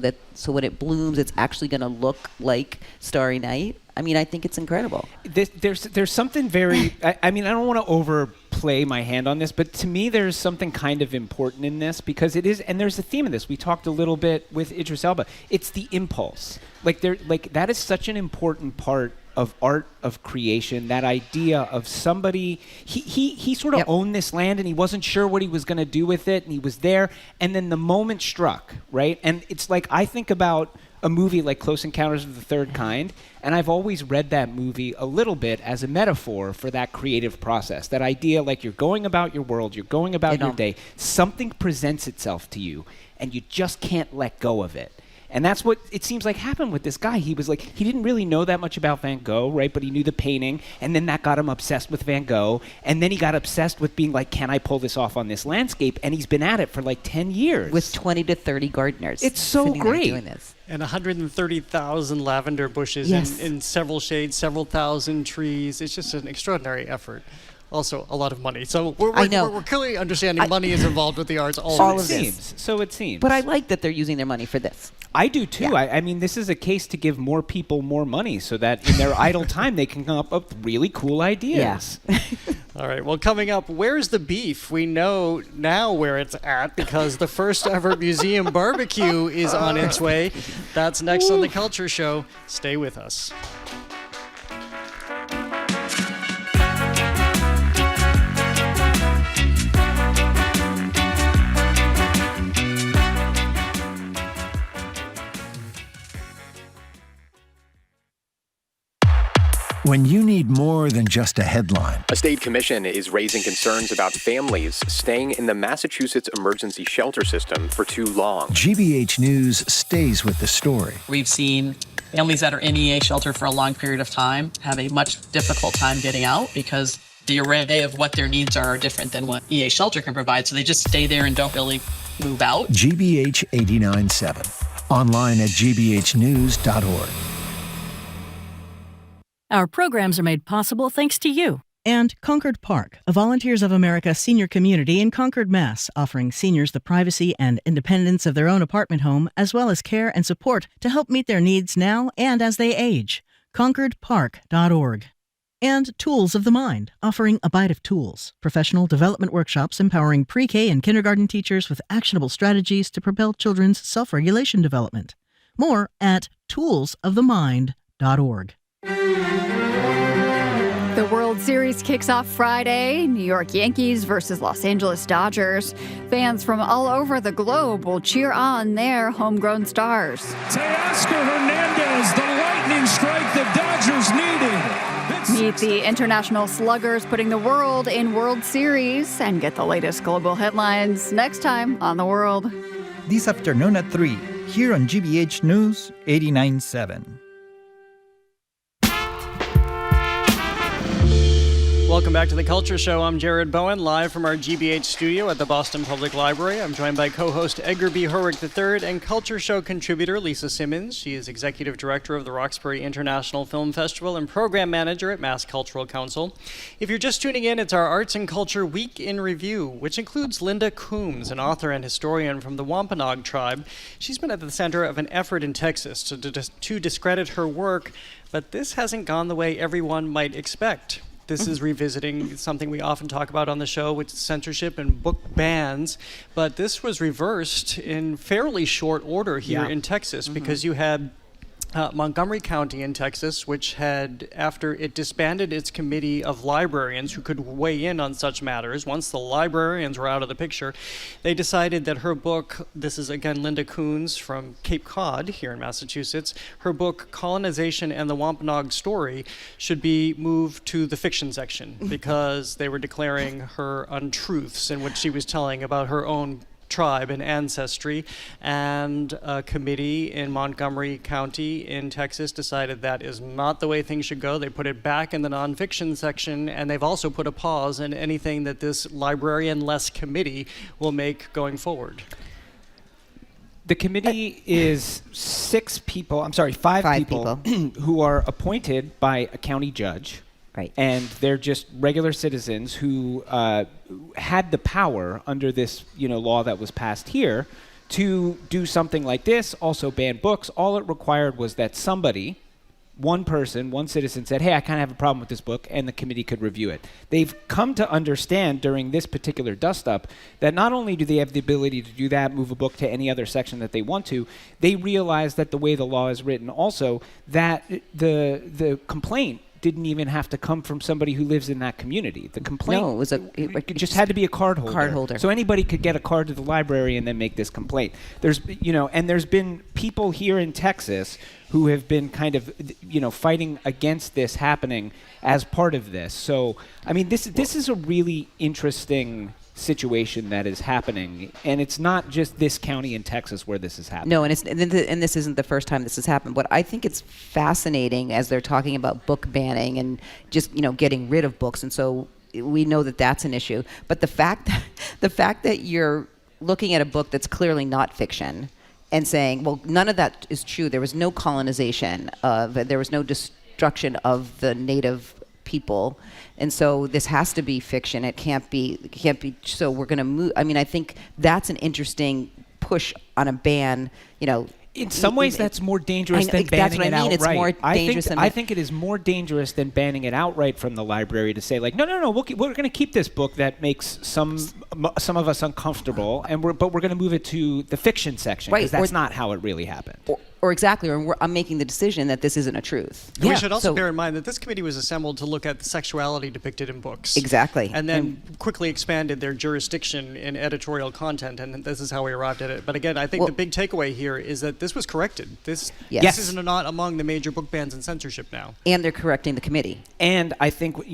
when it blooms, it's actually going to look like Starry Night. I mean, I think it's incredible. There's something very, I don't want to overplay my hand on this, but to me there's something kind of important in this because it is, and there's a theme of this. We talked a little bit with Idris Elba. It's the impulse. That is such an important part of art, of creation, that idea of somebody, he sort of owned this land and he wasn't sure what he was going to do with it, and he was there, and then the moment struck, right? And it's like, I think about a movie like Close Encounters of the Third Kind, and I've always read that movie a little bit as a metaphor for that creative process. That idea, like you're going about your world, you're going about your day, something presents itself to you, and you just can't let go of it. And that's what it seems like happened with this guy. He was like, he didn't really know that much about Van Gogh, right? But he knew the painting, and then that got him obsessed with Van Gogh, and then he got obsessed with being like, can I pull this off on this landscape? And he's been at it for like 10 years. With 20 to 30 gardeners. It's so great. Doing this. And 130,000 lavender bushes in several shades, several thousand trees. It's just an extraordinary effort. Also, a lot of money. So we're clearly understanding money is involved with the arts. All of this. So it seems. But I like that they're using their money for this. I do too. Yeah. I mean, this is a case to give more people more money so that in their idle time they can come up with really cool ideas. Yeah. All right. Well, coming up, where's the beef? We know now where it's at because the first ever museum barbecue is on its way. That's next on The Culture Show. Stay with us. When you need more than just a headline. A state commission is raising concerns about families staying in the Massachusetts emergency shelter system for too long. GBH News stays with the story. We've seen families that are in EA shelter for a long period of time have a much difficult time getting out because The array of what their needs are different than what EA Shelter can provide, so they just stay there and don't really move out. GBH 89.7. Online at gbhnews.org. Our programs are made possible thanks to you. And Concord Park, a Volunteers of America senior community in Concord, Mass., offering seniors the privacy and independence of their own apartment home, as well as care and support to help meet their needs now and as they age. ConcordPark.org. And Tools of the Mind, offering a bite of tools, professional development workshops empowering pre-K and kindergarten teachers with actionable strategies to propel children's self-regulation development. More at toolsofthemind.org. The World Series kicks off Friday. New York Yankees versus Los Angeles Dodgers. Fans from all over the globe will cheer on their homegrown stars. Teoscar Hernandez, the lightning strike the Dodgers needed. Meet the international sluggers putting the world in World Series and get the latest global headlines next time on The World. This afternoon at 3, here on GBH News 89.7. Welcome back to The Culture Show. I'm Jared Bowen, live from our GBH studio at the Boston Public Library. I'm joined by co-host Edgar B. Herwick III and Culture Show contributor Lisa Simmons. She is executive director of the Roxbury International Film Festival and program manager at Mass Cultural Council. If you're just tuning in, it's our Arts and Culture Week in Review, which includes Linda Coombs, an author and historian from the Wampanoag tribe. She's been at the center of an effort in Texas to discredit her work, but this hasn't gone the way everyone might expect. This is revisiting something we often talk about on the show, which is censorship and book bans. But this was reversed in fairly short order here in Texas because you had Montgomery County in Texas, which had, after it disbanded its committee of librarians who could weigh in on such matters, once the librarians were out of the picture, they decided that her book, this is again Linda Coombs from Cape Cod here in Massachusetts, her book Colonization and the Wampanoag Story should be moved to the fiction section because they were declaring her untruths in which she was telling about her own tribe and ancestry, and a committee in Montgomery County in Texas decided that is not the way things should go. They put it back in the nonfiction section, and they've also put a pause in anything that this librarian-less committee will make going forward. The committee is five people who are appointed by a county judge. Right. And they're just regular citizens who had the power under this, law that was passed here to do something like this, also ban books. All it required was that somebody, one citizen said, hey, I kind of have a problem with this book, and the committee could review it. They've come to understand during this particular dust-up that not only do they have the ability to do that, move a book to any other section that they want to, they realize that the way the law is written also, that the complaint didn't even have to come from somebody who lives in that community. The complaint it just had to be a card holder. So anybody could get a card to the library and then make this complaint. There's been people here in Texas who have been kind of fighting against this happening as part of this. So I mean this is a really interesting situation that is happening, and it's not just this county in Texas where this is happening. No, and this isn't the first time this has happened. But I think it's fascinating as they're talking about book banning and just getting rid of books, and so we know that that's an issue. But the fact that you're looking at a book that's clearly not fiction and saying, well, none of that is true. There was no colonization there was no destruction of the native people, and so this has to be fiction. It can't be. So we're going to move. I mean, I think that's an interesting push on a ban. In some ways, that's more dangerous than banning it outright. It's more dangerous I think it is more dangerous than banning it outright from the library to say, like, no, we're going to keep this book that makes some of us uncomfortable, but we're going to move it to the fiction section, because that's not how it really happened. Or exactly, or I'm making the decision that this isn't a truth. We should also bear in mind that this committee was assembled to look at the sexuality depicted in books. Exactly. And then quickly expanded their jurisdiction in editorial content, and this is how we arrived at it. But again, I think the big takeaway here is that this was corrected. This is not among the major book bans and censorship now. And they're correcting the committee. And I think,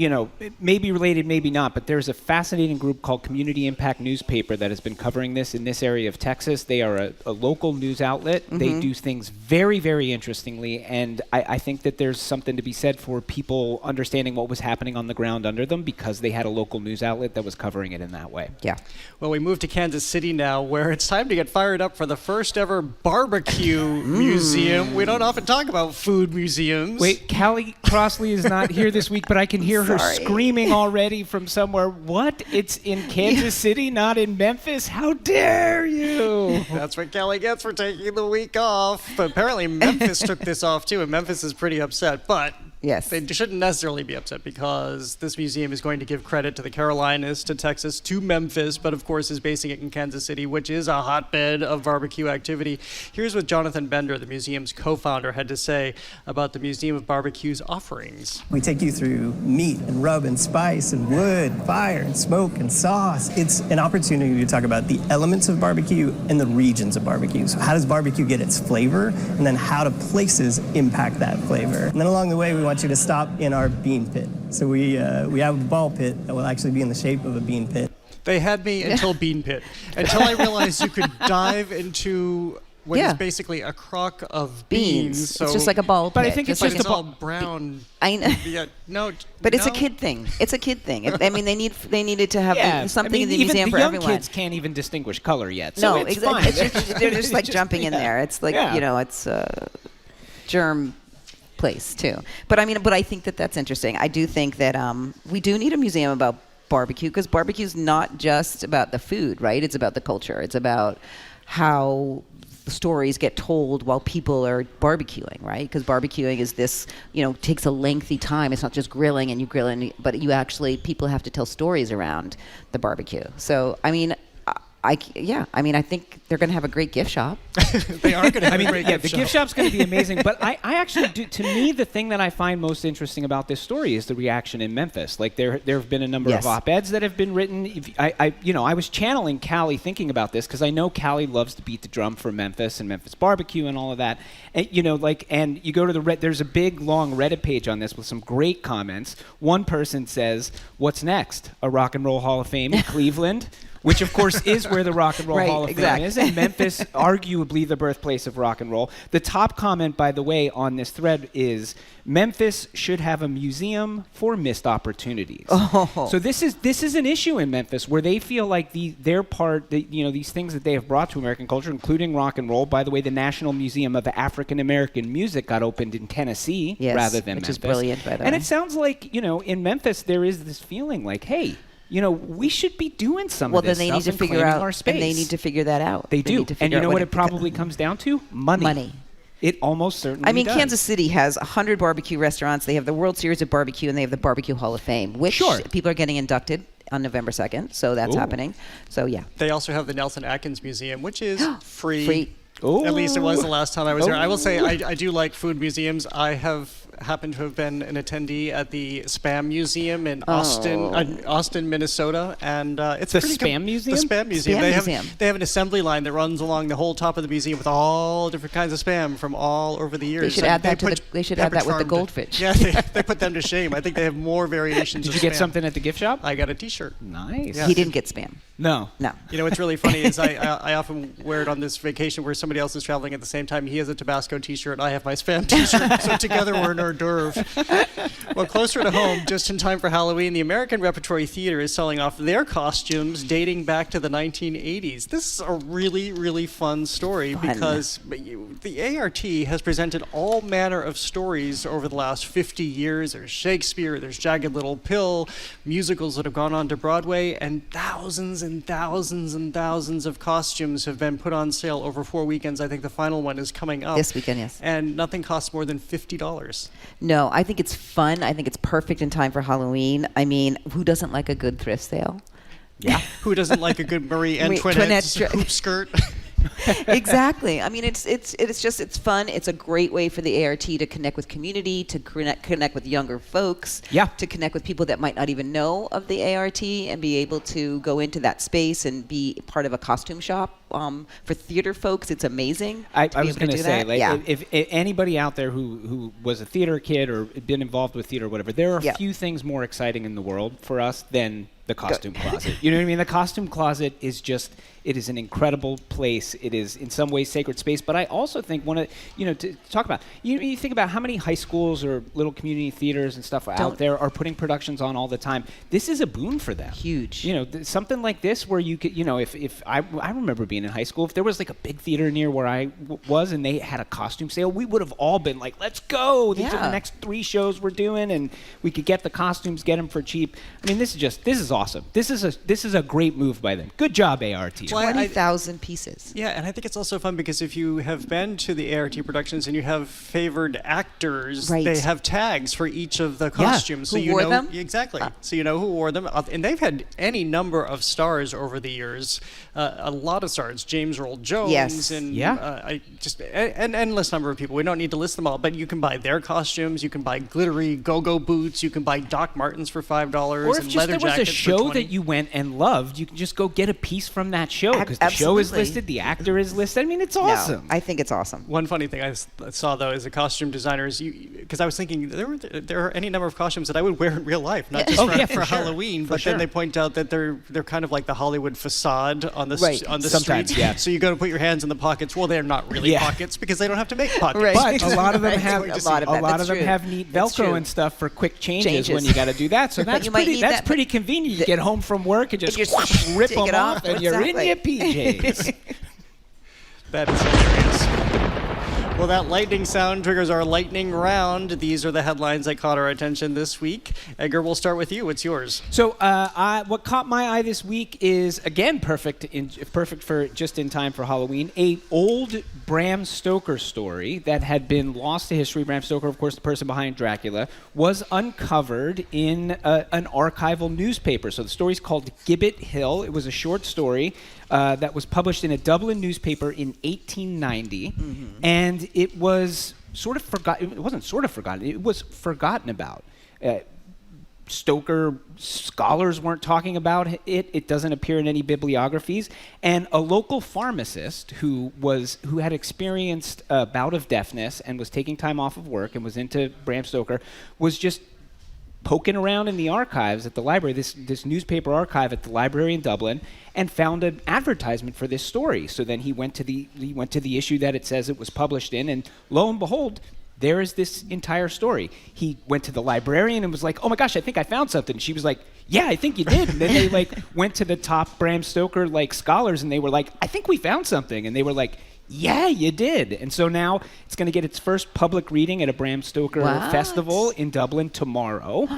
maybe related, maybe not, but there's a fascinating group called Community Impact Newspaper that has been covering this in this area of Texas. They are a local news outlet. Mm-hmm. They do things very, very interestingly, and I think that there's something to be said for people understanding what was happening on the ground under them because they had a local news outlet that was covering it in that way. Yeah. Well, we move to Kansas City now, where it's time to get fired up for the first ever barbecue museum. We don't often talk about food museums. Wait, Callie Crossley is not here this week, but I can hear her screaming already from somewhere. What? It's in Kansas City, not in Memphis? How dare you? That's what Kelly gets for taking the week off. But apparently Memphis took this off too, and Memphis is pretty upset. But yes, they shouldn't necessarily be upset because this museum is going to give credit to the Carolinas, to Texas, to Memphis, but of course is basing it in Kansas City, which is a hotbed of barbecue activity. Here's what Jonathan Bender, the museum's co-founder, had to say about the Museum of Barbecue's offerings. We take you through meat and rub and spice and wood, fire and smoke and sauce. It's an opportunity to talk about the elements of barbecue and the regions of barbecue. So how does barbecue get its flavor? And then how do places impact that flavor? And then along the way, we want you to stop in our bean pit. So we have a ball pit that will actually be in the shape of a bean pit. They had me until bean pit, until I realized you could dive into what is basically a crock of beans. So it's just like a ball pit. But I think it's just all brown. I know. Yeah, no, but it's a kid thing. It's a kid thing. I mean, they needed to have something in the museum for everyone. The young kids can't even distinguish color yet. No, so it's exactly. fine. They're just like jumping in there. It's like it's a germ place too. But I think that that's interesting. I do think that we do need a museum about barbecue because barbecue is not just about the food, right? It's about the culture. It's about how stories get told while people are barbecuing, right? Because barbecuing is this, takes a lengthy time. It's not just grilling and you grill, but people have to tell stories around the barbecue. So, I think they're going to have a great gift shop. They are going to have a great gift shop. The gift shop's going to be amazing. But I actually do, to me, the thing that I find most interesting about this story is the reaction in Memphis. Like there have been a number of op-eds that have been written. I was channeling Callie thinking about this because I know Callie loves to beat the drum for Memphis and Memphis barbecue and all of that. And, and you go to there's a big, long Reddit page on this with some great comments. One person says, "What's next? A Rock and Roll Hall of Fame in Cleveland?" Which, of course, is where the Rock and Roll Hall of Fame is, and Memphis, arguably the birthplace of rock and roll. The top comment, by the way, on this thread is, Memphis should have a museum for missed opportunities. Oh. So this is an issue in Memphis where they feel like their part, these things that they have brought to American culture, including rock and roll. By the way, the National Museum of African American Music got opened in Tennessee rather than Memphis. Which is brilliant, by the way. And it sounds like, in Memphis, there is this feeling like, hey, we should be doing some of this stuff. Well, then they need to figure out, and they need to figure that out. They do. And you know what it probably comes down to? Money. It almost certainly does. Kansas City has 100 barbecue restaurants. They have the World Series of Barbecue, and they have the Barbecue Hall of Fame, which people are getting inducted on November 2nd. So that's happening. So, yeah. They also have the Nelson Atkins Museum, which is free. At least it was the last time I was there. I will say I do like food museums. I have happened to have been an attendee at the Spam Museum in Austin, Minnesota, and it's the Spam Museum. The Spam Museum. They have an assembly line that runs along the whole top of the museum with all different kinds of spam from all over the years. They should add that with the goldfish. Yeah, they put them to shame. I think they have more variations. Did you get something at the gift shop? I got a T-shirt. Nice. Yeah. He didn't get Spam. No. What's really funny is I often wear it on this vacation where somebody else is traveling at the same time. He has a Tabasco T-shirt. I have my Spam T-shirt. So together we're an hors d'oeuvre. Well, closer to home, just in time for Halloween, the American Repertory Theater is selling off their costumes dating back to the 1980s. This is a really, really fun story because the ART has presented all manner of stories over the last 50 years. There's Shakespeare, there's Jagged Little Pill, musicals that have gone on to Broadway, and thousands and thousands and thousands of costumes have been put on sale over 4 weekends. I think the final one is coming up. This weekend, yes. And nothing costs more than $50. No, I think it's fun. I think it's perfect in time for Halloween. I mean, who doesn't like a good thrift sale? Yeah. Who doesn't like a good Marie Antoinette hoop skirt? Exactly. I mean, it's fun. It's a great way for the ART to connect with community, to connect with younger folks, to connect with people that might not even know of the ART and be able to go into that space and be part of a costume shop. For theater folks, it's amazing. I was going to say, if anybody out there who was a theater kid or been involved with theater or whatever, there are a few things more exciting in the world for us than the costume closet. You know what I mean? The costume closet is just It is an incredible place. It is in some ways sacred space. But I also think to talk about, you think about how many high schools or little community theaters and stuff out there are putting productions on all the time. This is a boon for them. Huge. Something like this where you could, if I remember being in high school, if there was like a big theater near where I was and they had a costume sale, we would have all been like, let's go. These are the next 3 shows we're doing, and we could get the costumes, get them for cheap. I mean, this is awesome. This is a great move by them. Good job, ART. 20,000 pieces. Yeah, and I think it's also fun because if you have been to the ART productions and you have favored actors, they have tags for each of the costumes. Who wore them? Exactly. So you know who wore them. And they've had any number of stars over the years. A lot of stars. James Earl Jones and just an endless number of people. We don't need to list them all, but you can buy their costumes. You can buy glittery go-go boots. You can buy Doc Martens for $5 or if there was a show that you went and loved, you can just go get a piece from that show because the show is listed, the actor is listed. I mean, it's awesome. I think it's awesome. One funny thing I saw though as a costume designer is because I was thinking there are any number of costumes that I would wear in real life, not just for Halloween. But then they point out that they're kind of like the Hollywood facade on the Sometimes, street. So you go to put your hands in the pockets. Well, they're not really pockets because they don't have to make pockets. But a lot of them have neat Velcro and stuff for quick changes when you got to do that. So that's pretty convenient. You get home from work and just rip them off, and you're in your PJs. That is hilarious. Well, that lightning sound triggers our lightning round. These are the headlines that caught our attention this week. Edgar, we'll start with you. What's yours? So what caught my eye this week is, again, perfect for just in time for Halloween, a old Bram Stoker story that had been lost to history. Bram Stoker, of course, the person behind Dracula, was uncovered in an archival newspaper. So the story's called Gibbet Hill. It was a short story that was published in a Dublin newspaper in 1890, and it was sort of forgotten. It wasn't sort of forgotten. It was forgotten about. Stoker scholars weren't talking about it. It doesn't appear in any bibliographies. And a local pharmacist who had experienced a bout of deafness and was taking time off of work and was into Bram Stoker was just poking around in the archives at the library, this newspaper archive at the library in Dublin, and found an advertisement for this story. So then he went to the issue that it says it was published in, and lo and behold, there is this entire story. He went to the librarian and was like, "Oh my gosh, I think I found something." She was like, "Yeah, I think you did." And then they went to the top Bram Stoker scholars, and they were like, "I think we found something." And they were like, "Yeah, you did." And so now it's going to get its first public reading at a Bram Stoker festival in Dublin tomorrow.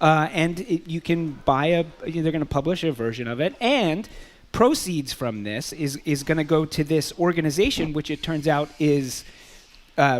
And you can buy they're going to publish a version of it. And proceeds from this is going to go to this organization, which it turns out is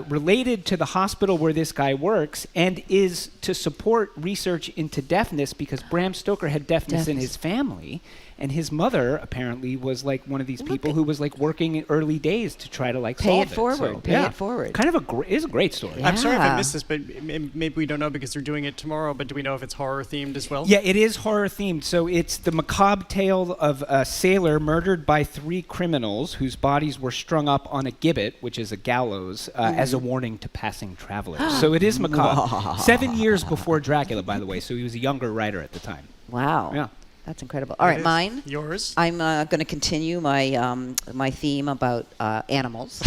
related to the hospital where this guy works and is to support research into deafness because Bram Stoker had deafness in his family. And his mother apparently was like one of these people who was like working in early days to try to pay it forward. Pay it forward. Kind of is a great story. I'm sorry if I missed this, but maybe we don't know because they're doing it tomorrow. But do we know if it's horror themed as well? Yeah, it is horror themed. So it's the macabre tale of a sailor murdered by 3 criminals whose bodies were strung up on a gibbet, which is a gallows, as a warning to passing travelers. So it is macabre. 7 years before Dracula, by the way. So he was a younger writer at the time. Wow. Yeah. That's incredible. All right, mine. Yours. I'm going to continue my theme about animals.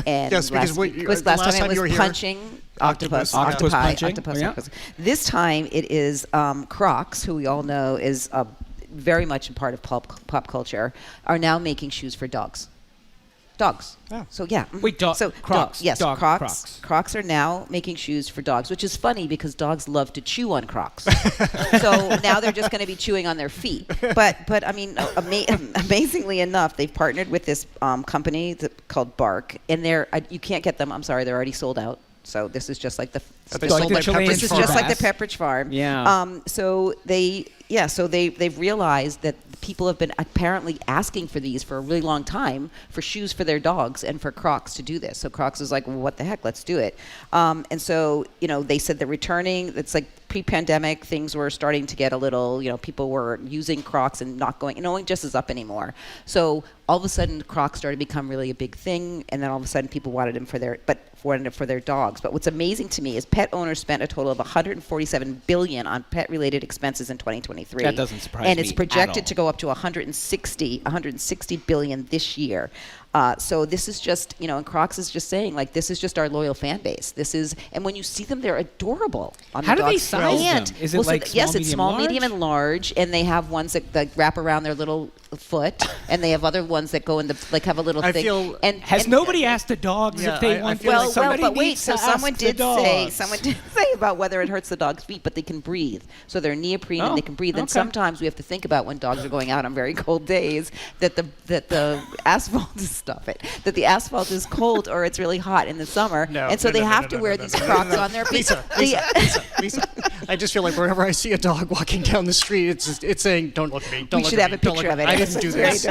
And yes, because last time it was punching octopus. This time it is Crocs, who we all know is very much a part of pop culture, are now making shoes for dogs. Dogs. Oh. So yeah. Wait, So Crocs. Yes, Dog Crocs. Crocs are now making shoes for dogs, which is funny because dogs love to chew on Crocs. So now they're just going to be chewing on their feet. But I mean, amazingly enough, they've partnered with this company called Bark, and you can't get them. I'm sorry, they're already sold out. So this is just like the Pepperidge Farm. Just like the Pepperidge Farm. Yeah. So they've realized that people have been apparently asking for these for a really long time for shoes for their dogs and for Crocs to do this. So Crocs is like, well, what the heck, let's do it. And so, they said they're returning. It's like pre-pandemic, things were starting to get a little, people were using Crocs and not going, no one just is up anymore. So all of a sudden Crocs started to become really a big thing. And then all of a sudden people wanted them for their dogs. But what's amazing to me is pet owners spent a total of $147 billion on pet-related expenses in 2020. 2023. That doesn't surprise and me it's projected at to go up to 160 billion this year. So this is just, and Crocs is just saying, like, this is just our loyal fan base. This is, and when you see them, they're adorable. How do they size them? Is it like small, yes, it's medium, small, large? medium, and large, and they have ones that wrap around their little foot, and they have other ones that go in the, like, have a little thing. Has nobody asked the dogs if they want? But wait, so someone did say about whether it hurts the dog's feet, but they can breathe. So they're neoprene and they can breathe. And sometimes we have to think about when dogs are going out on very cold days that the asphalt that the asphalt is cold or it's really hot in the summer, and so they have to wear these Crocs on their feet. Lisa, I just feel like whenever I see a dog walking down the street, it's saying, "Don't look at me. Don't we look at me. We should have a picture of it. I didn't do this."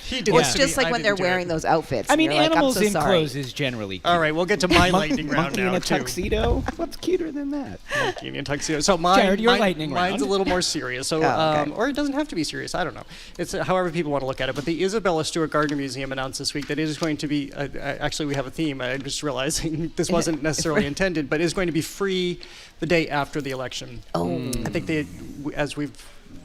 He did It's just like when they're wearing those outfits. I mean, animals in clothes is generally cute. All right, we'll get to my lightning round now, in a too. tuxedo? What's cuter than that? Monkey in a tuxedo. So Jared, your lightning round. Mine's a little more serious. So, or it doesn't have to be serious. I don't know. It's however people want to look at it. But the Isabella Stewart Gardner Museum announced this week that it is going to be, actually we have a theme. I'm just realizing this wasn't necessarily intended, but it's going to be free the day after the election. I think as we've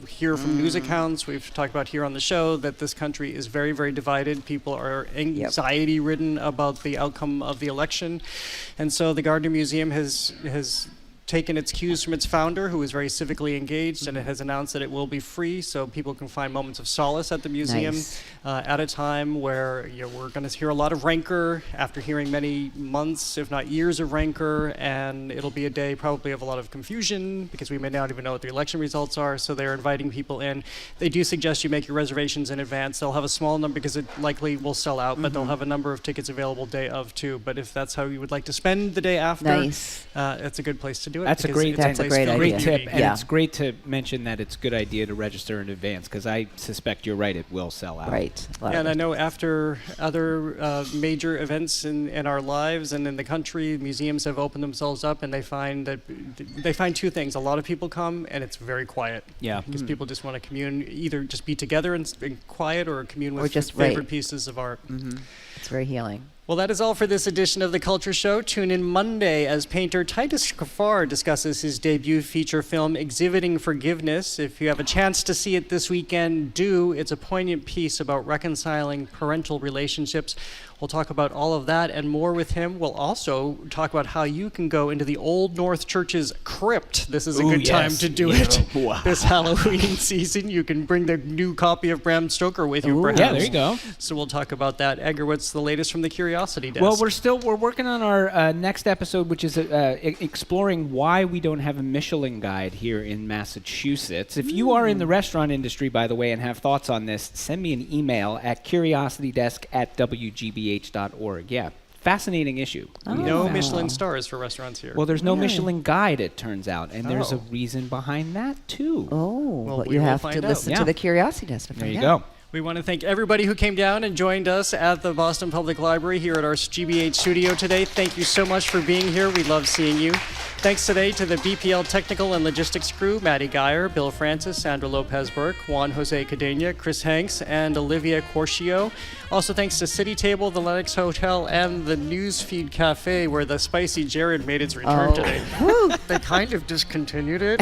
hear from news accounts, we've talked about here on the show, that this country is very, very divided. People are anxiety-ridden about the outcome of the election. And so the Gardner Museum has taken its cues from its founder, who is very civically engaged, and it has announced that it will be free, so people can find moments of solace at the museum at a time where we're going to hear a lot of rancor after hearing many months, if not years of rancor, and it'll be a day probably of a lot of confusion because we may not even know what the election results are, so they're inviting people in. They do suggest you make your reservations in advance. They'll have a small number because it likely will sell out, but they'll have a number of tickets available day of too. But if that's how you would like to spend the day after, it's a good place to do it. That's a great idea. Tip, and it's great to mention that it's a good idea to register in advance because I suspect you're right, it will sell out. Right. And I know after other major events in our lives and in the country, museums have opened themselves up, and they find two things. A lot of people come, and it's very quiet. Yeah. Because people just want to commune, either just be together and quiet, or commune with just favorite pieces of art. It's very healing. Well, that is all for this edition of The Culture Show. Tune in Monday as painter Titus Kaffar discusses his debut feature film, Exhibiting Forgiveness. If you have a chance to see it this weekend, do. It's a poignant piece about reconciling parental relationships. We'll talk about all of that and more with him. We'll also talk about how you can go into the Old North Church's crypt. This is a good time to do it. Wow. This Halloween season. You can bring the new copy of Bram Stoker with you, perhaps. Yeah, there you go. So we'll talk about that. Edgar, what's the latest from the Curiosity Desk? Well, we're working on our next episode, which is exploring why we don't have a Michelin guide here in Massachusetts. If you are in the restaurant industry, by the way, and have thoughts on this, send me an email at curiositydesk@wgbh.org. Yeah, fascinating issue. No Michelin stars for restaurants here. Well, there's no Michelin guide, it turns out, and there's a reason behind that, too. Well, you have to listen to the Curiosity Desk. There you go. We want to thank everybody who came down and joined us at the Boston Public Library here at our GBH studio today. Thank you so much for being here. We love seeing you. Thanks today to the BPL technical and logistics crew, Maddie Geyer, Bill Francis, Sandra Lopez-Burke, Juan Jose Cadena, Chris Hanks, and Olivia Corcio. Also thanks to City Table, the Lennox Hotel, and the Newsfeed Cafe, where the Spicy Jared made its return today. They kind of discontinued it,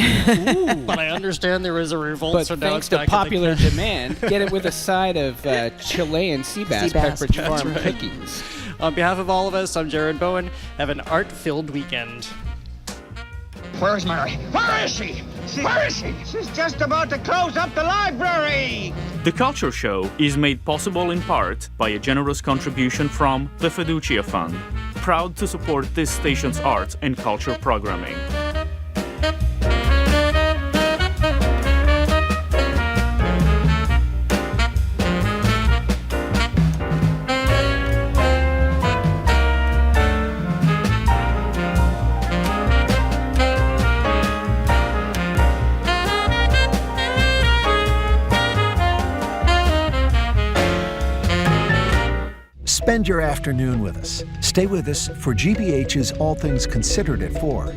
but I understand there is a revolt, But so now thanks it's to back popular demand, get it with a side of Chilean sea bass Pepperidge Farm pickings. On behalf of all of us, I'm Jared Bowen. Have an art-filled weekend. Where's Mary? Where is she? Where is she? She's just about to close up the library! The Culture Show is made possible in part by a generous contribution from the Fiducia Fund, proud to support this station's arts and culture programming. Spend your afternoon with us. Stay with us for GBH's All Things Considered at 4.